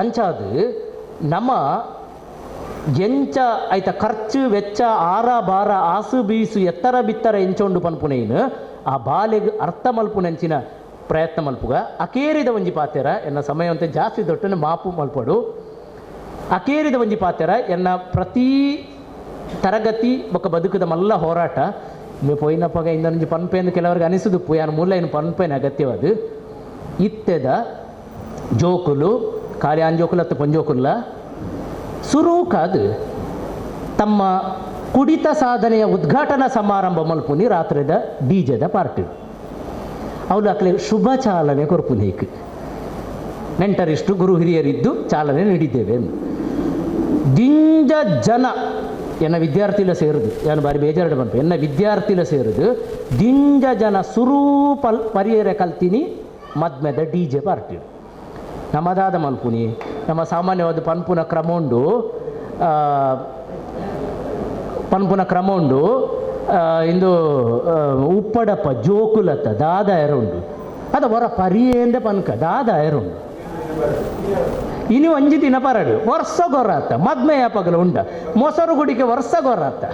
ಅಂಚಾದು ನಮ್ಮ ಎಂಚ ಆಯ್ತ ಖರ್ಚು ವೆಚ್ಚ ಆರ ಬಾರ ಆಸು ಬೀಸು ಎತ್ತರ ಬಿತ್ತರ ಎಂಚೊಂಡು ಪನ್ಪುನೇನು ಆ ಬಾಲೆಗೆ ಅರ್ಥ ಮಲ್ಪುನಂಚಿನ ಪ್ರಯತ್ನ ಮಲ್ಪುಗ ಅಕೇರಿದ ಒಂಜಿ ಪಾತೆರ ಎನ್ನ ಸಮಯ ಅಂತ ಜಾಸ್ತಿ ದೊಡ್ಡನ ಮಾಪು ಮಲ್ಪಡು ಅಕೇರಿದ ಒಂಜಿ ಪಾತೆರ ಎನ್ನ ಪ್ರತಿ ತರಗತಿ ಬೊಕ್ಕ ಬದುಕದ ಮಲ್ಲ ಹೋರಾಟ ನೀವು ಪೋಯಿನಪ್ಪಗ ಇಂದೊಂಜಿ ಪನ್ಪೆ ಎಂದು ಕೆಲವರಿಗೆ ಅನಿಸುದು ಯಾನು ಮೂಲ ಏನು ಪನ್ಪೆನ ಅಗತ್ಯವಾದು ಇತ್ತೆದ ಜೋಕುಲು ಖಾಲಿ ಅಂಜೋಕುಲು ಅಥವಾ ಪಂಜೋಕುಲ್ಲ ಸುರೂಕಾದು ತಮ್ಮ ಕುಡಿತ ಸಾಧನೆಯ ಉದ್ಘಾಟನಾ ಸಮಾರಂಭ ಮಲ್ಪುನಿ ರಾತ್ರಿದ ಡಿಜೆದ ಪಾರ್ಟಿ ಅವಳು ಅಕ್ಲೆ ಶುಭ ಚಾಲನೆ ಕೊರ್ಪುನೇಕ್ ನೆಂಟರಿಷ್ಟು ಗುರು ಹಿರಿಯರಿದ್ದು ಚಾಲನೆ ನೀಡಿದ್ದೇವೆ ಎಂದು ದಿಂಜ ಜನ ಎನ್ನ ವಿದ್ಯಾರ್ಥಿಲ ಸೇರುದು ನಾನು ಬಾರಿ ಬೇಜಾರಡೆ ಬಂತು ಎನ್ನ ವಿದ್ಯಾರ್ಥಿಲ ಸೇರುದು ದಿಂಜ ಜನ ಸುರೂಪಲ್ ಪರಿಯರೆ ಕಲ್ತೀನಿ ಮದ್ಮೆದ ಡಿಜೆ ಪಾರ್ಟಿ ನಮ್ಮದಾದ ಮಲ್ಪುನಿ ನಮ್ಮ ಸಾಮಾನ್ಯವಾದ ಪನ್ಪುನ ಕ್ರಮೋಂಡು ಇಂದು ಉಪ್ಪಡಪ್ಪ ಜೋಕುಲತ್ತ ದಾದ ಎರುಂಡು ಅದ ಹೊರ ಪರಿಯೇಂದ ಪನ್ಕ ದಾದ ಎರುಂಡು ಇನ್ನು ಒಂಜಿ ದಿನ ಪರಡು ವರ್ಷ ಗೊರಾತ ಮದ್ಮೆಯ ಪಗಲು ಉಂಡ ಮೊಸರು ಗುಡಿಗೆ ವರ್ಷ ಗೊರಾತ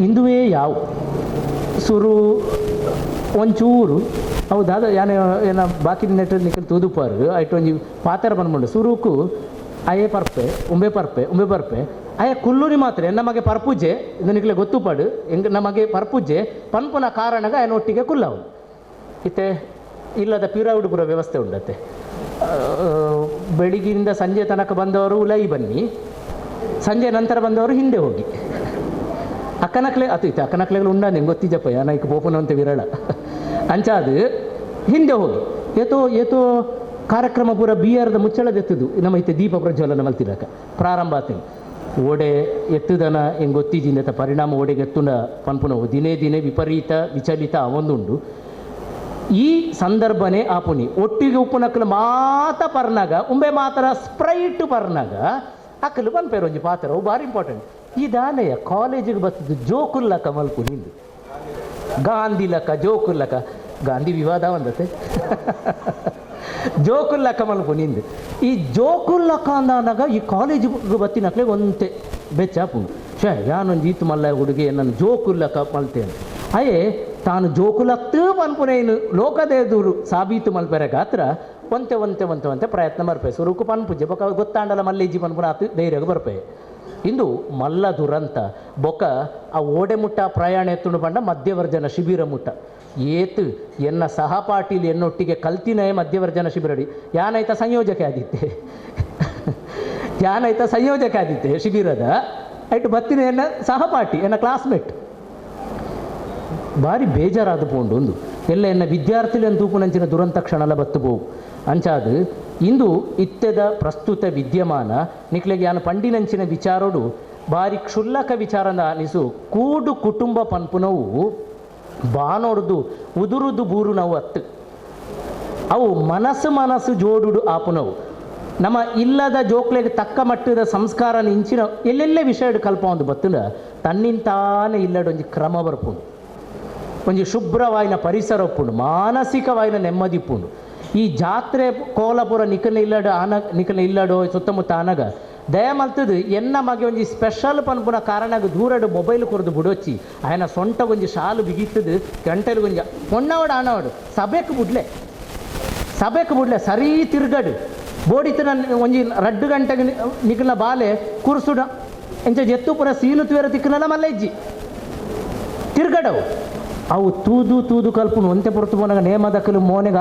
ಇಂದುವೇ ಯಾವ ಸುರು ಒಂಚೂರು ಹೌದಾದ ಯಾನ ಏನ ಬಾಕಿ ನೆಟ್ ನಿಖಲ್ ತೂದುಪಾರು ಐಟು ಒಂಜಿ ಪಾತ್ರ ಬಂದ್ಮಂಡು ಸುರುಕು ಅಯೇ ಉಂಬೆ ಪರ್ಪೆ ಅಯ್ಯ ಕುಲ್ಲೂರಿ ಮಾತ್ರ ನಮಗೆ ಪರ್ಪುಜೆ ಇದು ನಿಖಲೆ ಗೊತ್ತುಪಾಡು ಹೆಂಗೆ ನಮಗೆ ಪರ್ಪುಜೆ ಪನ್ಪುನ ಕಾರಣಗ ಒಟ್ಟಿಗೆ ಕುಲ್ಲವು ಇತ್ತೆ ಇಲ್ಲದ ಪಿರಾವುಡುಪುರ ವ್ಯವಸ್ಥೆ ಉಂಡತ್ತೆ ಬೆಳಿಗ್ಗಿಂದ ಸಂಜೆ ತನಕ ಬಂದವರು ಉಲೈ ಬನ್ನಿ ಸಂಜೆ ನಂತರ ಬಂದವರು ಹಿಂದೆ ಹೋಗಿ ಅಕ್ಕನಕ್ಲೆ ಅತಿತ್ತು ಅಕ್ಕನಕ್ಲೆಗಳು ಉಂಡ ನಿಂಗೆ ಗೊತ್ತಿದ್ದಪ್ಪ ಯಾನೈಕ ಪೋಪನ ಅಂತ ವಿರಳ ಅಂಚಾದು ಹಿಂದೆ ಹೋಗಿ ಏತೋ ಕಾರ್ಯಕ್ರಮ ಪೂರ ಬಿಯರ್ದ ಮುಚ್ಚಳದೆತ್ತದು ನಮ್ಮ ಇತ್ತೆ ದೀಪ ಪ್ರಜ್ವಲನ ಮಲ್ತಿರಕ ಪ್ರಾರಂಭ ಆತೀನಿ ಓಡೆ ಎತ್ತುದನ ಹೆಂಗೆ ಗೊತ್ತಿದ್ದಿಂದ ಪರಿಣಾಮ ಓಡೆಗೆ ಎತ್ತುನ ಪನ್ಪುನವು ದಿನೇ ದಿನೇ ವಿಪರೀತ ವಿಚಲಿತ ಅವೊಂದುಂಡು ಈ ಸಂದರ್ಭನೇ ಆಪುನಿ ಒಟ್ಟಿಗೆ ಉಪ್ಪುನಕ್ಕಲು ಮಾತ ಪರ್ನಾಗ ಉಂಬೆ ಮಾತ್ರ ಸ್ಪ್ರೈಟ್ ಪರ್ನಾಗ ಅಕ್ಕಲು ಪನ್ಪೇರು ಒಂಜಿ ಪಾತ್ರ ಅವು ಭಾರಿ ಇಂಪಾರ್ಟೆಂಟ್ ಈ ದಾನೆಯ ಕಾಲೇಜಿಗೆ ಬರ್ತದ್ದು ಜೋಕುಲ್ಲಕ ಮಲ್ಪು ನಿಂದು ಗಾಂಧಿ ಜೋಕುಲ್ಲಕ ಗಾಂಧಿ ವಿವಾದ ಒಂದತೆ ಜೋಕುಲ್ಲಕ ಮಲ್ಪು ನಿಂದು ಈ ಜೋಕುಲ್ಲಕ ಅಂದಾಗ ಈ ಕಾಲೇಜಿಗೆ ಬತ್ತಿನಕ್ಲೆ ಒಂತೆ ಬೆಚ್ಚಾಪುಂಡು ಯಾನೊಂದು ಈತು ಮಲ್ಲ ಹುಡುಗಿ ನನ್ನ ಜೋಕುಲ್ಲಕ ಮಲ್ತೇನೆ ಅಯೇ ತಾನು ಜೋಕುಲತ್ತು ಪನ್ಪುನೇನು ಲೋಕದೇದೂರು ಸಾಬೀತು ಮಲ್ಪೆರೆ ಗಾತ್ರ ಒಂತೆ ಪ್ರಯತ್ನ ಬರ್ಪೆ ಸುರುಕು ಪನ್ಪುಜೆ ಬೊಕ ಗೊತ್ತಾಂಡಲ ಮಲ್ಲೇಜಿ ಪನ್ಪುನ ಆತು ಧೈರ್ಯಗ ಬರ್ಪೆ ಇಂದು ಮಲ್ಲ ದುರಂತ ಬೊಕ ಆ ಓಡೆ ಮುಟ್ಟ ಪ್ರಯಾಣ ಎತ್ತುಂಡು ಪಂಡ ಮಧ್ಯವರ್ಜನ ಶಿಬಿರ ಮುಟ್ಟ ಏತು ಎನ್ನ ಸಹಪಾಠಿಲಿ ಎನ್ನೊಟ್ಟಿಗೆ ಕಲ್ತಿನೇ ಮಧ್ಯವರ್ಜನ ಶಿಬಿರಡಿ ಯಾನೈತ ಸಂಯೋಜಕ ಆದಿತ್ತೆ ಶಿಬಿರದ ಐಟು ಬತ್ತಿನ ಎನ್ನ ಸಹಪಾಠಿ ಎನ್ನ ಕ್ಲಾಸ್ಮೇಟ್ ಭಾರಿ ಬೇಜಾರಾದ ಪೋಂಡು ಒಂದು ಎಲ್ಲ ಎನ್ನ ವಿದ್ಯಾರ್ಥಿಗಳನ್ನು ತೂಪುನಂಚಿನ ದುರಂತ ಕ್ಷಣಲ ಬತ್ತು ಬೋವು ಅಂಚಾದು ಇಂದು ಇತ್ತೆದ ಪ್ರಸ್ತುತ ವಿದ್ಯಮಾನ ನಿಕ್ಲೆಗೆ ಯಾನು ಪಂಡಿನಂಚಿನ ವಿಚಾರೋಡು ಭಾರಿ ಕ್ಷುಲ್ಲಕ ವಿಚಾರದ ಅನಿಸು ಕೂಡು ಕುಟುಂಬ ಪನ್ಪುನವು ಬಾನೋಡ್ದು ಉದುರುದು ಬೂರು ನಾವು ಅತ್ತು ಅವು ಮನಸ್ಸು ಜೋಡುಡು ಆಪುನವು ನಮ್ಮ ಇಲ್ಲದ ಜೋಕ್ಲೆಗೆ ತಕ್ಕ ಮಟ್ಟದ ಸಂಸ್ಕಾರ ಇಂಚಿನ ಎಲ್ಲೆಲ್ಲೇ ವಿಷಯ ಕಲ್ಪ ಒಂದು ಬತ್ತುನ ತನ್ನಿಂತಾನೆ ಇಲ್ಲಡೊಂಜಿ ಕ್ರಮ ಬರ್ಪುಂಡು ಒಂಜಿ ಶುಭ್ರವಾಯಿನ ಪರಿಸರ ಒಪ್ಪುಂಡು ಮಾನಸಿಕವಾಯಿನ ನೆಮ್ಮದಿ ಇಪ್ಪುಂಡು ಈ ಜಾತ್ರೆ ಕೋಲಪುರ ನಿಖಲ ಇಲ್ಲಡೋ ಸುತ್ತಮುತ್ತ ಆನಗ ದಯ ಮಲ್ತದು ಎನ್ನ ಮಗೆ ಒಂಜಿ ಸ್ಪೆಷಲ್ ಪನ್ಪುನ ಕಾರಣಗ ದೂರಡು ಮೊಬೈಲ್ ಕೊರದು ಬಿಡೋಚ್ಚಿ ಆಯನ ಸೊಂಟ ಒಂಜಿ ಶಾಲು ಬಿಗಿತ್ತದು ಗಂಟೆಲು ಗೊಂಜ ಹೊಣ್ಣವಡು ಆನವಡು ಸಭೆಕ್ ಬಿಡ್ಲೆ ಸರಿ ತಿರ್ಗಡು ಬೋಡಿತನ ಒಂಜಿ 2 ಗಂಟೆಗೆ ನಿಖಲ ಬಾಲೆ ಕುರ್ಸುಡ ಎಂಚ ಜೆತ್ತು ಪುರ ಸೀನು ತುವೇರ ತಿಕ್ಕನಲ್ಲ ಮಲ್ಲೆಜ್ಜಿ ತಿರ್ಗಡವು ಅವು ತೂದು ಕಲ್ಪುನು ಒಂತೆ ಪೊರ್ತು ಪೋನಾಗ ನೇಮದಕ್ಕಲು ಮೋನೆಗ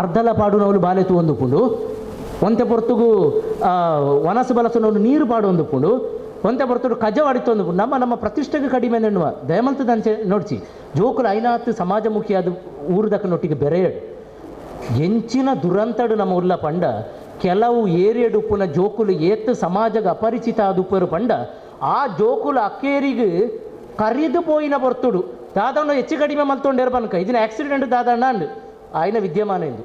ಅರ್ಧಲ ಪಾಡುನವಳು ಬಾಲೆ ತೂ ಒಂದುಪುಂಡು ಒಂತೆ ಪೊರ್ತುಗು ವನಸು ಬಲಸನವಳು ನೀರು ಪಾಡು ಒಂದುಪುಂಡು ಒಂತೆ ಪೊರ್ತುಡು ಕಜ ವಾಡಿತ್ತು ಒಂದುಪುಂಡು ನಮ್ಮ ಪ್ರತಿಷ್ಠೆಗೆ ಕಡಿಮೆ ನೆಣ್ಣುವ ದಯಮಂತದಂಚೆ ನೋಡ್ಸಿ ಜೋಕುಲು ಐನಾತ್ತು ಸಮಾಜಮುಖಿಯಾದ ಊರುದಕ್ಕನೊಟ್ಟಿಗೆ ಬೆರೆಯಡು ಎಂಚಿನ ದುರಂತಡು ನಮ್ಮ ಉಲ್ಲ ಪಂಡ ಕೆಲವು ಏರಿಯಡು ಉಪ್ಪುನ ಜೋಕುಲು ಏತ್ತು ಸಮಾಜಗ ಅಪರಿಚಿತ ಆದುಪ್ಪರು ಪಂಡ ಆ ಜೋಕುಲು ಅಕ್ಕೇರಿಗೆ ಕರಿದು ಪೋಯಿನ ಪೊರ್ತುಡು ದಾದಣ್ಣ ಹೆಚ್ಚು ಕಡಿಮೆ ಮಲ್ತೊಂಡೇರು ಪನ್ಕ ಇದನ್ನ ಆಕ್ಸಿಡೆಂಟ್ ದಾದಣ್ಣ ಅಂಡು ಆಯ್ನ ವಿದ್ಯಮಾನ ಎಂದು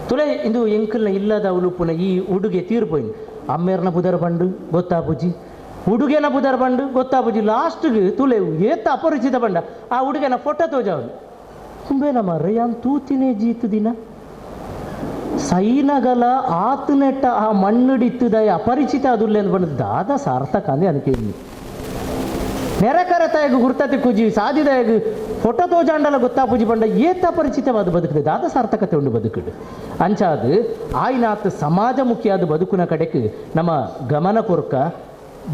ತುಲೆ ಇಂದು ಎಂಕಲ್ನ ಇಲ್ಲದ ಉಲುಪುನ ಈ ಉಡುಗೆ ತೀರ್ಪೋಯ್ನು ಅಮ್ಮೇರ್ನ ಬುಧರ ಬಂಡು ಗೊತ್ತಾ ಪೂಜಿ ಹುಡುಗನ ಬುಧರ್ ಬಂಡು ಗೊತ್ತಾಪುಜಿ ಲಾಸ್ಟ್ಗೆ ತುಳೆವು ಏತ ಅಪರಿಚಿತ ಬಂಡ ಆ ಹುಡುಗನ ಫೋಟೋ ತೋಜಾವನು ಕುಂಬೇನ ಮರ್ರೆ ಯಾನ್ ತೂತಿನೇ ಜೀತು ದಿನ ಸೈನಗಲ ಆತು ನೆಟ್ಟ ಆ ಮಣ್ಣುಡಿತ್ತದ ಅಪರಿಚಿತ ಅದುಲ್ಲೇನು ಬಂದು ದಾದ ಸಾರ್ಥಕ ಅಂದೆ ಅದಕ್ಕೆ ನೆರೆಕರತಾಯಗ ಗುರ್ತತೆ ಕುಜಿ ಸಾಧಿದಾಯಗ ಫೋಟೋ ತೋಜಾಂಡಲ ಗೊತ್ತಾಪುಜಿ ಬಂಡ ಏತ ಅಪರಿಚಿತವಾದ ಬದುಕಿದೆ ದಾದ ಸಾರ್ಥಕತೆ ಉಂಡು ಬದುಕಿಡು ಅಂಚಾದು ಆಯ್ನಾತ್ ಸಮಾಜಮುಖಿಯಾದ ಬದುಕಿನ ಕಡೆಗೆ ನಮ್ಮ ಗಮನ ಕೊರ್ಕ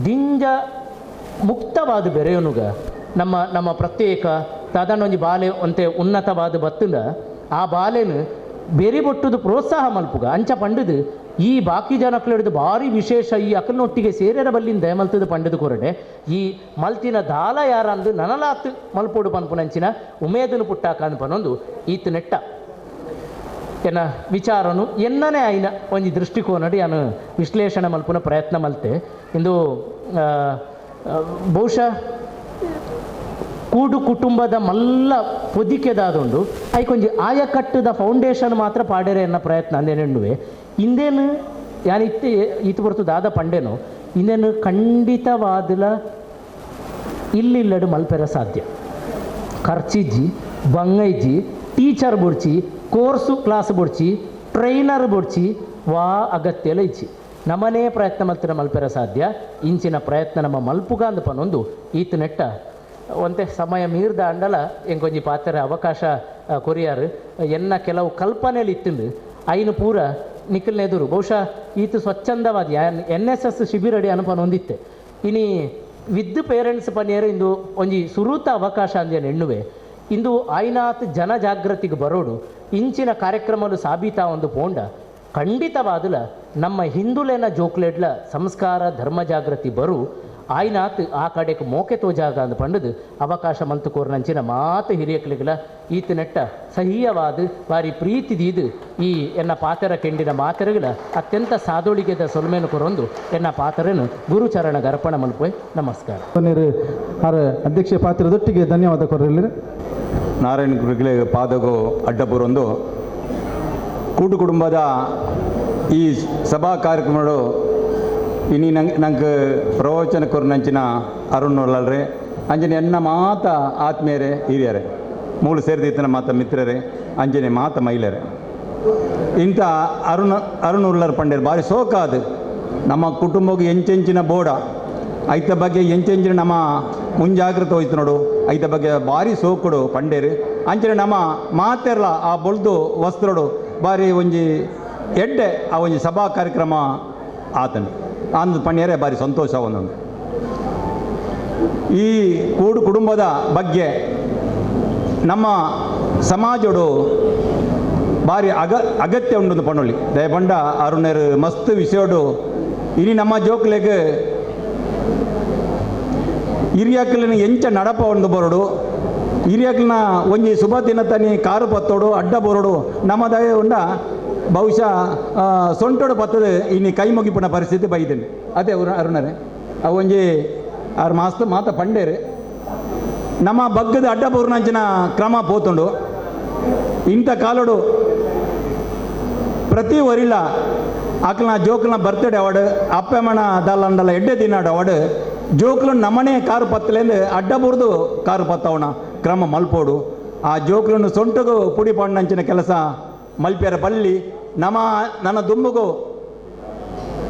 ದಿಂಜ ಮುಕ್ತವಾದ ಬೆರೆಯೋನುಗ ನಮ್ಮ ಪ್ರತ್ಯೇಕ ತದನೊಂದು ಬಾಲೆ ಒಂತೆ ಉನ್ನತವಾದ ಬತ್ತುಂಡ ಆ ಬಾಲೆನು ಬೇರೆ ಬೊಟ್ಟುದು ಪ್ರೋತ್ಸಾಹ ಮಲ್ಪುಗ ಅಂಚ ಪಂಡದು ಈ ಬಾಕಿ ಜನಕ್ಕಳು ಹಿಡಿದು ಭಾರಿ ವಿಶೇಷ ಈ ಅಕ್ಕನೊಟ್ಟಿಗೆ ಸೇರಿರ ಬಲ್ಲಿಂದ ಮಲ್ತದ ಪಂಡದು ಕೊರಡೆ ಈ ಮಲ್ತಿನ ದಾಲ ಯಾರಂದು ನನಲಾತ್ ಮಲ್ಪೋಡು ಪನ್ಪುನಂಚಿನ ಉಮೇದನು ಪುಟ್ಟಾಕ ಅನ್ಪನೊಂದು ಈತ ನೆಟ್ಟ ಎನ್ನ ವಿಚಾರನು ಎನ್ನನೇ ಆಯ್ನ ಒಂದು ದೃಷ್ಟಿಕೋನಡಿ ನಾನು ವಿಶ್ಲೇಷಣೆ ಮಲ್ಪುನ ಪ್ರಯತ್ನ ಮಲ್ತೆ ಇಂದು ಬಹುಶಃ ಕೂಡು ಕುಟುಂಬದ ಮಲ್ಲ ಪೊದಿಕೆದಾದುಂಡು ಐಕೊಂಜಿ ಆಯಕಟ್ಟದ ಫೌಂಡೇಶನ್ ಮಾತ್ರ ಪಾಡೇರೆ ಎನ್ನ ಪ್ರಯತ್ನ ಅಂದೇನೆಂಡುವೆ ಇಂದೇನು ಯಾನ್ ಇತ್ತು ಬರ್ತು ದಾದ ಪಂಡೇನು ಇಂದೇನು ಖಂಡಿತವಾದಲ ಇಲ್ಲಿಲ್ಲಡು ಮಲ್ಪೆರ ಸಾಧ್ಯ ಖರ್ಚಿಜ್ಜಿ ಬಂಗೈಜಿ ಟೀಚರ್ ಬುಡ್ಚಿ ಕೋರ್ಸು ಕ್ಲಾಸ್ ಬುಡ್ಚಿ ಟ್ರೈನರ್ ಬುಡ್ಚಿ ವಾ ಅಗತ್ಯಲ ಇಚ್ಚಿ ನಮ್ಮನೇ ಪ್ರಯತ್ನ ಮಲ್ತಿನ ಮಲ್ಪೆರ ಸಾಧ್ಯ ಇಂಚಿನ ಪ್ರಯತ್ನ ನಮ್ಮ ಮಲ್ಪುಗ ಅಂದ ಪನೊಂದು ಈತ ನೆಟ್ಟ ಒಂತೆ ಸಮಯ ಮೀರ್ದ ಅಂಡಲ ಎಂಕೊಂಜಿ ಪಾತ್ರ ಅವಕಾಶ ಕೊರಿಯಾರು ಎನ್ನ ಕೆಲವು ಕಲ್ಪನೆಯಲ್ಲಿ ಇತ್ತಂದು ಐನು ಪೂರ ನಿಖಲ್ನೆದುರು ಬಹುಶಃ ಈತು ಸ್ವಚ್ಛಂದವಾದ NSS ಶಿಬಿರಡಿ ಅನುಪನ ಹೊಂದಿತ್ತೆ ಇನಿ ವಿದ್ ಪೇರೆಂಟ್ಸ್ ಪನಿಯರು ಇಂದು ಒಂಜಿ ಸುರೂತ ಅವಕಾಶ ಅಂದೇನು ಎಣ್ಣುವೆ ಇಂದು ಆಯ್ನಾತ್ ಜನ ಜಾಗೃತಿಗೆ ಬರೋಡು ಇಂಚಿನ ಕಾರ್ಯಕ್ರಮಲು ಸಾಬೀತಾ ಒಂದು ಪೋಂಡ ಖಂಡಿತವಾದಲ ನಮ್ಮ ಹಿಂದುಲೆನ ಜೋಕ್ಲೆಡ್ಲ ಸಂಸ್ಕಾರ ಧರ್ಮ ಜಾಗೃತಿ ಬರು ಆಯ್ನಾತ್ ಆ ಕಡೆಗೆ ಮೋಕೆ ತೋಜಾಗ ಅಂದು ಪಂಡದು ಅವಕಾಶ ಮಂತು ಕೋರ್ನಂಚಿನ ಮಾತು ಹಿರಿಯಕ್ಲಿಗಳ ಈತ ನೆಟ್ಟ ಸಹೀಯವಾದ ಬಾರಿ ಪ್ರೀತಿದೀದು ಈ ಎನ್ನ ಪಾತರ ಕೆಂಡಿನ ಮಾತರಗಳ ಅತ್ಯಂತ ಸಾದೋಳಿಗೆದ ಸೊಲ್ಮೇನು ಕೊರೊಂದು ಎನ್ನ ಪಾತರನು ಗುರುಚರಣ ಗರ್ಪಣ ಮಲ್ಪೋಯ್ ನಮಸ್ಕಾರ ಅಧ್ಯಕ್ಷ ಪಾತ್ರದೊಟ್ಟಿಗೆ ಧನ್ಯವಾದ ಕೊರಲಿ ನಾರಾಯಣ ಗುರುಗಳಿಗೆ ಪಾದಗೋ ಅಡ್ಡಪುರೊಂದು ಕೂಟು ಕುಟುಂಬದ ಈ ಸಭಾ ಕಾರ್ಯಕ್ರಮಗಳು ಇನಿ ನಂಗೆ ಪ್ರವಚನ ಕೊರ್ನಂಚಿನ ಅರುಣ್ ಅಲ್ಲಲ್ರಿ ಅಂಜನೆ ಎನ್ನ ಮಾತ ಆತ್ಮೀಯರೇ ಹಿರಿಯರೇ ಮೂಲು ಸೇರಿದಿತ್ತನ ಮಾತ ಮಿತ್ರರೇ ಅಂಜನೆ ಮಾತ ಮಹಿಳೆಯರೇ ಇಂಥ ಅರುಣ್ ಉಲ್ಲರ್ ಪಂಡೇರು ಭಾರಿ ಸೋಕಾದು ನಮ್ಮ ಕುಟುಂಬಕ್ಕೆ ಎಂಚೆಂಚಿನ ಬೋಡ ಐತ ಬಗ್ಗೆ ಎಂಚೆಂಚಿನ ನಮ್ಮ ಮುಂಜಾಗ್ರತೆ ಹೋಯ್ತು ನೋಡು ಐತ ಬಗ್ಗೆ ಭಾರಿ ಸೋಕುಡು ಪಂಡೇರು ಅಂಚನೆ ನಮ್ಮ ಮಾತೆರ್ಲ ಆ ಬೊಳ್ದು ವಸ್ತ್ರೋಡು ಭಾರಿ ಒಂಜಿ ಎಡ್ಡೆ ಆ ಒಂಜಿ ಸಭಾ ಕಾರ್ಯಕ್ರಮ ಆತನು ಅಂದು ಪಣ್ಯರೇ ಭಾರಿ ಸಂತೋಷ ಒಂದೊಂದು ಈ ಕೂಡು ಕುಟುಂಬದ ಬಗ್ಗೆ ನಮ್ಮ ಸಮಾಜಡು ಭಾರಿ ಅಗತ್ಯ ಉಂಡು ಪಣ್ಣೊಳ್ಳಿ ದಯಪಂಡ ಅರುಣರು ಮಸ್ತ್ ವಿಷಯಡು ಇನಿ ನಮ್ಮ ಜೋಕ್ಲೆಗೆ ಹಿರಿಯಕ್ಕಲಿನ ಎಂಚ ನಡಪ ಒಂದು ಬರೋಡು ಹಿರಿಯಕ್ಕಲಿನ ಒಂಜಿ ಶುಭ ದಿನ ತನಿ ಕಾರು ಪತ್ತೋಡು ಅಡ್ಡ ಬರೋಡು ನಮ್ಮ ದಯ ಉಂಡ ಬಹುಶಃ ಸೊಂಟೋಡು ಪತ್ತದು ಇನ್ನು ಕೈ ಮುಗಿಪುಣ ಪರಿಸ್ಥಿತಿ ಬೈದೇನೆ ಅದೇ ಅರುಣರೇ ಅವು ಒಂಜಿ ಆರು ಮಾತ ಪಂಡೇರು ನಮ್ಮ ಬಗ್ಗದ ಅಡ್ಡಪೂರ್ಣಂಚಿನ ಕ್ರಮ ಪೋತುಂಡು ಇಂಥ ಕಾಲೋಡು ಪ್ರತಿ ವರಿಲ ಆಕಲ್ನ ಜೋಕಲ್ನ ಬರ್ತಡೇ ಅವಾರ್ಡ್ ಅಪ್ಪಮ್ಮನ ದಲ್ಲಂಡಲ ಎಡ್ಡೆ ದಿನಾಡು ಅವಾರ್ಡ್ ಜೋಕ್ಲು ನಮ್ಮನೆ ಕಾರು ಪತ್ತಲೆಂದು ಅಡ್ಡಬುರ್ದು ಕಾರು ಪತ್ತವಣ ಕ್ರಮ ಮಲ್ಪೋಡು ಆ ಜೋಕ್ಲನ್ನು ಸೊಂಟಗೂ ಪುಡಿ ಪಣ್ಣಂಚಿನ ಕೆಲಸ ಮಲ್ಪ್ಯರ ಬಲ್ಲಿ ನನ್ನ ದುಂಬುಗು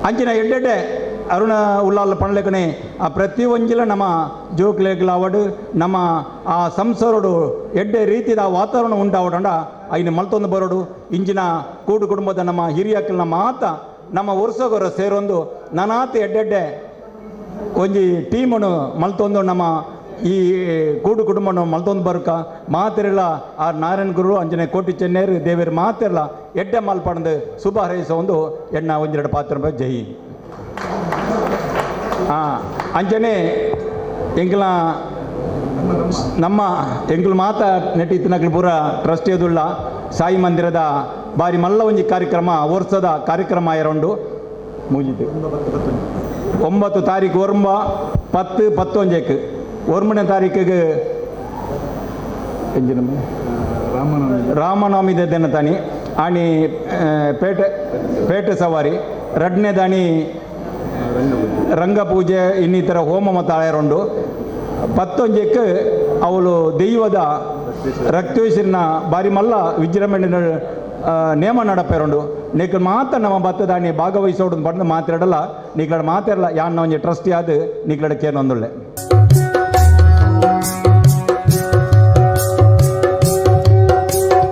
ಅಂಚಿನ ಎಡ್ಡೆಡ್ಡೆ ಅರುಣ ಉಲ್ಲಾಲ ಪಣ್ಲೆಕನೆ ಆ ಪ್ರತಿ ಒಂಜಿಲ ನಮ್ಮ ಜೋಕ್ಲೇಗ್ಲ ಅವಡು ನಮ್ಮ ಆ ಸಂಸಾರೋಡು ಎಡ್ಡೆ ರೀತಿಯ ವಾತಾವರಣ ಉಂಟಾವಡಂಡ ಐನು ಮಲ್ತೊಂದು ಬರೋಡು ಇಂಚಿನ ಕೂಡು ಕುಟುಂಬದ ನಮ್ಮ ಹಿರಿಯಕ್ಕಲ್ನ ಮಾತ ನಮ್ಮ ವರ್ಷಗೊರ ಸೇರೊಂದು ನನಾತ ಎಡ್ಡೆಡ್ಡೆ ಒಂಜಿ ಟೀಮನು ಮಲ್ತೊಂದು ನಮ್ಮ ಈ ಕೂಡು ಕುಟುಂಬನು ಮಲ್ತೊಂದು ಬರುಕ ಮಾತಿರಲ್ಲ ಆ ನಾರಾಯಣ ಗುರು ಅಂಜನೆ ಕೋಟಿ ಚೆನ್ನೇರು ದೇವೇರು ಮಾತಿರಲ್ಲ ಎಡ್ಡೆ ಮಲ್ಪಣದು ಶುಭ ಹಾರೈಸೋ ಒಂದು ಎಣ್ಣ ಒಂದೆರಡು ಪಾತ್ರ ಜೈ ಅಂಚನೆ ಎಂಕಲ ನಮ್ಮ ಎಂಕಲು ಮಾತ ನೆಟ್ಟಿತ್ತಿನಕ್ಲು ಪೂರ ಟ್ರಸ್ಟ್ ಎದುಳ್ಳ ಸಾಯಿ ಮಂದಿರದ ಬಾರಿ ಮಲ್ಲ ಒಂಜಿ ಕಾರ್ಯಕ್ರಮ ವರ್ಷದ ಕಾರ್ಯಕ್ರಮ ಆಯರೊಂಡು ಮುಗಿದು 9 ತಾರೀಕು ಒರ್ಮ 10-11 1ನೇ ತಾರೀಕಿಗೆ ರಾಮನವಮಿ ದಿನ ತಾನಿ ಆಣಿ ಪೇಟೆ ಸವಾರಿ 2ನೇ ದಾಣಿ ರಂಗ ಪೂಜೆ ಇನ್ನಿತರ ಹೋಮ ಮತ್ತು ಆಯರುಂಡು ಪತ್ತೊಂಜಕ್ಕೆ ಅವಳು ದೈವದ ರಕ್ತೇಶ್ವರನ ಬಾರಿ ಮಲ್ಲ ವಿಜೃಂಭಣೆ ನೇಮ ನಡಪೇರುಂಡು ನೀಕು ಮಾತ್ರ ನಮ್ಮ ಭತ್ತದಾನಿ ಭಾಗವಹಿಸೋಡು ಬಂದು ಮಾತಾಡಲ್ಲ ನೀಕಡ ಮಾತಾಡಲ್ಲ ಯಾನ್ ಒಂಜಿ ಟ್ರಸ್ಟಿ ಆದ ನೀಕಡ ಕೇನೊಂದುಳ್ಳೆ